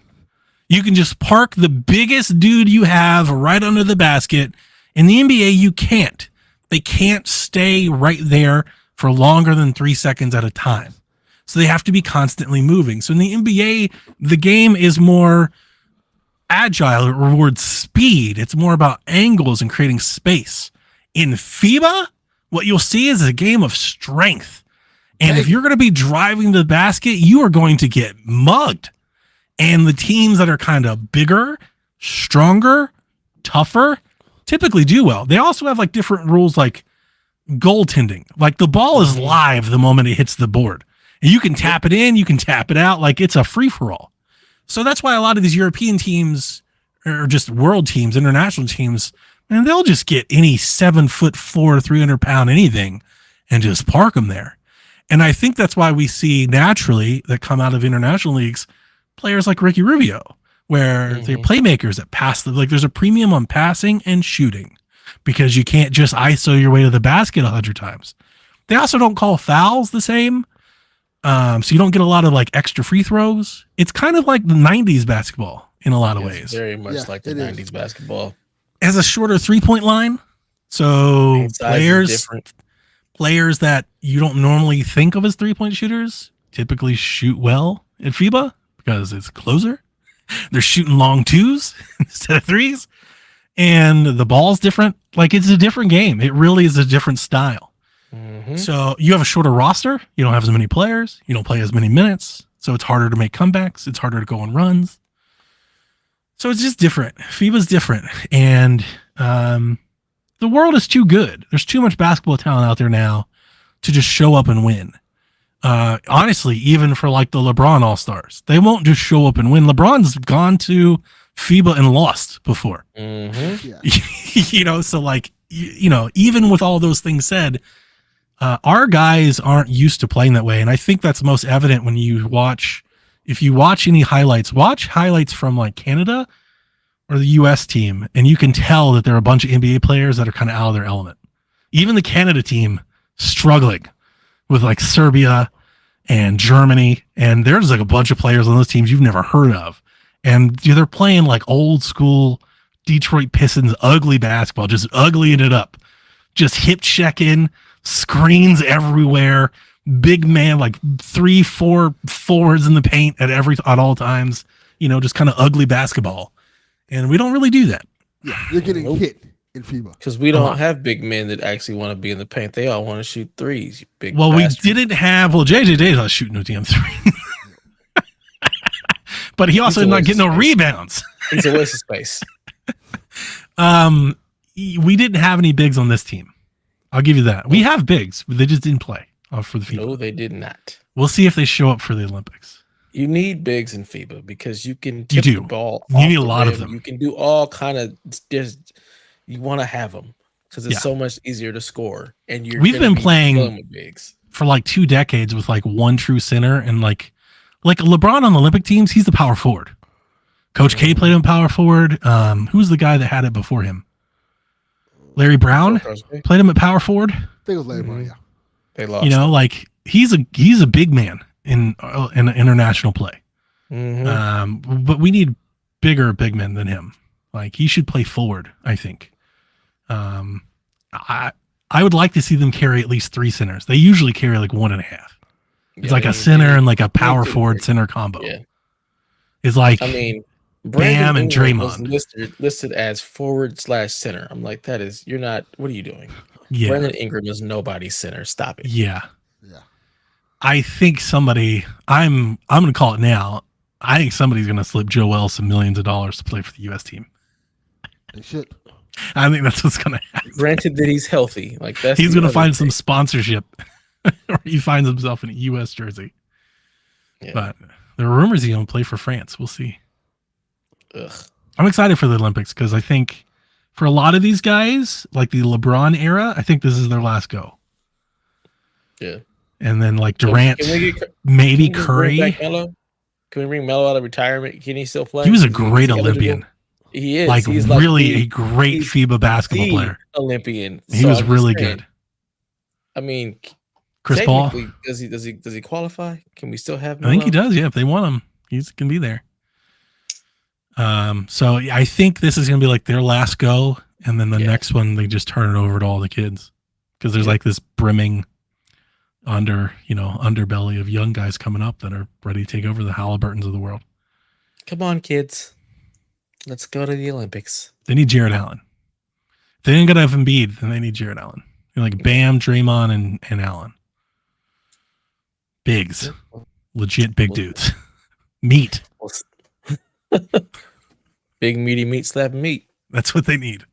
You can just park the biggest dude you have right under the basket. In the NBA, you can't. They can't stay right there for longer than 3 seconds at a time. So they have to be constantly moving. So in the NBA, the game is more agile. It rewards speed. It's more about angles and creating space. In FIBA, what you'll see is a game of strength. And if you're going to be driving to the basket, you are going to get mugged. And the teams that are kind of bigger, stronger, tougher, typically do well. They also have like different rules like goaltending. Like the ball is live the moment it hits the board. And you can tap it in, you can tap it out, like it's a free-for-all. So that's why a lot of these European teams, or just world teams, international teams, and they'll just get any 7'4", 300-pound anything and just park them there. And I think that's why we see naturally that come out of international leagues players like Ricky Rubio, where they're playmakers that pass. Like there's a premium on passing and shooting because you can't just ISO your way to the basket 100 times. They also don't call fouls the same. So you don't get a lot of like extra free throws. It's kind of like the 90s basketball in a lot of ways. Very much like the 90s basketball. It has a shorter 3-point line. So players that you don't normally think of as 3-point shooters typically shoot well at FIBA because it's closer. They're shooting long twos instead of threes. And the ball's different. Like it's a different game. It really is a different style. So you have a shorter roster. You don't have as many players. You don't play as many minutes. So it's harder to make comebacks. It's harder to go on runs. So it's just different. FIBA's different. And the world is too good. There's too much basketball talent out there now to just show up and win. Honestly, even for like the LeBron All-Stars, they won't just show up and win. LeBron's gone to FIBA and lost before. So like, even with all those things said, our guys aren't used to playing that way. And I think that's most evident when if you watch any highlights, watch highlights from like Canada or the US team. And you can tell that there are a bunch of NBA players that are kind of out of their element. Even the Canada team struggling with like Serbia and Germany. And there's like a bunch of players on those teams you've never heard of. And they're playing like old school Detroit Pistons, ugly basketball, just uglying it up, just hip checking, screens everywhere, big man, like 3-4 forwards in the paint at all times, just kind of ugly basketball. And we don't really do that. Yeah, you're getting hit in FIBA. Because we don't have big men that actually want to be in the paint. They all want to shoot threes. You big we bastard. didn't have, JJ Day's not shooting no damn three. But he also did not get no rebounds. He's a waste of space. We didn't have any bigs on this team. I'll give you that. We have bigs, but they just didn't play for the FIBA. No, they did not. We'll see if they show up for the Olympics. You need bigs in FIBA because you can tip the ball. You need a lot of them. You can do all kind of. You want to have them because it's so much easier to score. And we've been playing with bigs for like 2 decades with like one true center and like LeBron on the Olympic teams. He's the power forward. Coach K played him power forward. Who's the guy that had it before him? Larry Brown played him at power forward. I think it was Larry Brown. Yeah, they lost. Like he's a big man in international play. But we need bigger big men than him. Like he should play forward. I think. I would like to see them carry at least 3 centers. They usually carry like 1.5. It's like a center and like a power forward center combo. Yeah. It's like Bam and Draymond was listed as forward/center. I'm like, you're not. What are you doing? Yeah. Brandon Ingram is nobody's center. Stop it. Yeah. I think somebody. I'm going to call it now. I think somebody's going to slip Joel some millions of dollars to play for the U.S. team. They should. I think that's what's going to happen. Granted that he's healthy, like that's he's going to find some sponsorship, or he finds himself in a U.S. jersey. Yeah. But There are rumors he's going to play for France. We'll see. Ugh. I'm excited for the Olympics because I think for a lot of these guys, like the LeBron era, I think this is their last go. Yeah. And then like Durant, maybe Curry. Can we bring Melo out of retirement? Can he still play? He was a great Olympian. He is. Like he's really like a great FIBA basketball player. Olympian. He was really good. I mean, Chris Paul. Does he qualify? Can we still have Melo? I think he does. Yeah, if they want him, he's gonna be there. So I think this is gonna be like their last go, and then the next one they just turn it over to all the kids because there's like this brimming underbelly of young guys coming up that are ready to take over the Halliburtons of the world. Come on, kids, let's go to the Olympics. They need Jared Allen. If they ain't gonna have Embiid, then they need Jared Allen. Like Bam, Draymond, and Allen. Bigs, legit big dudes. Meat. Big meaty meat slapping meat. That's what they need.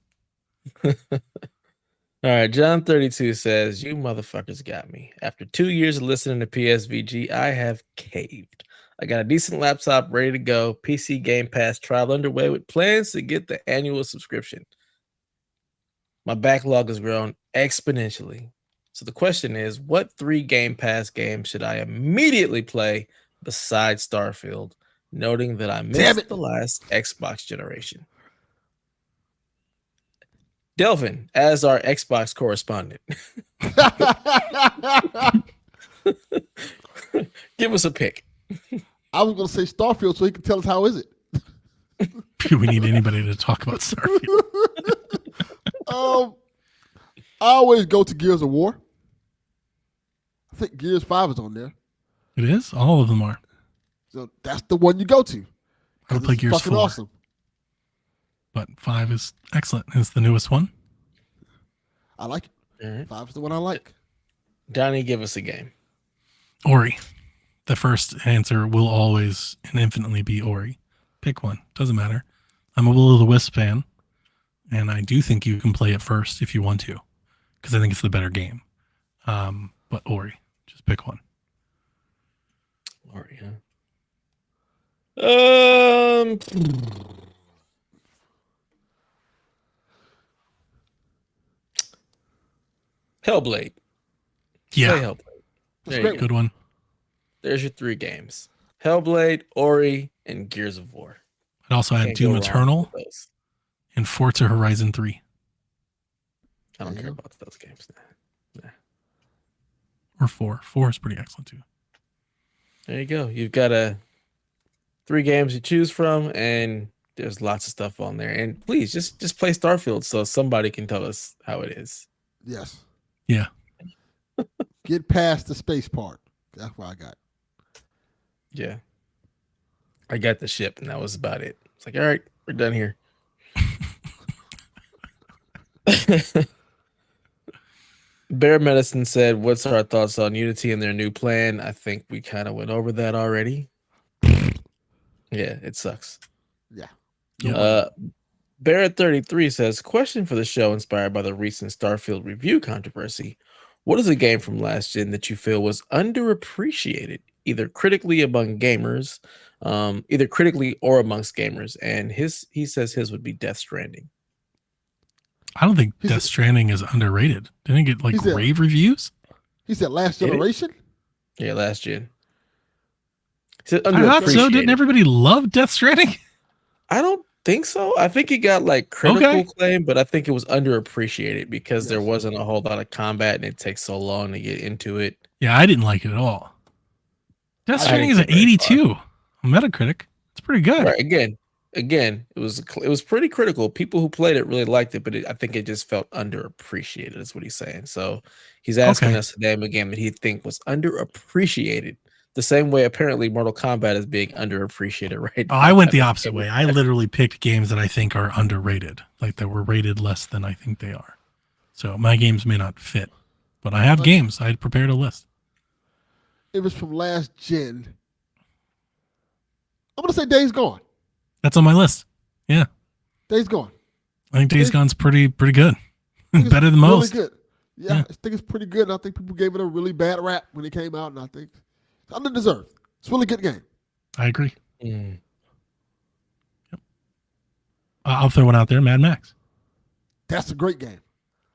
All right, John 32 says, "You motherfuckers got me. After 2 years of listening to PSVG, I have caved. I got a decent laptop ready to go. PC Game Pass trial underway with plans to get the annual subscription. My backlog has grown exponentially. So the question is, what 3 Game Pass games should I immediately play besides Starfield, noting that I missed the last Xbox generation?" Delvin, as our Xbox correspondent, give us a pick. I was going to say Starfield so he can tell us how is it. Do we need anybody to talk about Starfield? I always go to Gears of War. I think Gears 5 is on there. It is? All of them are. So that's the one you go to. I would play Gears 4. Awesome. But 5 is excellent. It's the newest one. I like it. All right. 5 is the one I like. Donnie, give us a game. Ori. The first answer will always and infinitely be Ori. Pick one. Doesn't matter. I'm a Will of the Wisp fan, and I do think you can play it first if you want to, because I think it's the better game. But Ori. Just pick one. Ori, huh? Hellblade. Yeah. Play Hellblade. There you go. Good one. There's your 3 games. Hellblade, Ori, and Gears of War. I'd also add Can't Doom go wrong Eternal with those. and Forza Horizon 3. I don't care about those games. Nah. Or 4. 4 is pretty excellent too. There you go. You've got 3 games to choose from, and there's lots of stuff on there. And please just play Starfield so somebody can tell us how it is. Yes. Yeah. Get past the space part. That's what I got. Yeah. I got the ship, and that was about it. It's like, all right, we're done here. Bear Medicine said, "What's our thoughts on Unity and their new plan?" I think we kind of went over that already. Yeah, it sucks. Yeah. Barrett 33 says, "Question for the show inspired by the recent Starfield review controversy. What is a game from last gen that you feel was underappreciated, either critically among gamers, either critically or amongst gamers?" And he says his would be Death Stranding. I don't think Death Stranding is underrated. Didn't it get like rave reviews? He said last generation? Yeah, last gen. He said I thought so. Didn't everybody love Death Stranding? I don't think so. I think it got like critical acclaim, but I think it was underappreciated because there wasn't a whole lot of combat and it takes so long to get into it. Yeah, I didn't like it at all. Death Stranding is an 82 on Metacritic. It's pretty good. Right. Again, it was pretty critical. People who played it really liked it, but I think it just felt underappreciated. Is what he's saying. So he's asking us to name a game that he think was underappreciated. The same way apparently Mortal Kombat is being underappreciated right now. I went the opposite way. I literally picked games that I think are underrated, like that were rated less than I think they are. So my games may not fit, but I have games. I prepared a list. It was from last gen. I'm going to say Days Gone. That's on my list. Yeah. Days Gone. I think Days Gone's pretty good. Better than most. Really good. Yeah, I think it's pretty good. And I think people gave it a really bad rap when it came out, and I think it's underdeserved. It's a really good game. I agree. Mm. I'll throw one out there. Mad Max. That's a great game.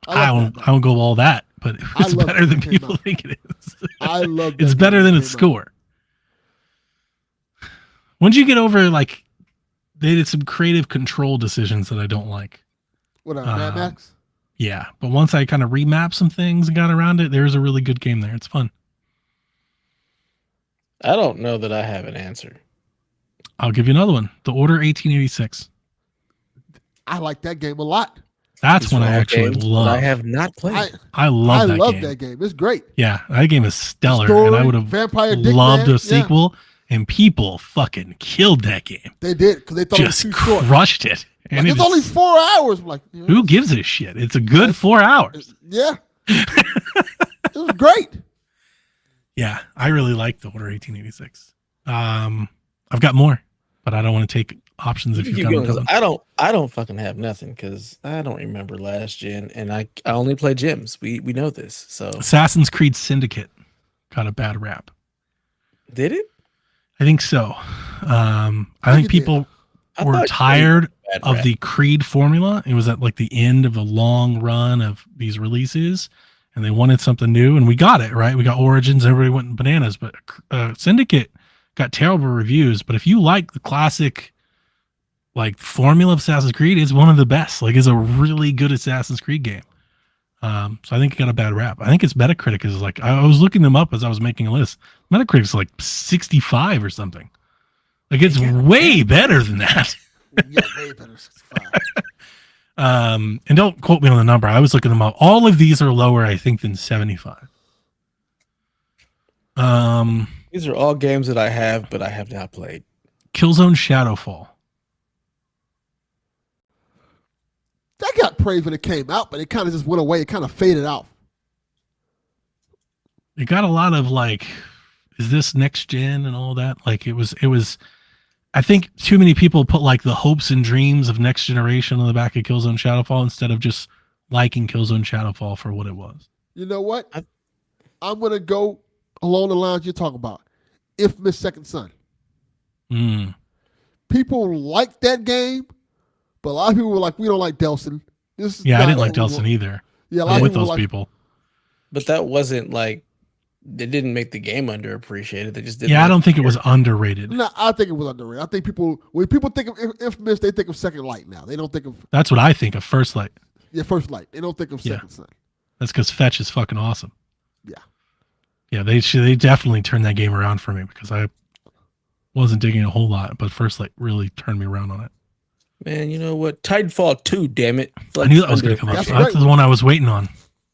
I love won't go all that, but I it's love better that than it came people out. think it is. I love that It's game better when than it its came out. score. Once you get over, like, they did some creative control decisions that I don't like. What, Mad Max? Yeah, but once I kind of remapped some things and got around it, there's a really good game there. It's fun. I don't know that I have an answer. I'll give you another one. The Order 1886. I like that game a lot. That's These one are I all actually games that love. I have not played. I love that love game. that game. It's great. Yeah, that game is stellar, story, and I would have Vampire Dick loved Man, a sequel. And people fucking killed that game. They did because they thought Just it was too short. crushed it. And Like, it's only 4 hours. I'm like, you know, who gives a shit? It's a good 4 hours. Yeah, it was great. Yeah, I really like the Order 1886. I've got more, but I don't want to take options if You you've keep got going, them. 'cause I don't fucking have nothing because I don't remember last gen, and I only play gyms. We know this. So Assassin's Creed Syndicate got a bad rap. did it? I think so. I think it people I were thought tired Bad of rap. the Creed formula. It was at like the end of a long run of these releases, and they wanted something new, and we got it, right? We got Origins, everybody went bananas, but Syndicate got terrible reviews. But if you like the classic like formula of Assassin's Creed, it's one of the best. Like, it's a really good Assassin's Creed game. So I think it got a bad rap. I think its Metacritic is like, I was looking them up as I was making a list. Metacritic's like 65 or something. Like, it's way better than that. Yeah, way better. 65. And don't quote me on the number. I was looking them up. All of these are lower, I think, than 75. These are all games that I have, but I have not played. Killzone Shadowfall. That got praised when it came out, but it kind of just went away. It kind of faded out. It got a lot of like, is this next gen and all that? Like, it was, I think too many people put like the hopes and dreams of next generation on the back of Killzone Shadowfall instead of just liking Killzone Shadowfall for what it was. You know what? I'm going to go along the lines you're talking about. Infamous Second Son. People like that game, but a lot of people were like, we don't like Delson. This is Yeah, I not didn't like what we Delson want. either. Yeah, a lot I'm of with people were those like, people. But that wasn't like, it didn't make the game underappreciated. They just didn't. Yeah, I like don't think the it was character. underrated. No, I think it was underrated. I think people, when people think of Infamous, they think of Second Light now. They don't think of That's what I think of First Light. First Light. They don't think of Yeah. Second Son. That's because Fetch is fucking awesome. Yeah. Yeah, they definitely turned that game around for me because I wasn't digging a whole lot, but First Light really turned me around on it. Man, you know what? Titanfall 2, damn it. I knew that was going to come up. That's That's right. the one I was waiting on.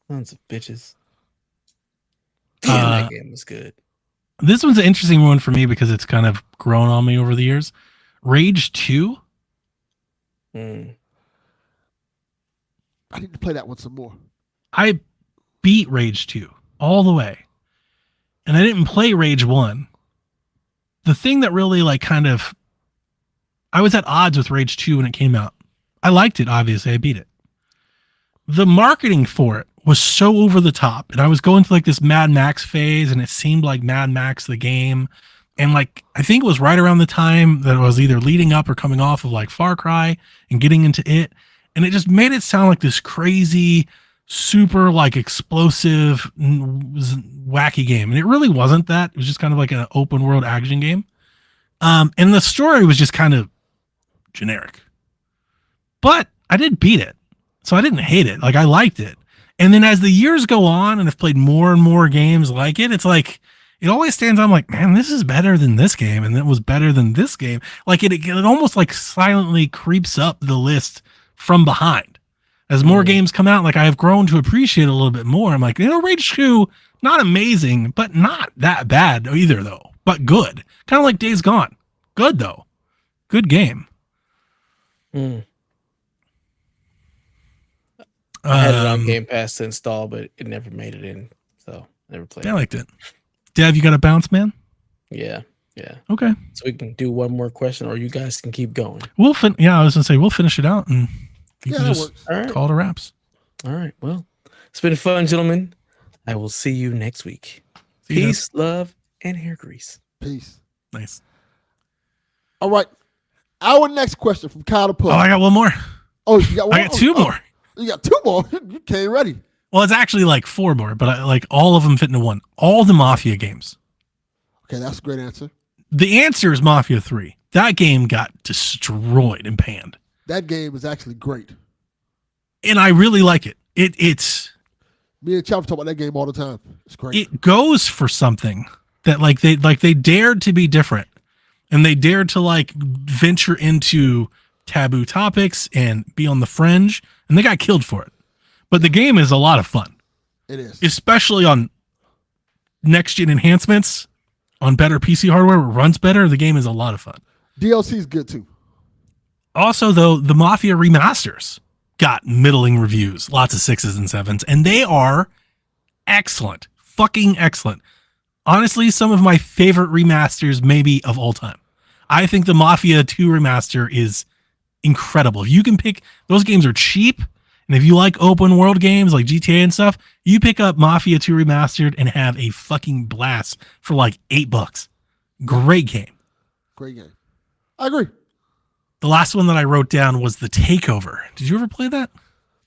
Sons of bitches. Damn, Uh, that game was good. This one's an interesting one for me because it's kind of grown on me over the years. Rage 2. Mm. I need to play that one some more. I beat Rage 2 all the way. And I didn't play Rage 1. The thing that really like kind of, I was at odds with Rage 2 when it came out. I liked it, obviously. I beat it. The marketing for it was so over the top. And I was going through like this Mad Max phase, and it seemed like Mad Max the game. And like, I think it was right around the time that it was either leading up or coming off of like Far Cry and getting into it. And it just made it sound like this crazy, super like explosive, wacky game. And it really wasn't that. It was just kind of like an open world action game. And the story was just kind of generic. But I did beat it. So I didn't hate it. Like, I liked it. And then as the years go on and I've played more and more games like it, it's like, it always stands out. I'm like, man, this is better than this game. And it was better than this game. Like, it almost like silently creeps up the list from behind. As more games come out, like, I have grown to appreciate it a little bit more. I'm like, you know, Rage 2, not amazing, but not that bad either, though. But good. Kind of like Days Gone. Good, though. Good game. Mm. I had it on Game Pass to install, but it never made it in. So I never played I it. liked it. Dev, you got a bounce, man? Yeah. Okay. So we can do one more question, or you guys can keep going. I was gonna say we'll finish it out and you can that just works. All right. call it a wraps. All right. Well, it's been fun, gentlemen. I will see you next week. See you, Dev. Peace, love, and hair grease. Peace. Nice. All right. Our next question from Kyle the Pug. Oh, I got one more. Oh, you got one? I got two more. You got two more? You came ready. Well, it's actually like four more, but like all of them fit into one. All the Mafia games. Okay, that's a great answer. The answer is Mafia 3. That game got destroyed and panned. That game is actually great. And I really like it. It's Me and Chop talk about that game all the time. It's great. it goes for something that they dared to be different. And they dared to like venture into taboo topics and be on the fringe, and they got killed for it. But the game is a lot of fun. It is. Especially on next gen enhancements, on better PC hardware, where it runs better. The game is a lot of fun. DLC is good too. Also, though, the Mafia remasters got middling reviews, lots of 6s and 7s, and they are excellent. Fucking excellent. Honestly, some of my favorite remasters maybe of all time. I think the Mafia 2 remaster is incredible. If you can pick, those games are cheap, and if you like open world games like GTA and stuff, you pick up Mafia 2 remastered and have a fucking blast for like $8. Great game. Great game. I agree. The last one that I wrote down was The Takeover. Did you ever play that?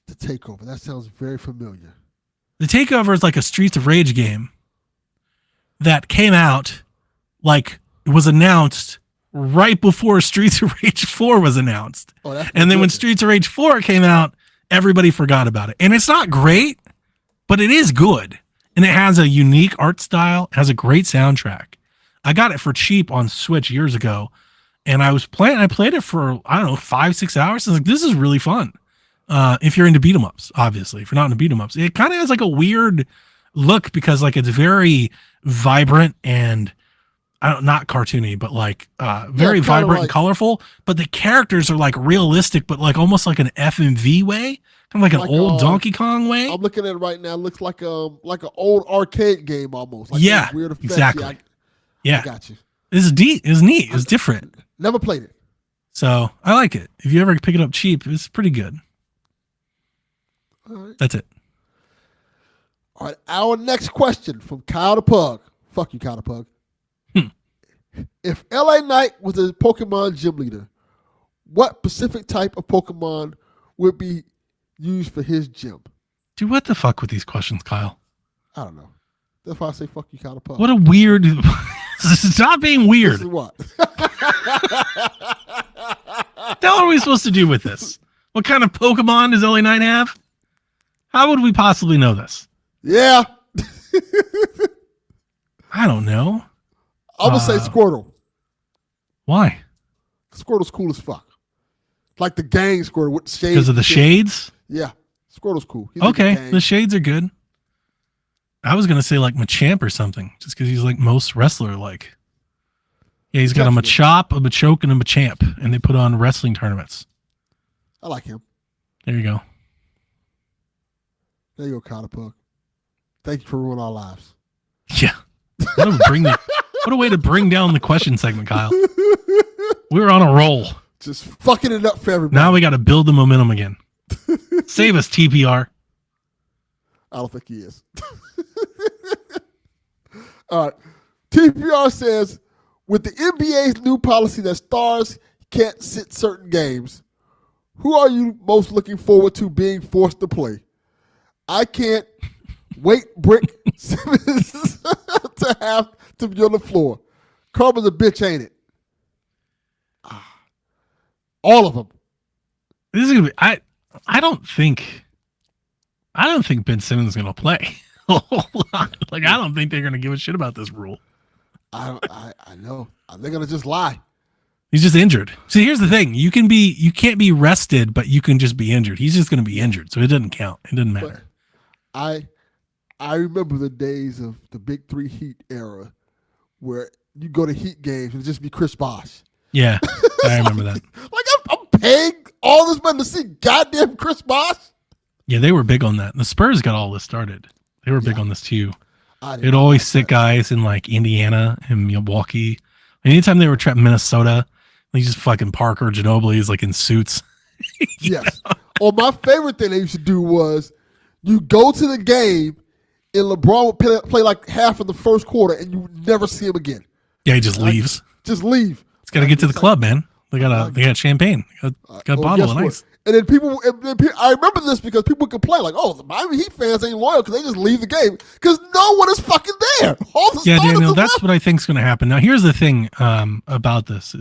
The Takeover. That sounds very familiar. The Takeover is like a Streets of Rage game that came out, like it was announced right before Streets of Rage 4 was announced. Oh, that's And then when good. Streets of Rage 4 came out, everybody forgot about it. And it's not great, but it is good. And it has a unique art style, it has a great soundtrack. I got it for cheap on Switch years ago. And I played it for, I don't know, 5-6 hours. I was like, this is really fun. If you're into beat 'em ups, obviously. If you're not into beat 'em ups, it kind of has like a weird look because like it's very vibrant and not cartoony, but like very vibrant and colorful. But the characters are like realistic, but like almost like an FMV way, kind of like an old Donkey Kong way. I'm looking at it right now. It looks like an old arcade game almost. Like Yeah, weird effects. exactly. Yeah, Yeah, I got you. it's neat. It's neat. It's different. Never played it. So I like it. If you ever pick it up cheap, it's pretty good. All right. That's it. All right. Our next question from Kyle the Pug. Fuck you, Kyle the Pug. If LA Knight was a Pokemon gym leader, what specific type of Pokemon would be used for his gym? Dude, what the fuck with these questions, Kyle? I don't know. That's why I say fuck you, Kyle the Pug. What a weird. Stop being weird. This is what? What the hell are we supposed to do with this? What kind of Pokemon does LA Knight have? How would we possibly know this? Yeah. I don't know. I'm going to say Squirtle. Why? Squirtle's cool as fuck. Like the gang Squirtle with the shades. Because of the shades? Yeah. Squirtle's cool. He's in Okay, gang. the shades are good. I was going to say like Machamp or something, just because he's like most wrestler-like. Yeah, he's got a Machop, a Machoke, and a Machamp, and they put on wrestling tournaments. I like him. There you go. There you go, Kyle the Pug. Thank you for ruining our lives. Yeah. What a way to bring down the question segment, Kyle. We were on a roll. Just fucking it up for everybody. Now we got to build the momentum again. Save us, TPR. I don't think he is. All right. TPR says, with the NBA's new policy that stars can't sit certain games, who are you most looking forward to being forced to play? I can't wait Brick Simmons to have to be on the floor. Carmen's a bitch, ain't it? All of them. This is gonna be. I don't think Ben Simmons is gonna play. Like I don't think they're gonna give a shit about this rule. I know. They're gonna just lie. He's just injured. See, here's the thing: you can't be rested, but you can just be injured. He's just gonna be injured, so it doesn't count. It doesn't matter. But I remember the days of the Big Three Heat era, where you go to Heat games and just be Chris Bosh. Yeah, I remember that. Like I'm paying all this money to see goddamn Chris Bosh. Yeah, they were big on that. The Spurs got all this started. They were big on this too. I They'd always sit guys in like Indiana and Milwaukee. Anytime they were trapped in Minnesota, they just fucking Parker Ginobili's like in suits. Yes. Or my favorite thing they used to do was you go to the game and LeBron would play like half of the first quarter and you would never see him again. Yeah, he just leaves. Just leave. It's got to get to the club, man. They got champagne. Got a bottle of ice. And then people, I remember this because people complain like, "Oh, the Miami Heat fans ain't loyal because they just leave the game because no one is fucking there." Yeah, Daniel, that's what I think is going to happen. Now, here's the thing about this,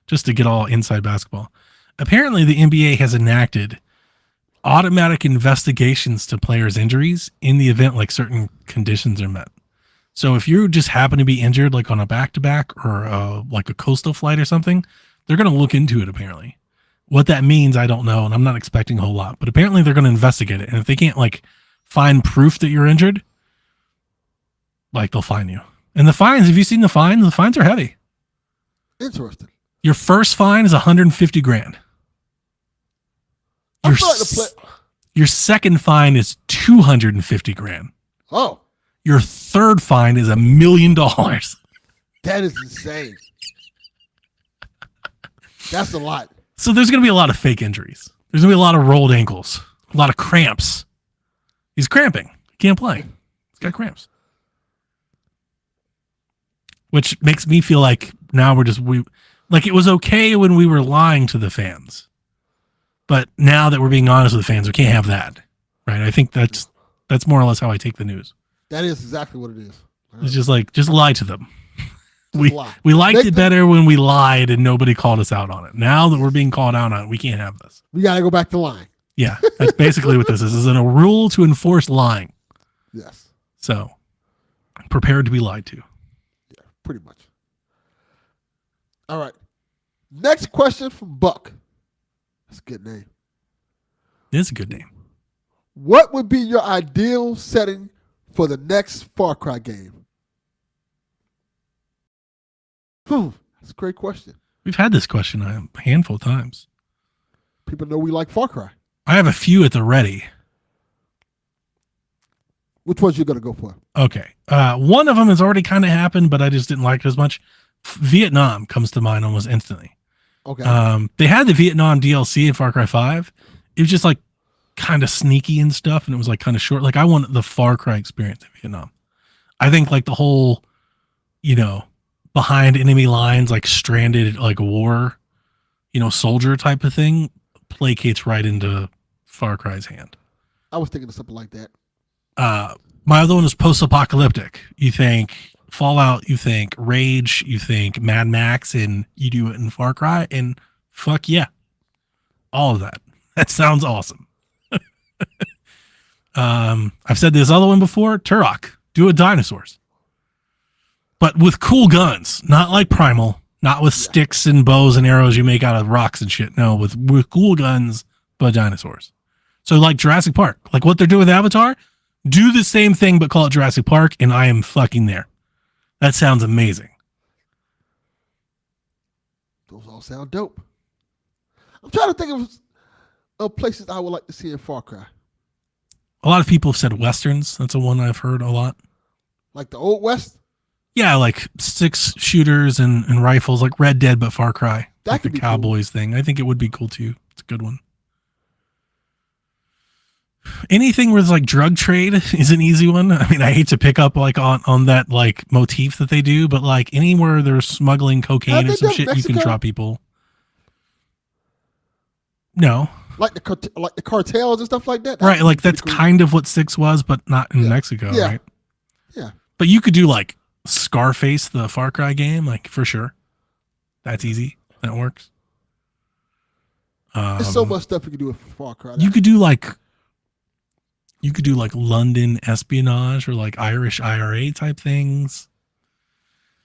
just to get all inside basketball. Apparently, the NBA has enacted automatic investigations to players' injuries in the event like certain conditions are met. So if you just happen to be injured, like on a back-to-back or like a coastal flight or something, they're going to look into it apparently. What that means, I don't know, and I'm not expecting a whole lot, but apparently they're going to investigate it. And if they can't like find proof that you're injured, like they'll fine you. And the fines, have you seen the fines? The fines are heavy. Interesting. Your first fine is 150 grand. Your second fine is 250 grand. Oh. Your third fine is $1 million. That is insane. That's a lot. So there's going to be a lot of fake injuries. There's going to be a lot of rolled ankles, a lot of cramps. He's cramping. He can't play. He's got cramps. Which makes me feel like now like it was okay when we were lying to the fans. But now that we're being honest with the fans, we can't have that. Right? I think that's more or less how I take the news. That is exactly what it is. It's just like, just lie to them. We lie. liked it better when we lied and nobody called us out on it. Now that we're being called out on it, we can't have this. We got to go back to lying. Yeah, that's basically what this is. This is a rule to enforce lying. Yes. So, prepared to be lied to. Yeah, pretty much. All right. Next question from Buck. That's a good name. It is a good name. What would be your ideal setting for the next Far Cry game? That's a great question. We've had this question a handful of times. People know we like Far Cry. I have a few at the ready. Which ones you going to go for? Okay. One of them has already kind of happened, but I just didn't like it as much. Vietnam comes to mind almost instantly. Okay. They had the Vietnam DLC in Far Cry 5. It was just like kind of sneaky and stuff, and it was like kind of short. Like I want the Far Cry experience in Vietnam. I think like the whole, behind enemy lines, like stranded, like war, soldier type of thing, placates right into Far Cry's hand. I was thinking of something like that. My other one is post-apocalyptic. You think Fallout, you think Rage, you think Mad Max, and you do it in Far Cry, and fuck yeah. All of that. That sounds awesome. I've said this other one before, Turok. Do it dinosaurs. But with cool guns, not like Primal, not with sticks and bows and arrows you make out of rocks and shit. No, with cool guns, but dinosaurs. So like Jurassic Park, like what they're doing with Avatar, do the same thing, but call it Jurassic Park, and I am fucking there. That sounds amazing. Those all sound dope. I'm trying to think of places I would like to see in Far Cry. A lot of people have said Westerns. That's a one I've heard a lot. Like the Old West? Yeah, like 6 shooters and rifles, like Red Dead, but Far Cry. That like could the be Cowboys thing. I think it would be cool too. It's a good one. Anything where it's like drug trade is an easy one. I mean, I hate to pick up like on that like motif that they do, but like anywhere they're smuggling cocaine or some shit, Mexico? You can draw people. No. Like the cartels and stuff like that? Right, like that's kind of what 6 was, but not in Mexico, right? Yeah. But you could do like Scarface, the Far Cry game, like for sure. That's easy. That works. There's so much stuff you can do with Far Cry. You could do like London espionage or like Irish IRA type things.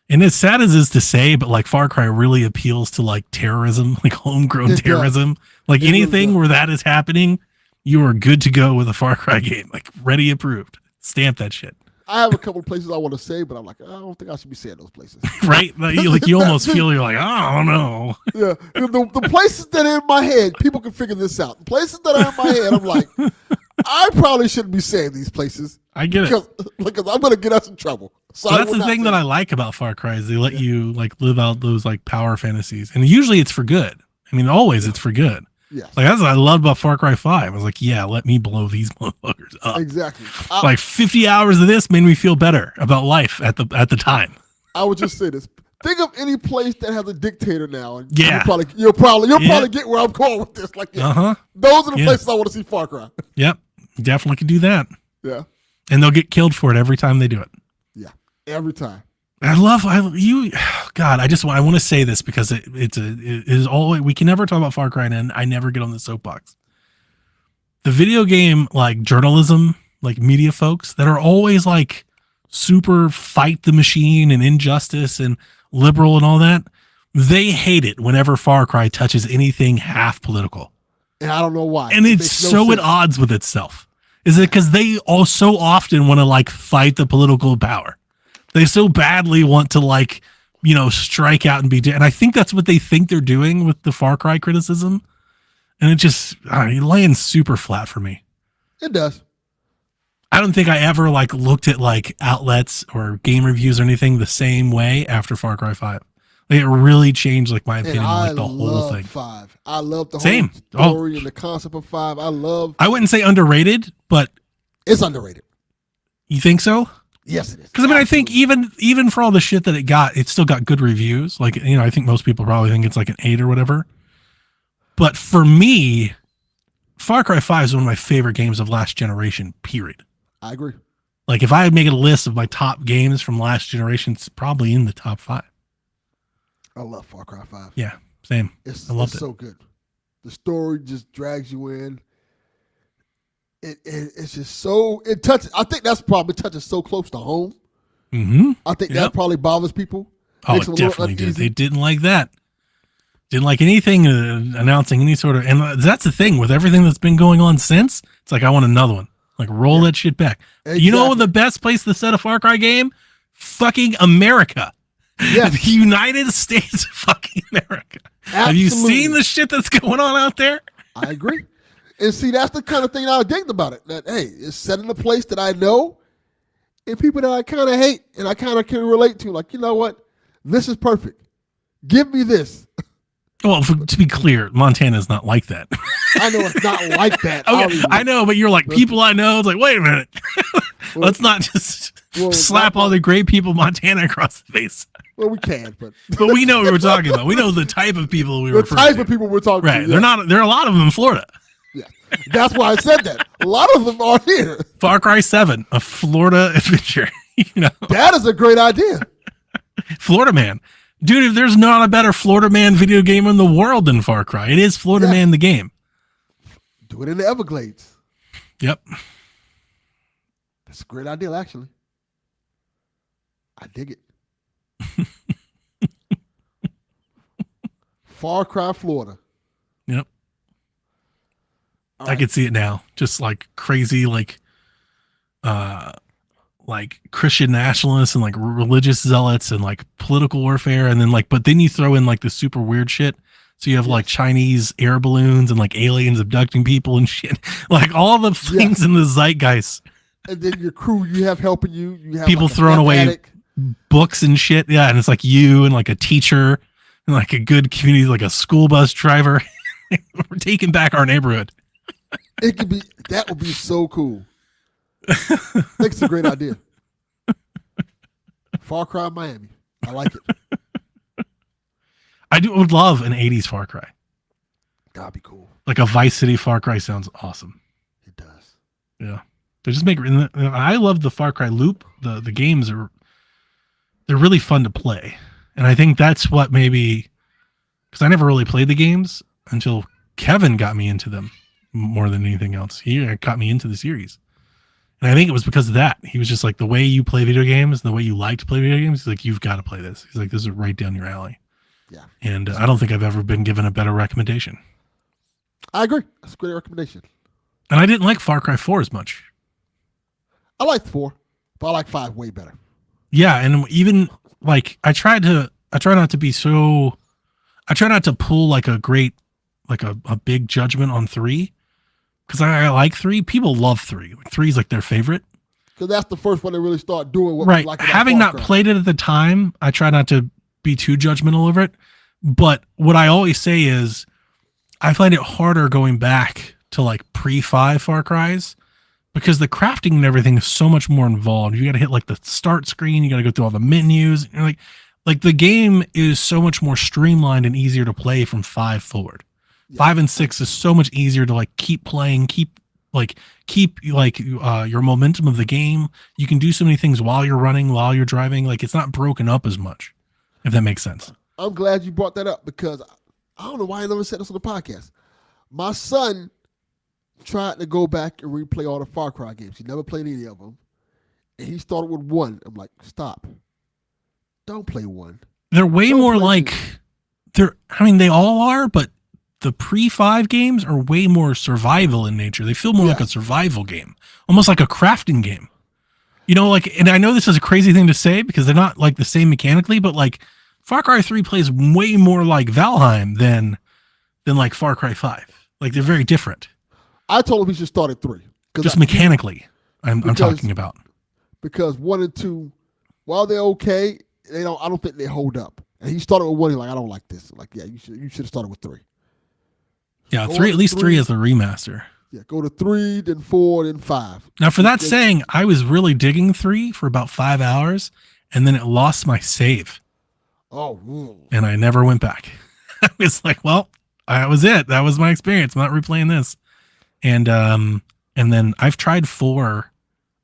And as sad as it is to say, but like Far Cry really appeals to like terrorism, like homegrown terrorism. Like anything where that is happening, you are good to go with a Far Cry game. Like ready, approved. Stamp that shit. I have a couple of places I want to say, but I'm like, I don't think I should be saying those places. Right? Like you almost feel you're like, oh, I don't know. Yeah. The places that are in my head, people can figure this out. The places that are in my head, I'm like, I probably shouldn't be saying these places. I get it. Because I'm going to get us in trouble. So that's the thing that I like about Far Cry is they let you like live out those like power fantasies. And usually it's for good. I mean, always it's for good. Yeah. Like that's what I love about Far Cry 5. I was like, yeah, let me blow these motherfuckers up. Exactly. Like 50 hours of this made me feel better about life at the time. I would just say this. Think of any place that has a dictator now. And Yeah. you'll probably get where I'm going with this. Like, yeah, those are the places I want to see Far Cry. Yep, definitely could do that. Yeah, and they'll get killed for it every time they do it. Yeah, every time. I want to say this because it is always, we can never talk about Far Cry and I never get on the soapbox. The video game, like journalism, like media folks that are always like super fight the machine and injustice and liberal and all that, they hate it whenever Far Cry touches anything half political. And I don't know why. And it's so at odds with itself. Is it because they all so often want to like fight the political power? They so badly want to like, strike out and be, and I think that's what they think they're doing with the Far Cry criticism. And it just, it lands super flat for me. It does. I don't think I ever like looked at like outlets or game reviews or anything the same way after Far Cry 5. Like, it really changed like my opinion on like the whole thing. 5. I love the whole story and the concept of 5. I wouldn't say underrated, but it's underrated. You think so? Yes, it is. Because I think even for all the shit that it still got good reviews. Like, I think most people probably think it's like an 8 or whatever. But for me, Far Cry 5 is one of my favorite games of last generation, period. I agree. Like, if I had made a list of my top games from last generation, it's probably in the top 5. I love Far Cry 5. Yeah, same. I loved it. So good. The story just drags you in. It's just so, it touches, I think that's probably touches so close to home. Mm-hmm. I think that probably bothers people. Oh, it definitely did. They didn't like that. Didn't like anything announcing any sort of, and that's the thing with everything that's been going on since. It's like, I want another one. Like, roll that shit back. Exactly. You know the best place to set a Far Cry game? Fucking America. Yes. The United States of fucking America. Absolutely. Have you seen the shit that's going on out there? I agree. And see, that's the kind of thing I dig about it. That, hey, it's set in a place that I know and people that I kind of hate and I kind of can relate to. Like, you know what? This is perfect. Give me this. Well, to be clear, Montana is not like that. I know it's not like that. Okay, I know, but you're like, people I know. It's like, wait a minute. Let's not just slap all the great people of Montana across the face. Well, we can, but we know what we're talking about. We know the type of people we were talking about. The type of people we're talking about. Right. There are a lot of them in Florida. Yeah. That's why I said that. A lot of them are here. Far Cry 7, a Florida adventure. That is a great idea. Florida Man. Dude, if there's not a better Florida Man video game in the world than Far Cry, it is Florida Man the game. Do it in the Everglades. Yep. That's a great idea, actually. I dig it. Far Cry, Florida. Yep. I could see it now. Just like crazy, like Christian nationalists and like religious zealots and like political warfare. And then but then you throw in like the super weird shit. So you have like Chinese air balloons and like aliens abducting people and shit. Like all the things in the zeitgeist. And then your crew you have helping you. You have people like throwing away books and shit. Yeah. And it's like you and like a teacher and like a good community, like a school bus driver. We're taking back our neighborhood. That would be so cool. I think it's a great idea. Far Cry Miami. I like it. would love an 80s Far Cry. That'd be cool. Like a Vice City Far Cry sounds awesome. It does. Yeah. They just I love the Far Cry loop. The games they're really fun to play. And I think that's what maybe, because I never really played the games until Kevin got me into them more than anything else. He got me into the series. And I think it was because of that. He was just like, the way you play video games, the way you like to play video games, he's like, you've got to play this. He's like, this is right down your alley. Yeah. And I don't think I've ever been given a better recommendation. I agree. That's a great recommendation. And I didn't like Far Cry 4 as much. I liked 4, but I like 5 way better. Yeah. And even like, I try not to pull like a great, like a big judgment on 3. Because I like 3. People love 3. Like 3 is like their favorite. Because that's the first one they really start doing what right. we like. Having not played it at the time, I try not to be too judgmental over it. But what I always say is I find it harder going back to like pre-5 Far Cries because the crafting and everything is so much more involved. You got to hit like the start screen. You got to go through all the menus. You're Like the game is so much more streamlined and easier to play from 5 forward. 5 and 6 is so much easier to like keep playing, keep your momentum of the game. You can do so many things while you're running, while you're driving. Like it's not broken up as much, if that makes sense. I'm glad you brought that up because I don't know why I never said this on the podcast. My son tried to go back and replay all the Far Cry games. He never played any of them. And he started with 1. I'm like, stop. Don't play 1. They're way Don't more play like 2. they all are, but the pre-5 games are way more survival in nature. They feel more like a survival game, almost like a crafting game. You know, like, and I know this is a crazy thing to say because they're not like the same mechanically, but like Far Cry 3 plays way more like Valheim than like Far Cry 5. Like they're very different. I told him he should start at 3. Just mechanically, I'm talking about. Because 1 and 2, while they're okay, I don't think they hold up. And he started with 1. He's like, I don't like this. Like, yeah, you should have started with 3. Yeah, 3, at least 3 is the remaster. Yeah, go to 3, then 4, then 5. Now, for that saying, I was really digging 3 for about 5 hours, and then it lost my save. Oh, and I never went back. I was like, well, that was it. That was my experience. I'm not replaying this. And then I've tried 4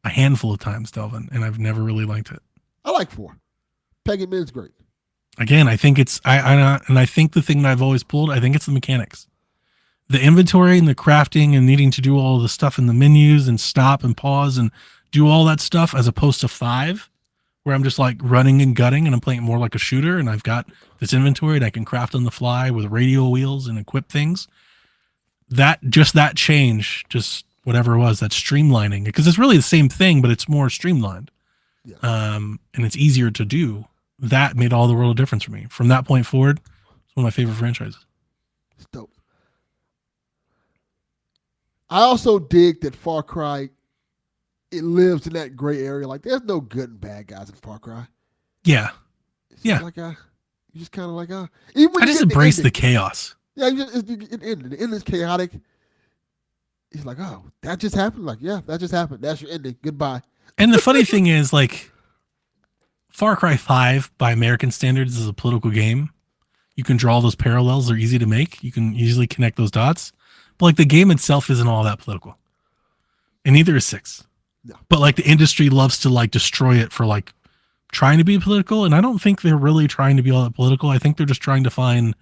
a handful of times, Delvin, and I've never really liked it. I like 4. Peggy Min's great. Again, I think it's I think the thing that I've always pulled, I think it's the mechanics. The inventory and the crafting and needing to do all the stuff in the menus and stop and pause and do all that stuff as opposed to 5, where I'm just like running and gutting and I'm playing more like a shooter and I've got this inventory and I can craft on the fly with radio wheels and equip things. That change, just whatever it was, that streamlining, because it's really the same thing, but it's more streamlined. Yeah. And it's easier to do. That made all the world of difference for me. From that point forward, it's one of my favorite franchises. It's dope. I also dig that Far Cry, it lives in that gray area. Like, there's no good and bad guys in Far Cry. Yeah. It's like you just kind of like even when I just embrace the chaos. Yeah, it ended. The end is chaotic. He's like, oh, that just happened. Like, yeah, that just happened. That's your ending. Goodbye. And the funny thing is, like, Far Cry 5 by American standards is a political game. You can draw those parallels. They're easy to make. You can easily connect those dots. But like the game itself isn't all that political. And neither is 6. No. But like the industry loves to like destroy it for like trying to be political. And I don't think they're really trying to be all that political. I think they're just trying to find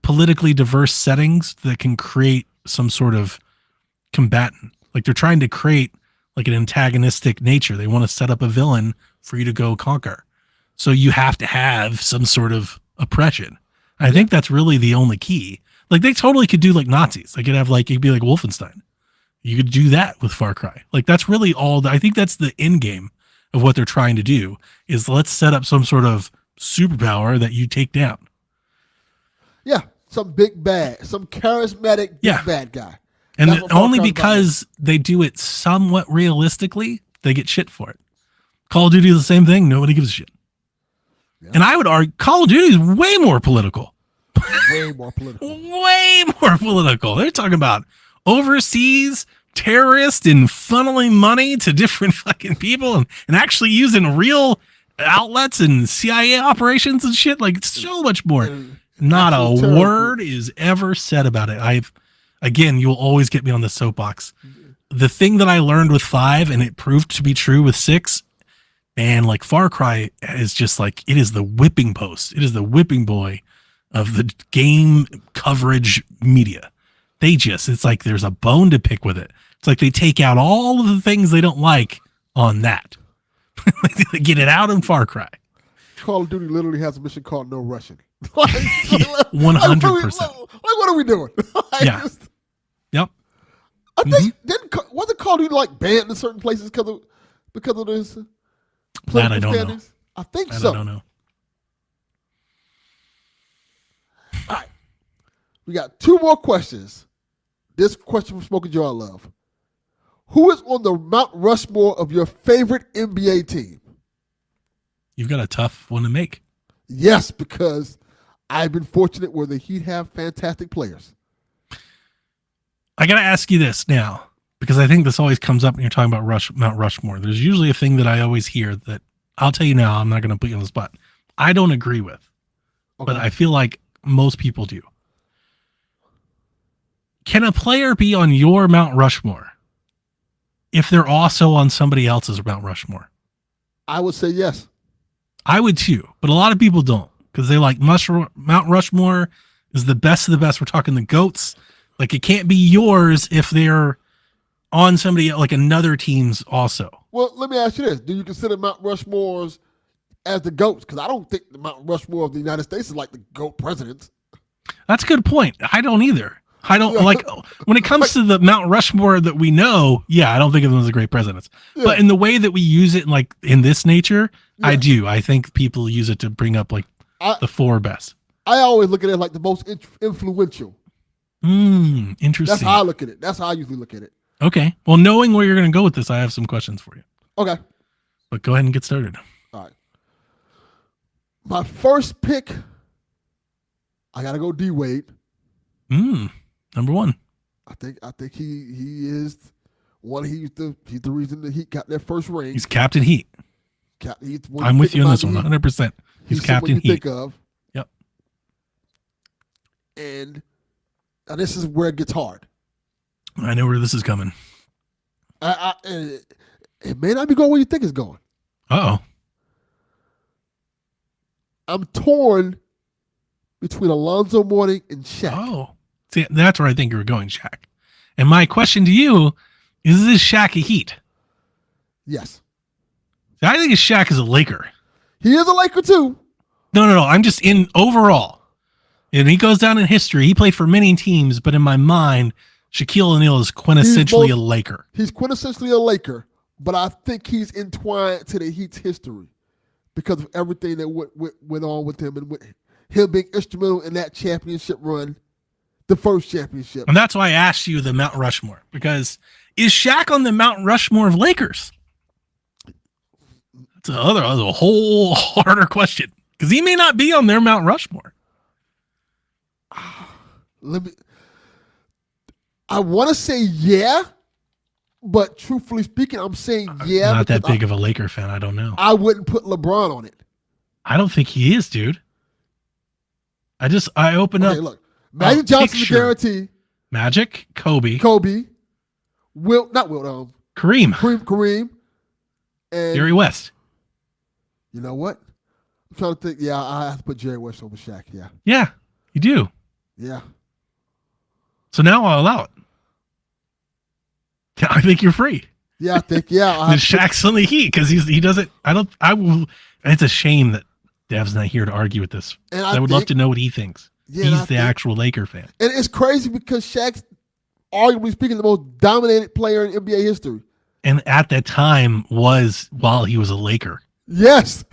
politically diverse settings that can create some sort of combatant. Like they're trying to create like an antagonistic nature. They want to set up a villain for you to go conquer. So you have to have some sort of oppression. I think that's really the only key. Like they totally could do like Nazis. They could have like, it'd be like Wolfenstein. You could do that with Far Cry. Like that's really all. I think that's the end game of what they're trying to do is let's set up some sort of superpower that you take down. Yeah, some big bad, some charismatic big bad guy. And only because they do it somewhat realistically, they get shit for it. Call of Duty is the same thing. Nobody gives a shit. Yeah. And I would argue Call of Duty is way more political. Way more political. Way more political. They're talking about overseas terrorists and funneling money to different fucking people and actually using real outlets and CIA operations and shit. Like so much more. Not a word is ever said about it. Again, you'll always get me on the soapbox. The thing that I learned with 5 and it proved to be true with 6, man, like Far Cry is just like, it is the whipping post. It is the whipping boy of the game coverage media. It's like there's a bone to pick with it. It's like they take out all of the things they don't like on that. They get it out in Far Cry. Call of Duty literally has a mission called No Russian. 100%. Like, what are we doing? Yeah. Yep. I think wasn't Call of Duty like banned in certain places because of this? That I don't know. I think so. I don't know. All right. We got 2 more questions. This question from Smoking Joe I love. Who is on the Mount Rushmore of your favorite NBA team? You've got a tough one to make. Yes, because I've been fortunate where the Heat have fantastic players. I got to ask you this now, because I think this always comes up when you're talking about Mount Rushmore. There's usually a thing that I always hear that I'll tell you now, I'm not going to put you on the spot. I don't agree with, but Okay. I feel like most people do. Can a player be on your Mount Rushmore if they're also on somebody else's Mount Rushmore? I would say yes. I would too, but a lot of people don't because they like Mount Rushmore is the best of the best. We're talking the GOATs. Like it can't be yours if they're on somebody like another team's also. Well, let me ask you this: do you consider Mount Rushmore's as the GOATs? Because I don't think the Mount Rushmore of the United States is like the GOAT presidents. That's a good point. I don't either. I don't like when it comes to the Mount Rushmore that we know. Yeah, I don't think of them as the great presidents. Yeah. But in the way that we use it, like in this nature, Yeah. I do. I think people use it to bring up like the four best. I always look at it like the most influential. Interesting. That's how I look at it. That's how I usually look at it. Okay. Well, knowing where you're going to go with this, I have some questions for you. Okay. But go ahead and get started. All right. My first pick, I gotta go D Wade. Number one. I think he is one. He's the reason the Heat got their first ring. He's Captain Heat. I'm with you on this one, 100%. He's Captain someone you Heat. think of. Yep. And now this is where it gets hard. I know where this is coming. It may not be going where you think it's going. Uh-oh. I'm torn between Alonzo Mourning and Shaq. Oh. See, that's where I think you were going, Shaq. And my question to you is this Shaq a Heat? Yes. I think Shaq is a Laker. He is a Laker too. No. I'm just in overall. And he goes down in history. He played for many teams, but in my mind, Shaquille O'Neal is quintessentially a Laker. He's quintessentially a Laker, but I think he's entwined to the Heat's history because of everything that went on with him and with him being instrumental in that championship run, the first championship. And that's why I asked you the Mount Rushmore, because is Shaq on the Mount Rushmore of Lakers? That's a whole harder question because he may not be on their Mount Rushmore. I want to say yeah, but truthfully speaking, I'm saying yeah. I'm not that big of a Laker fan. I don't know. I wouldn't put LeBron on it. I don't think he is, dude. I opened up. Look, Magic Johnson's a guarantee. Magic, Kobe, Kareem, and Jerry West. You know what? I'm trying to think. Yeah, I have to put Jerry West over Shaq. Yeah. Yeah, you do. Yeah. So now I'll allow it. I think you're free. Yeah, I think, yeah. And Shaq's on the Heat because he doesn't, it's a shame that Dev's not here to argue with this. And I would love to know what he thinks. Yeah, he's the actual Laker fan. And it's crazy because Shaq's, arguably speaking, the most dominated player in NBA history. And at that time was while he was a Laker. Yes.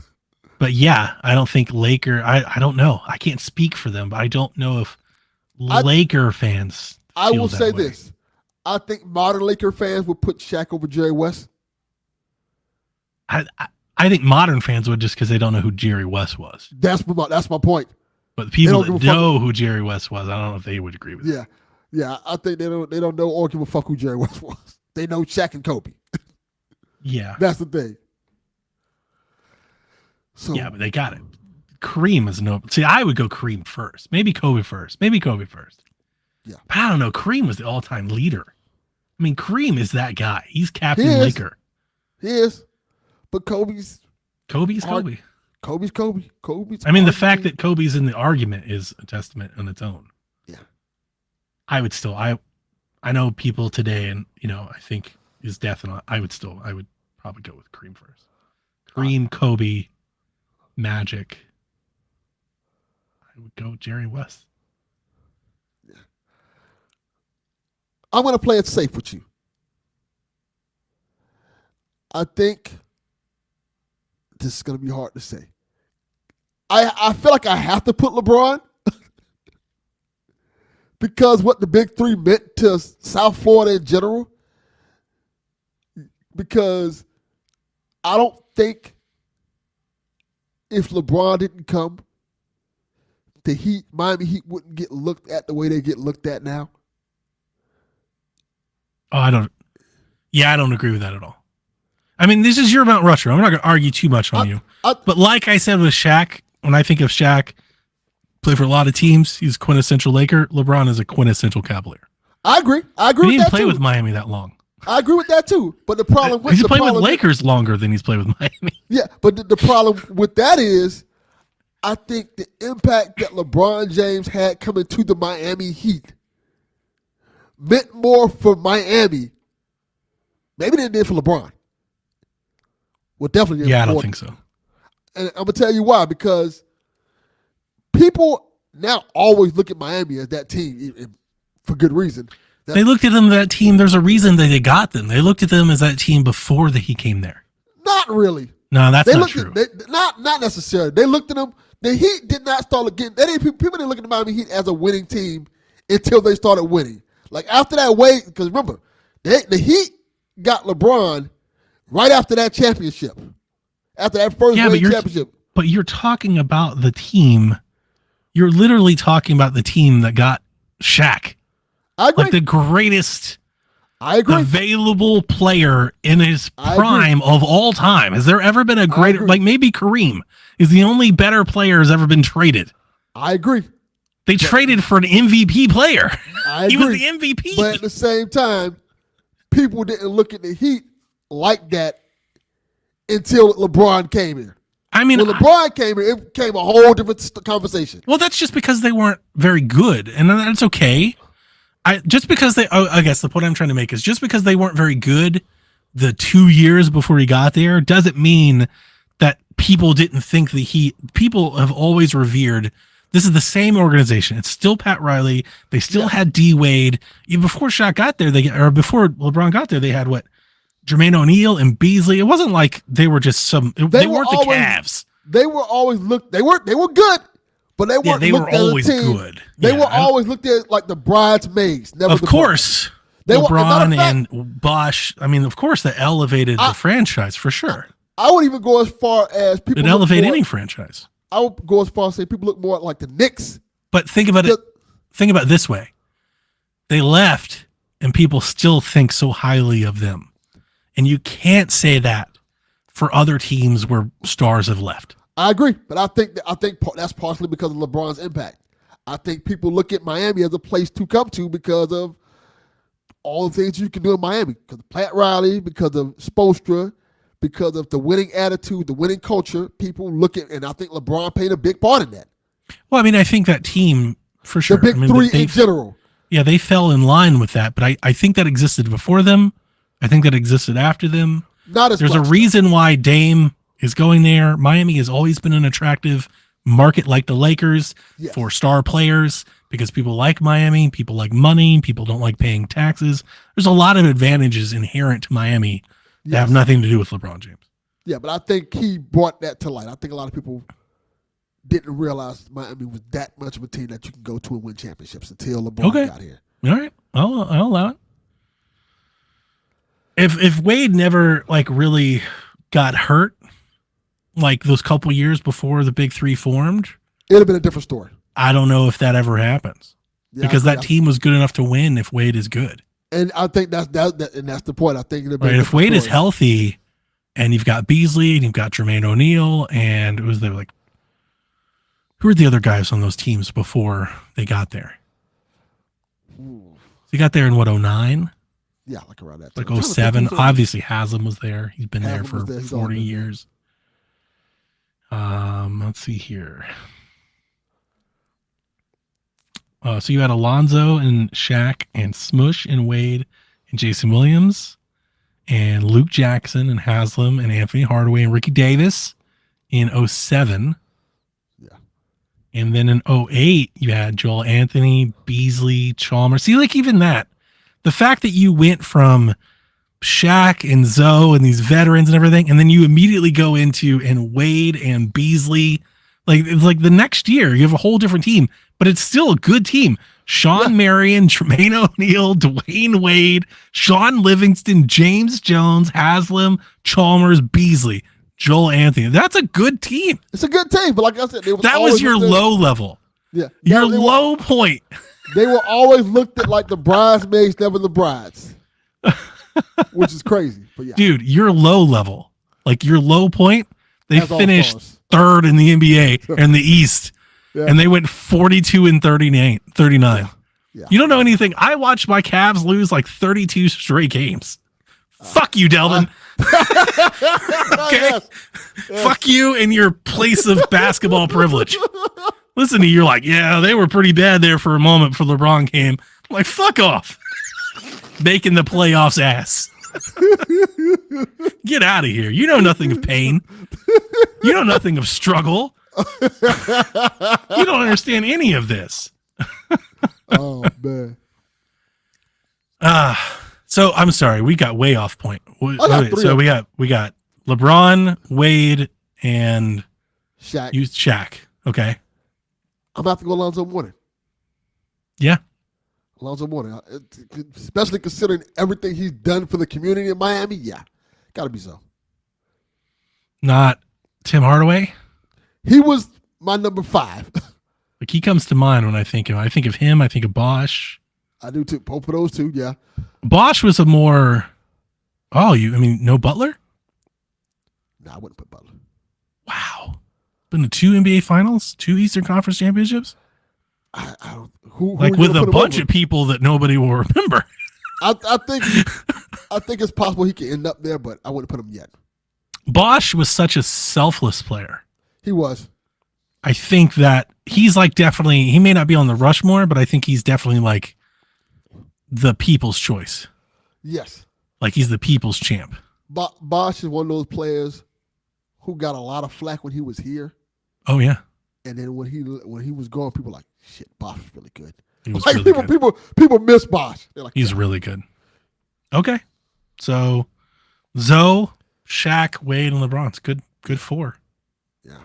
But yeah, I don't think Laker, I don't know. I can't speak for them, but I don't know if Laker fans I will say way. this. I think modern Laker fans would put Shaq over Jerry West. I think modern fans would just because they don't know who Jerry West was. That's my point. But the people that know who Jerry West was, I don't know if they would agree with that. Yeah. I think they don't know or give a fuck who Jerry West was. They know Shaq and Kobe. Yeah. That's the thing. So yeah, but they got it. Kareem is no. See, I would go Kareem first. Maybe Kobe first. Yeah. But I don't know. Kareem was the all-time leader. I mean, Kareem is that guy. He's Captain Laker. He is. But Kobe's Kobe. Kobe's Kobe. I mean, the fact that Kobe's in the argument is a testament on its own. Yeah. I would still, I know people today, and I think his death, and I would probably go with Kareem first. Kareem, Kobe, Magic. I would go Jerry West. Yeah. I'm going to play it safe with you. I think this is going to be hard to say. I feel like I have to put LeBron because what the big three meant to South Florida in general. Because I don't think if LeBron didn't come, Miami Heat wouldn't get looked at the way they get looked at now. Oh, I don't agree with that at all. I mean, this is your Mount Rushmore. I'm not going to argue too much on you. But like I said with Shaq, when I think of Shaq, play for a lot of teams. He's quintessential Laker. LeBron is a quintessential Cavalier. I agree. I He agree with didn't that play too. with Miami that long. I agree with that too. But the problem with He's played with Lakers longer than he's played with Miami. Yeah, but the problem with that is, I think the impact that LeBron James had coming to the Miami Heat meant more for Miami, maybe than it did for LeBron. Well, definitely. Yeah, I don't think so. And I'm gonna tell you why, because people now always look at Miami as that team, and for good reason. They looked at them, that team. There's a reason that they got them. They looked at them as that team before that he came there. Not really. No, that's They not looked true. not necessarily. They looked at them. The Heat did not start getting. People didn't look at the Miami Heat as a winning team until they started winning. Like after that Wade, because remember, the Heat got LeBron right after that championship. After that first Wade championship. But you're talking about the team. You're literally talking about the team that got Shaq. I agree. Like the greatest I agree. available player in his prime of all time. Has there ever been a greater, like maybe Kareem is the only better player has ever been traded. I agree. They traded for an MVP player. I agree. He was the MVP. But at the same time, people didn't look at the Heat like that until LeBron came in. I mean, when LeBron came in, it became a whole different conversation. Well, that's just because they weren't very good, and that's okay. I guess the point I'm trying to make is just because they weren't very good the 2 years before he got there doesn't mean that people didn't think the Heat. People have always revered. This is the same organization. It's still Pat Riley. They still had D Wade. Even before Shaq got there, before LeBron got there, they had Jermaine O'Neal and Beasley. It wasn't like they were just they weren't the Cavs. They were always looked. They were good, but they weren't. They were looked always as a team. good. They were always looked at like the bridesmaids. Never Of the course, They were, LeBron and Bosh. I mean, of course, that elevated the franchise for sure. I would even go as far as people. It elevated any franchise. I would go as far as say people look more like the Knicks. But think about it. Think about it this way: they left, and people still think so highly of them, and you can't say that for other teams where stars have left. I agree, but I think that's partially because of LeBron's impact. I think people look at Miami as a place to come to because of all the things you can do in Miami. Because of Pat Riley, because of Spoelstra, because of the winning attitude, the winning culture. People look at, and I think LeBron played a big part in that. Well, I mean, I think that team for sure. The big three in general. Yeah, they fell in line with that, but I think that existed before them. I think that existed after them. Not as There's much, a reason why Dame is going there. Miami has always been an attractive market like the Lakers for star players because people like Miami, people like money, people don't like paying taxes. There's a lot of advantages inherent to Miami that have nothing to do with LeBron James. Yeah, but I think he brought that to light. I think a lot of people didn't realize Miami was that much of a team that you can go to and win championships until LeBron got here. All right. I'll allow it. If Wade never really got hurt those couple years before the Big Three formed, it'd have been a different story. I don't know if that ever happens because that team was good enough to win if Wade is good. And I think that's the point. I think it'd be if Wade is healthy and you've got Beasley and you've got Jermaine O'Neal and it was who were the other guys on those teams before they got there? He got there in 2009? Yeah, around that. 2007. Obviously, Haslam was there. He's been there for 40 years. Let's see here. So you had Alonzo and Shaq and Smush and Wade and Jason Williams and Luke Jackson and Haslam and Anthony Hardaway and Ricky Davis in 2007. Yeah. And then in 2008, you had Joel Anthony, Beasley, Chalmers. See, even that. The fact that you went from Shaq and Zoe and these veterans and everything, and then you immediately go into and Wade and Beasley, it's the next year you have a whole different team, but it's still a good team. Sean Marion, Jermaine O'Neal, Dwayne Wade, Sean Livingston, James Jones, Haslam, Chalmers, Beasley, Joel Anthony. That's a good team. It's a good team, but like I said, that was your low level. Yeah, your low point. They were always looked at like the bridesmaids, never the brides, which is crazy. But yeah, dude, your low level, your low point, they finished third in the NBA in the East, Yeah. and they went 42-39. Yeah. You don't know anything. I watched my Cavs lose like 32 straight games. Fuck you, Delvin. Okay. Yes. Fuck you and your place of basketball privilege. Listen to you, you're like, yeah, they were pretty bad there for a moment before LeBron came. I'm like, fuck off. Making the playoffs ass. Get out of here. You know nothing of pain. You know nothing of struggle. You don't understand any of this. Oh man. So I'm sorry, we got way off point. got three So of we got LeBron, Wade, and Shaq. Shaq. Okay. I'm about to go Alonzo Mourning. Yeah. Alonzo Mourning, especially considering everything he's done for the community in Miami. Yeah, gotta be so. Not Tim Hardaway. He was my number 5. Like he comes to mind when I think of him. I think of him. I think of Bosch. I do too. Both of those two. Yeah. Bosch was a more. No Butler. No, I wouldn't put Butler. Wow. Been to 2 NBA Finals, 2 Eastern Conference championships. I don't. Who Like are you with gonna a put him bunch over? of people that nobody will remember. I think it's possible he could end up there, but I wouldn't put him yet. Bosch was such a selfless player. He was. I think that he's like definitely, he may not be on the Rushmore, but I think he's definitely like the people's choice. Yes. Like he's the people's champ. Bosch is one of those players who got a lot of flack when he was here, Oh yeah. and then when he was gone, people were like, shit, Bosch is really good. He was Like really good. people miss Bosch. They're like, He's yeah. really good. Okay. So Zoe, Shaq, Wade, and LeBron's good 4. Yeah.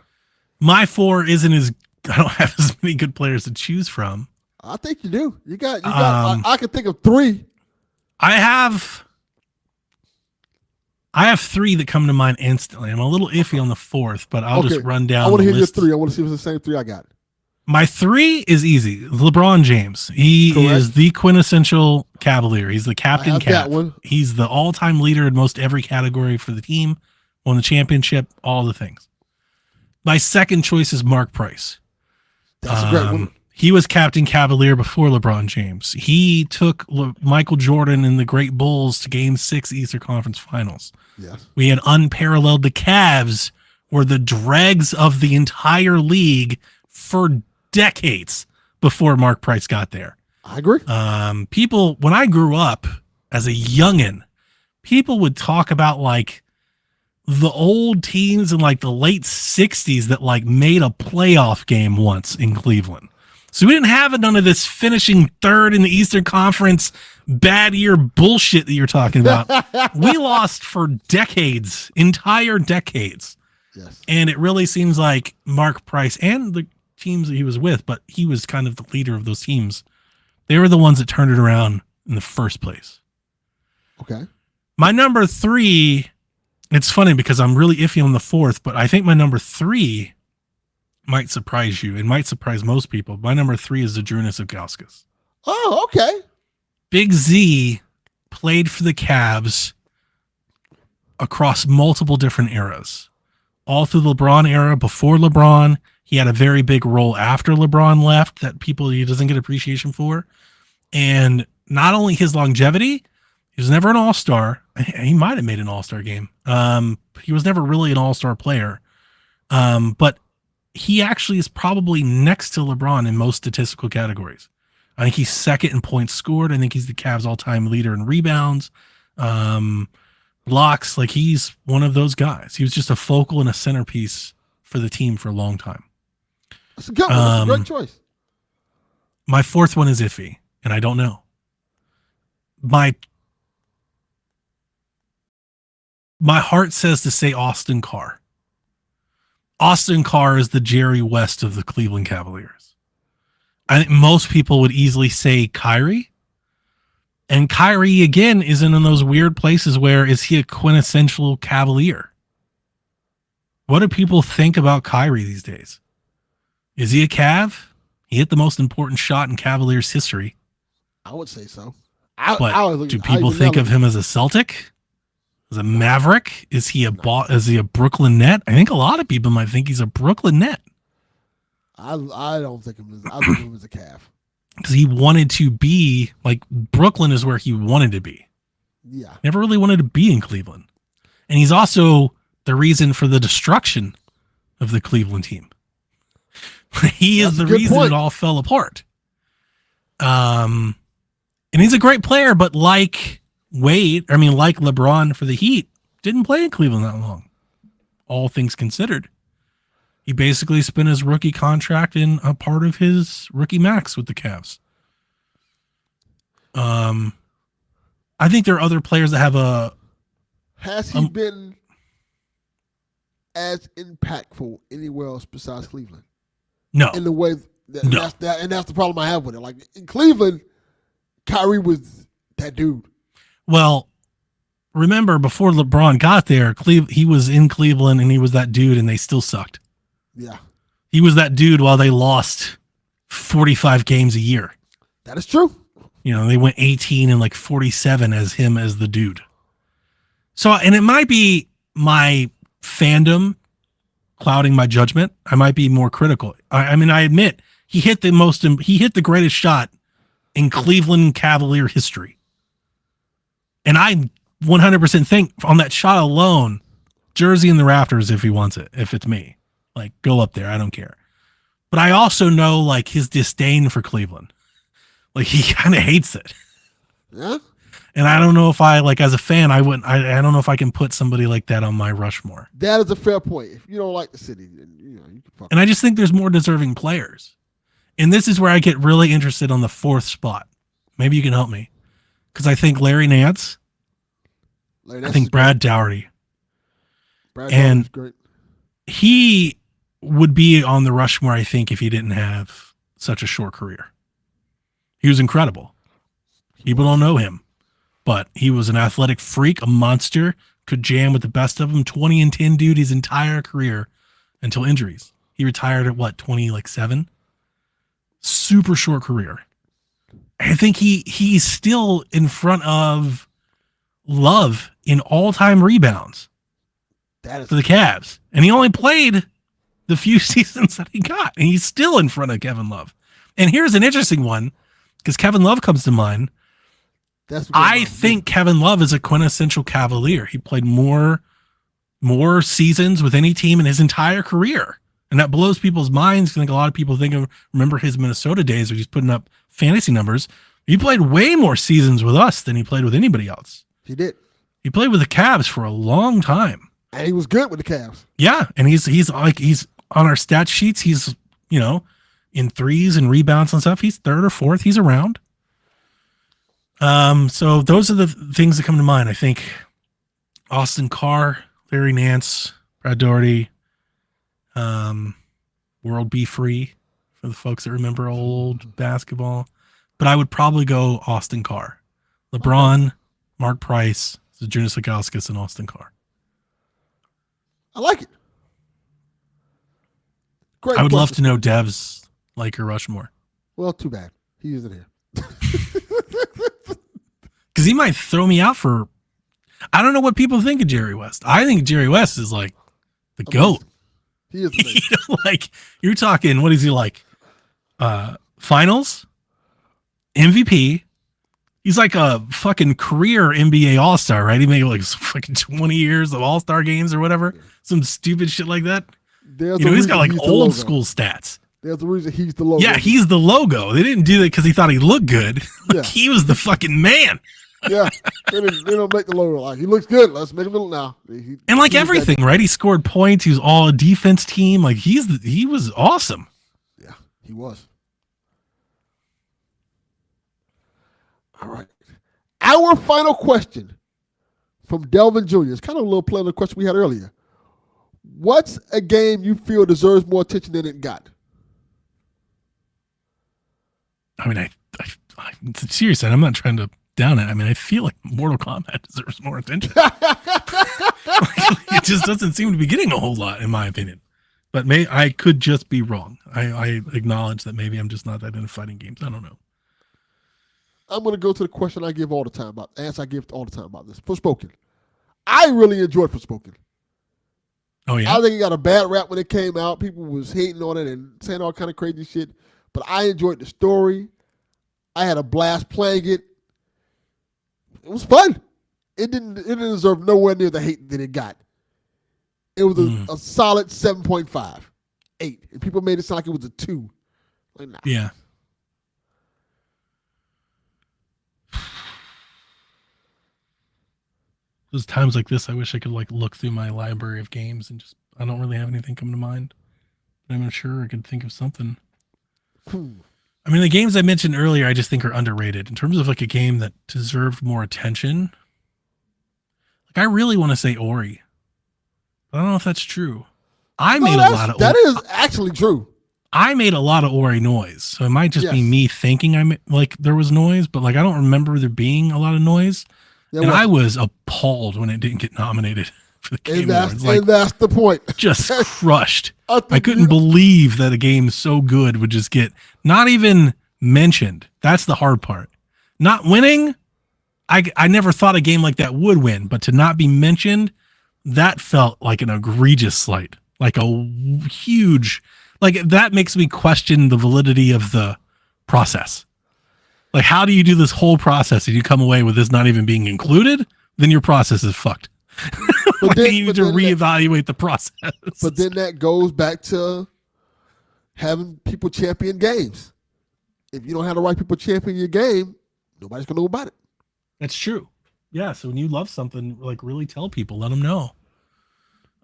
My 4 isn't as, I don't have as many good players to choose from. I think you do. You got. Um, I can think of 3. I have 3 that come to mind instantly. I'm a little iffy on the 4th, but I'll just run down. I want to the hear list. your 3. I want to see if it's the same 3 I got. My 3 is easy. LeBron James. He Correct. is the quintessential Cavalier. He's the captain have cap. that one. He's the all-time leader in most every category for the team. Won the championship, all the things. My second choice is Mark Price. That's a great one. He was captain Cavalier before LeBron James. He took Michael Jordan and the Great Bulls to Game 6 Eastern Conference Finals. Yes. We had unparalleled. The Cavs were the dregs of the entire league for decades before Mark Price got there. I agree. People, when I grew up as a youngin', people would talk about like the old teams in like the late 60s that like made a playoff game once in Cleveland. So we didn't have none of this finishing third in the Eastern Conference bad year bullshit that you're talking about. We lost for decades, entire decades. Yes. And it really seems like Mark Price and the teams that he was with, but he was kind of the leader of those teams. They were the ones that turned it around in the first place. Okay. My number 3, it's funny because I'm really iffy on the 4th, but I think my number 3 might surprise you. It might surprise most people. My number 3 is Zydrunas Ilgauskas. Oh, okay. Big Z played for the Cavs across multiple different eras. All through the LeBron era, before LeBron. He had a very big role after LeBron left that he doesn't get appreciation for. And not only his longevity, he was never an all-star. He might have made an all-star game. He was never really an all-star player. But he actually is probably next to LeBron in most statistical categories. I think he's second in points scored. I think he's the Cavs all-time leader in rebounds, blocks. Like he's one of those guys. He was just a focal and a centerpiece for the team for a long time. That's a good one. That's a great choice. My 4th one is iffy, and I don't know. My heart says to say Austin Carr. Austin Carr is the Jerry West of the Cleveland Cavaliers. I think most people would easily say Kyrie. And Kyrie, again, isn't in those weird places where is he a quintessential Cavalier? What do people think about Kyrie these days? Is he a Cav? He hit the most important shot in Cavaliers history. I would say so. But do people think of him as a Celtic? Is a Maverick? Is he a Is he a Brooklyn Net? I think a lot of people might think he's a Brooklyn Net. I don't think of him as, I think of him as a calf. Because he wanted to be like Brooklyn is where he wanted to be. Yeah. Never really wanted to be in Cleveland. And he's also the reason for the destruction of the Cleveland team. He is the reason it all fell apart. And he's a great player, but like like LeBron for the Heat, didn't play in Cleveland that long. All things considered. He basically spent his rookie contract in a part of his rookie max with the Cavs. I think there are other players that have a. Has he been as impactful anywhere else besides Cleveland? No. In the way that, no. That's the problem I have with it. Like in Cleveland, Kyrie was that dude. Well, remember before LeBron got there, he was in Cleveland and he was that dude, and they still sucked. Yeah. He was that dude while they lost 45 games a year. That is true. You know, they went 18 and like 47 as him as the dude. So, and it might be my fandom clouding my judgment. I might be more critical. I mean, I admit he hit the greatest shot in Cleveland Cavalier history. And I 100% think on that shot alone, jersey in the rafters if he wants it, if it's me. Like, go up there. I don't care. But I also know, like, his disdain for Cleveland. Like, he kind of hates it. Yeah. And I don't know if I, like, as a fan, I don't know if I can put somebody like that on my Rushmore. That is a fair point. If you don't like the city, then, you can fuck. And I just think there's more deserving players. And this is where I get really interested on the fourth spot. Maybe you can help me. Because I think Larry Nance. I think Brad Daugherty. Brad Daugherty's great. He would be on the Rushmore, I think, if he didn't have such a short career. He was incredible. People don't know him, but he was an athletic freak, a monster, could jam with the best of them. 20-10 dude his entire career until injuries. He retired at what, 27? Super short career. I think he's still in front of Love in all-time rebounds for the Cavs. And he only played the few seasons that he got, and he's still in front of Kevin Love. And here's an interesting one, because Kevin Love comes to mind. I think Kevin Love is a quintessential Cavalier. He played more seasons with any team in his entire career. And that blows people's minds. I think a lot of people remember his Minnesota days where he's putting up fantasy numbers. He played way more seasons with us than he played with anybody else. He did. He played with the Cavs for a long time. And he was good with the Cavs. Yeah. And he's on our stat sheets. He's, in threes and rebounds and stuff. He's third or fourth. He's around. So those are the things that come to mind. I think Austin Carr, Larry Nance, Brad Daugherty, World Be Free for the folks that remember old basketball. But I would probably go Austin Carr, LeBron, Mark Price, Zydrunas Ilgauskas, and Austin Carr. I like it. Great. I would love to know Dev's Laker Rushmore. Well, too bad. He isn't here. Because he might throw me out for. I don't know what people think of Jerry West. I think Jerry West is like the GOAT. He is amazing. Like, you're talking, what is he like? Finals? MVP? He's like a fucking career NBA All-Star, right? He made like fucking 20 years of All-Star games or whatever. Some stupid shit like that. He's got like old school stats. There's the reason he's the logo. Yeah, he's the logo. They didn't do that because he thought he looked good. Yeah. He was the fucking man. Yeah, they don't make the logo like he looks good. Let's make him look now. And like everything, right? He scored points. He was all a defense team. Like he was awesome. Yeah, he was. All right. Our final question from Delvin Jr. It's kind of a little play on the question we had earlier. What's a game you feel deserves more attention than it got? I mean, I'm serious. I'm not trying to down it. I mean, I feel like Mortal Kombat deserves more attention. It just doesn't seem to be getting a whole lot, in my opinion. But I could just be wrong. I acknowledge that maybe I'm just not that into fighting games. I don't know. I'm going to go to the question I give all the time about. Answer I give all the time about this. Forspoken. I really enjoyed Forspoken. Oh yeah. I think it got a bad rap when it came out. People was hating on it and saying all kind of crazy shit. But I enjoyed the story. I had a blast playing it. It was fun. It didn't deserve nowhere near the hate that it got. It was a solid 7.5, 8. And people made it sound like it was a 2. Like, nah. Yeah. There's times like this I wish I could like look through my library of games and just I don't really have anything come to mind. But I'm sure I could think of something. I mean, the games I mentioned earlier I just think are underrated. In terms of like a game that deserved more attention, like I really want to say Ori. But I don't know if that's true. That is actually true. I made a lot of Ori noise. So it might just be Yes. me thinking like there was noise, but like I don't remember there being a lot of noise. And I was appalled when it didn't get nominated for the Game Awards. Like, and that's the point. just crushed. I I couldn't believe that a game so good would just get not even mentioned. That's the hard part. Not winning, I never thought a game like that would win, but to not be mentioned, that felt like an egregious slight. Like a huge, like that makes me question the validity of the process. Like, how do you do this whole process and you come away with this not even being included? Then your process is fucked. Like you need to reevaluate the process. But then that goes back to having people champion games. If you don't have the right people champion your game, nobody's going to know about it. That's true. Yeah. So when you love something, like really tell people, let them know.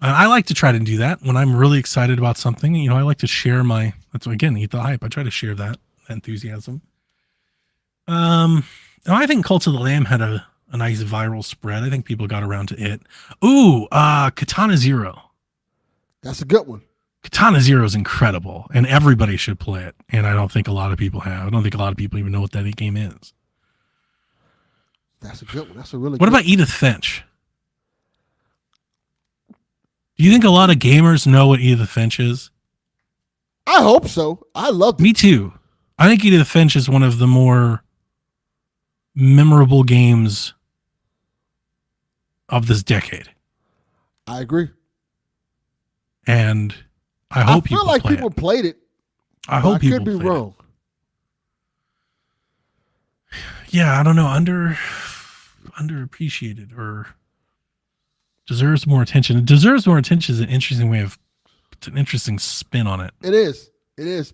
I like to try to do that when I'm really excited about something. You know, I like to share that's again, eat the hype. I try to share that enthusiasm. I think Cult of the Lamb had a nice viral spread. I think people got around to it. Ooh, Katana Zero. That's a good one. Katana Zero is incredible, and everybody should play it. And I don't think a lot of people have. I don't think a lot of people even know what that game is. That's a good one. That's a really What good about Edith Finch? Do you think a lot of gamers know what Edith Finch is? I hope so. I loved it. Me too. I think Edith Finch is one of the more memorable games of this decade. I agree. And I hope feel like people played it. I hope people could be played wrong. it. Yeah, I don't know. Underappreciated or deserves more attention. It deserves more attention is an interesting it's an interesting spin on it. It is. It is.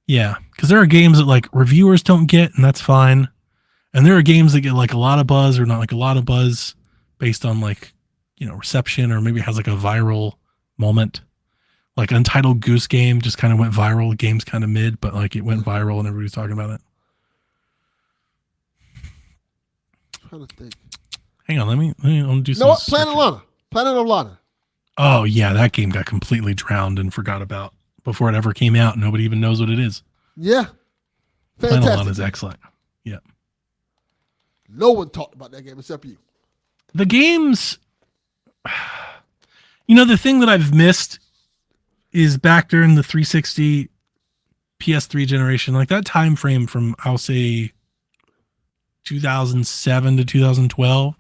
Yeah, because there are games that like reviewers don't get, and that's fine. And there are games that get like a lot of buzz or not like a lot of buzz based on like, you know, reception or maybe it has like a viral moment. Like Untitled Goose Game just kind of went viral. The game's kind of mid, but like it went viral and everybody's talking about it. I'm trying to think. Hang on, let me do You some. know what? searching. Planet of Lana. Oh yeah, that game got completely drowned and forgot about before it ever came out. Nobody even knows what it is. Yeah. Planet Fantastic. Lana is excellent. Yeah. No one talked about that game except you. The games, you know, the thing that I've missed is back during the 360 PS3 generation, like that time frame from, I'll say 2007 to 2012.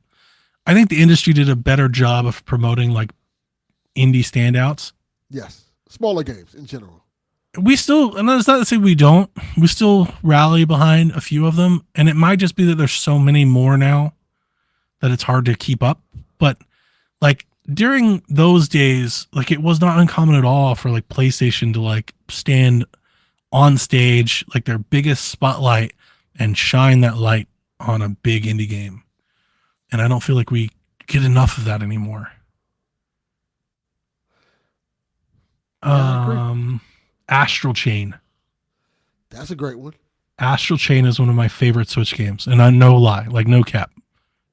I think the industry did a better job of promoting like indie standouts. Yes. Smaller games in general. We still, and that's not to say we don't, we still rally behind a few of them. And it might just be that there's so many more now that it's hard to keep up. But like during those days, like it was not uncommon at all for like PlayStation to like stand on stage, like their biggest spotlight and shine that light on a big indie game. And I don't feel like we get enough of that anymore. Astral Chain. That's a great one. Astral Chain is one of my favorite Switch games. And I no lie, like no cap.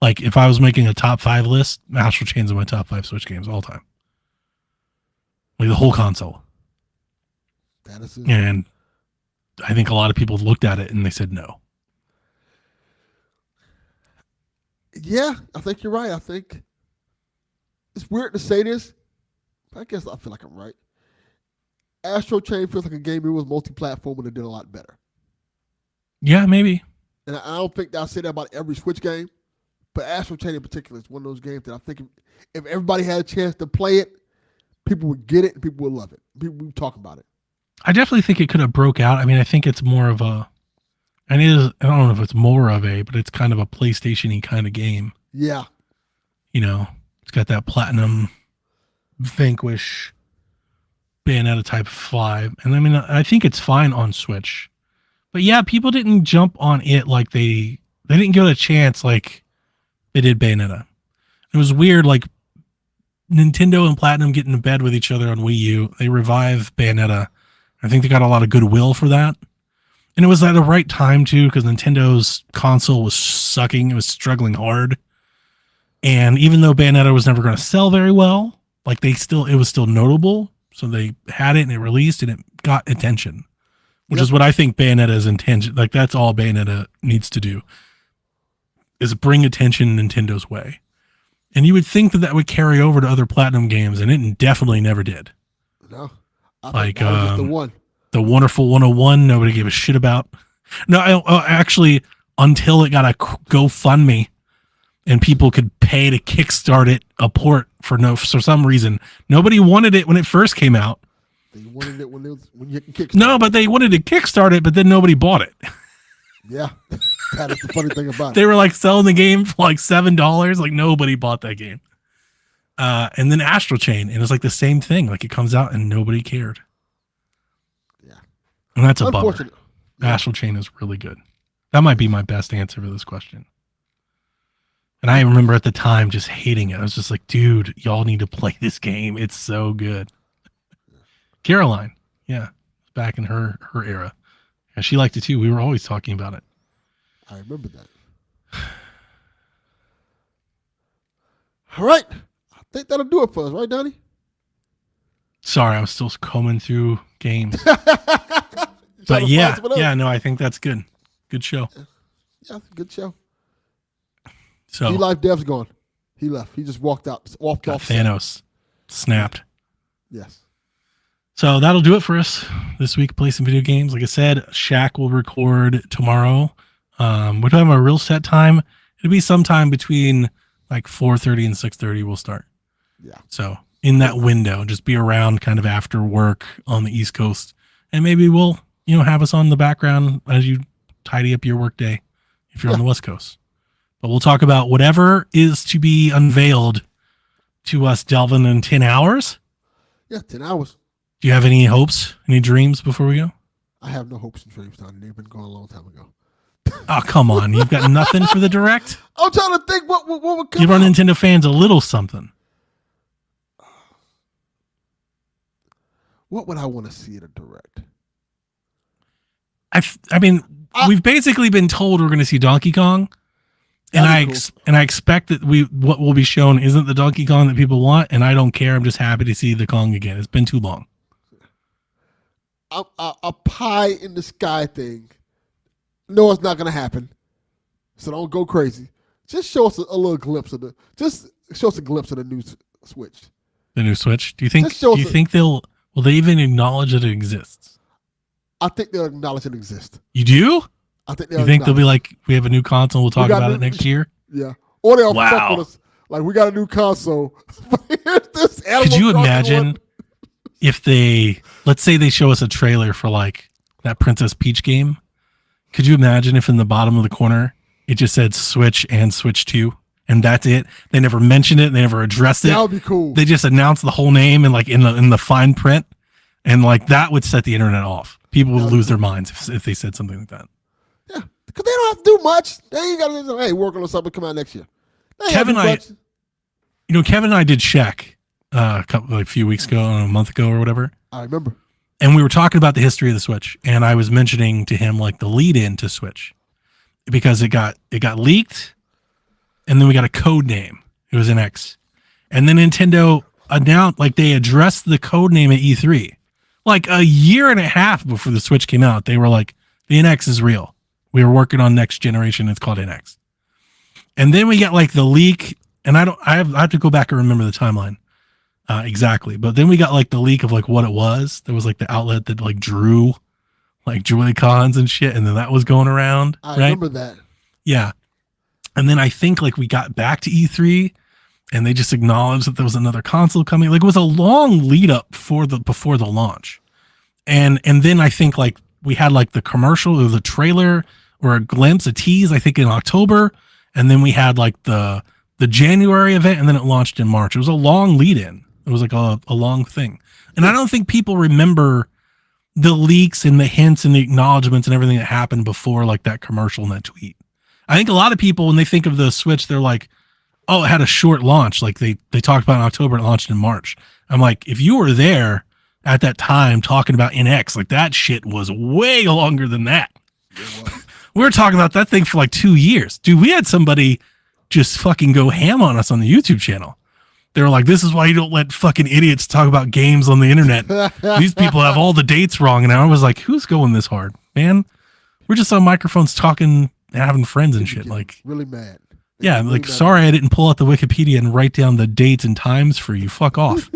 Like if I was making a top 5 list, Astral Chain's in my top 5 Switch games all time. Like the whole console. That is And I think a lot of people looked at it and they said no. Yeah, I think you're right. I think it's weird to say this, but I guess I feel like I'm right. Astro Chain feels like a game that was multi-platform and it did a lot better. Yeah, maybe. And I don't think I say that about every Switch game, But Astral Chain in particular is one of those games that I think if everybody had a chance to play it, people would get it and people would love it. People would talk about it. I definitely think it could have broke out. I mean, I think it's more of a, and it is, I don't know if it's more of a, but it's kind of a PlayStation-y kind of game. Yeah. You know, it's got that Platinum Vanquish Bayonetta type 5. And I mean, I think it's fine on Switch. But yeah, people didn't jump on it like they didn't give it a chance like they did Bayonetta. It was weird, like Nintendo and Platinum getting in bed with each other on Wii U. They revived Bayonetta. I think they got a lot of goodwill for that. And it was at the right time too, because Nintendo's console was sucking. It was struggling hard. And even though Bayonetta was never going to sell very well, like it was still notable. So they had it and it released and it got attention, which is what I think Bayonetta's intention. Like that's all Bayonetta needs to do is bring attention Nintendo's way. And you would think that would carry over to other Platinum games, and it definitely never did. No. Like just the one. The Wonderful 101, nobody gave a shit about. No, actually, until it got a GoFundMe, and people could pay to kickstart it, a port for some reason. Nobody wanted it when it first came out. They wanted it when you can kickstart. No, but they wanted to kickstart it, but then nobody bought it. Yeah, that is the funny thing about it. They were like selling the game for like $7. Like nobody bought that game. And then Astral Chain, and it's like the same thing. Like it comes out and nobody cared. Yeah, and that's a bummer. Unfortunate. Yeah. Astral Chain is really good. That might be my best answer for this question. And I remember at the time just hating it. I was just like, dude, y'all need to play this game. It's so good. Caroline, yeah, back in her era. And she liked it too. We were always talking about it. I remember that. All right. I think that'll do it for us, right, Donnie? Sorry, I was still combing through games. But yeah, no, I think that's good. Good show. Yeah, good show. So Life Dev's gone. He left. He just walked out. Walked off. Thanos snapped. Yes. So that'll do it for us this week. Play some video games. Like I said, Shaq will record tomorrow. We don't have a real set time. It'll be sometime between like 4:30 and 6:30. We'll start. Yeah. So in that window, just be around kind of after work on the East Coast, and maybe we'll have us on the background as you tidy up your work day if you're on the West Coast. But we'll talk about whatever is to be unveiled to us, Delvin, in 10 hours. Yeah, 10 hours. Do you have any hopes, any dreams before we go? I have no hopes and dreams, Donnie. They've been gone a long time ago. Oh, come on. You've got nothing for the Direct? I'm trying to think what would come Give our out. Nintendo fans a little something. What would I want to see at a Direct? I mean, we've basically been told we're going to see Donkey Kong. And I expect that what will be shown isn't the Donkey Kong that people want, and I don't care. I'm just happy to see the Kong again. It's been too long. A pie in the sky thing. No, it's not going to happen. So don't go crazy. Just show us a little glimpse of the new Switch. The new Switch. Do you think will they even acknowledge that it exists? I think they'll acknowledge it exists. You do? I think you think they'll be like, we have a new console, we'll talk about it next year? Yeah. Or they'll fuck with us. Like, we got a new console. Could you imagine if let's say they show us a trailer for like that Princess Peach game? Could you imagine if in the bottom of the corner, it just said Switch and Switch 2? And that's it. They never mentioned it. They never addressed it. That would be cool. They just announced the whole name and like in the fine print. And like that would set the internet off. People would lose their minds if they said something like that. Yeah, because they don't have to do much. They ain't got to say, hey, working on something come out next year. Kevin and I did Shaq a few weeks ago, a month ago or whatever. I remember. And we were talking about the history of the Switch, and I was mentioning to him like the lead in to Switch because it got leaked, and then we got a code name. It was an X, and then Nintendo announced like they addressed the code name at E3, like a year and a half before the Switch came out. They were like, the NX is real. We were working on next generation. It's called NX. And then we got like the leak, and I have to go back and remember the timeline exactly. But then we got like the leak of like what it was. There was like the outlet that like drew like Joy-Cons and shit, and then that was going around. I remember that. Yeah. And then I think like we got back to E3 and they just acknowledged that there was another console coming. Like it was a long lead up before the launch. And then I think like we had like the commercial or the trailer or a glimpse, a tease, I think in October. And then we had like the January event and then it launched in March. It was a long lead in. It was like a long thing. And I don't think people remember the leaks and the hints and the acknowledgments and everything that happened before like that commercial and that tweet. I think a lot of people, when they think of the Switch, they're like, oh, it had a short launch. Like they talked about in October, it launched in March. I'm like, if you were there at that time talking about NX, like that shit was way longer than that. We were talking about that thing for like 2 years. Dude, we had somebody just fucking go ham on us on the YouTube channel. They were like, this is why you don't let fucking idiots talk about games on the internet. These people have all the dates wrong. And I was like, who's going this hard, man? We're just on microphones talking and having friends and shit. Like, really mad. Yeah, really like, sorry I didn't pull out the Wikipedia and write down the dates and times for you. Fuck off.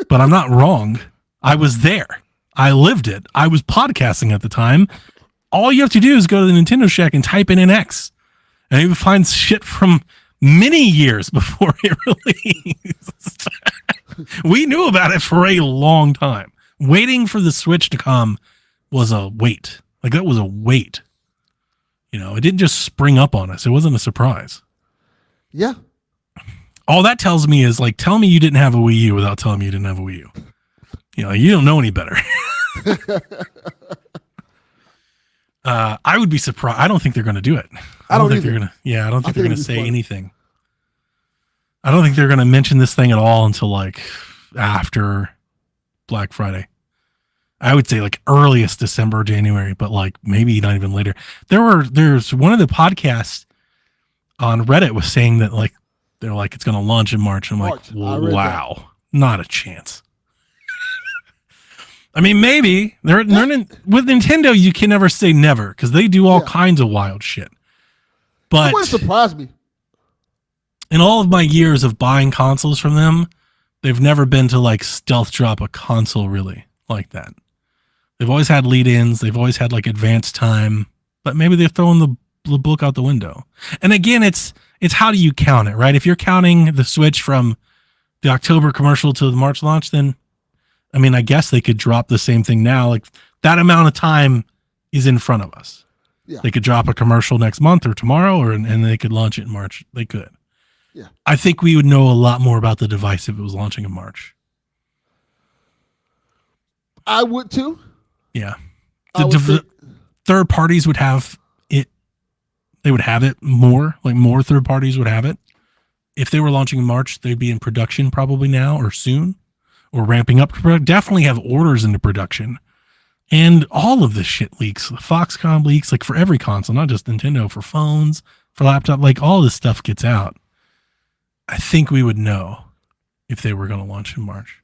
But I'm not wrong. I was there. I lived it. I was podcasting at the time. All you have to do is go to the Nintendo Shack and type in NX. And you find shit from many years before it released. We knew about it for a long time. Waiting for the Switch to come was a wait. Like that was a wait. You know, it didn't just spring up on us. It wasn't a surprise. Yeah. All that tells me is like, tell me you didn't have a Wii U without telling me you didn't have a Wii U. You know, you don't know any better. I would be surprised. I don't think they're going to do it. I don't think they're going to. Yeah, I don't think they're going to say anything. I don't think they're going to mention this thing at all until like after Black Friday. I would say like earliest December, January, but like maybe not even later. There's one of the podcasts on Reddit was saying that like they're like it's going to launch in March. I'm like, wow, not a chance. I mean, maybe they're with Nintendo. You can never say never because they do all kinds of wild shit. But it wouldn't surprise me. In all of my years of buying consoles from them, they've never been to like stealth drop a console really like that. They've always had lead-ins. They've always had like advanced time, but maybe they're throwing the book out the window. And again, it's how do you count it, right? If you're counting the Switch from the October commercial to the March launch, then I mean, I guess they could drop the same thing now. Like that amount of time is in front of us. Yeah. They could drop a commercial next month or tomorrow, and they could launch it in March. They could. Yeah. I think we would know a lot more about the device if it was launching in March. I would too. Yeah. The third parties would have it. They would have it more. Like more third parties would have it. If they were launching in March, they'd be in production probably now or soon. Or ramping up. Definitely have orders into production. And all of this shit leaks. The Foxconn leaks, like for every console, not just Nintendo, for phones, for laptop, like all this stuff gets out. I think we would know if they were going to launch in March.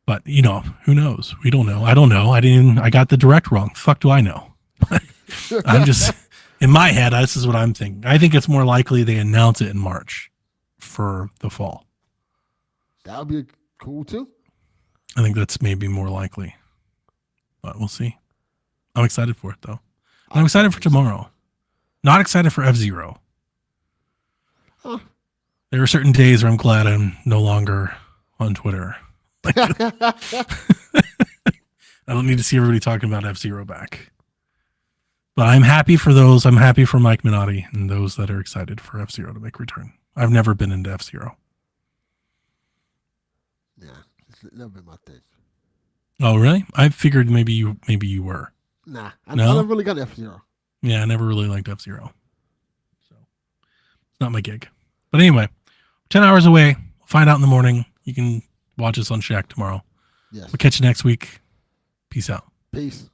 But, you know, who knows? We don't know. I don't know. I got the direct wrong. Fuck do I know? I'm just, in my head, this is what I'm thinking. I think it's more likely they announce it in March for the fall. That would be cool too. I think that's maybe more likely, but we'll see. I'm excited for it though. I'm excited for tomorrow. Not excited for F-Zero. Huh. There are certain days where I'm glad I'm no longer on Twitter. I don't need to see everybody talking about F-Zero back. But I'm happy for those. I'm happy for Mike Minotti and those that are excited for F-Zero to make return. I've never been into F-Zero. Yeah, it's never been my thing. Oh, really? I figured maybe you were. Nah, I never really got F-Zero. Yeah, I never really liked F-Zero. So, it's not my gig. But anyway, 10 hours away. We'll find out in the morning. You can watch us on Shack tomorrow. Yes. We'll catch you next week. Peace out. Peace.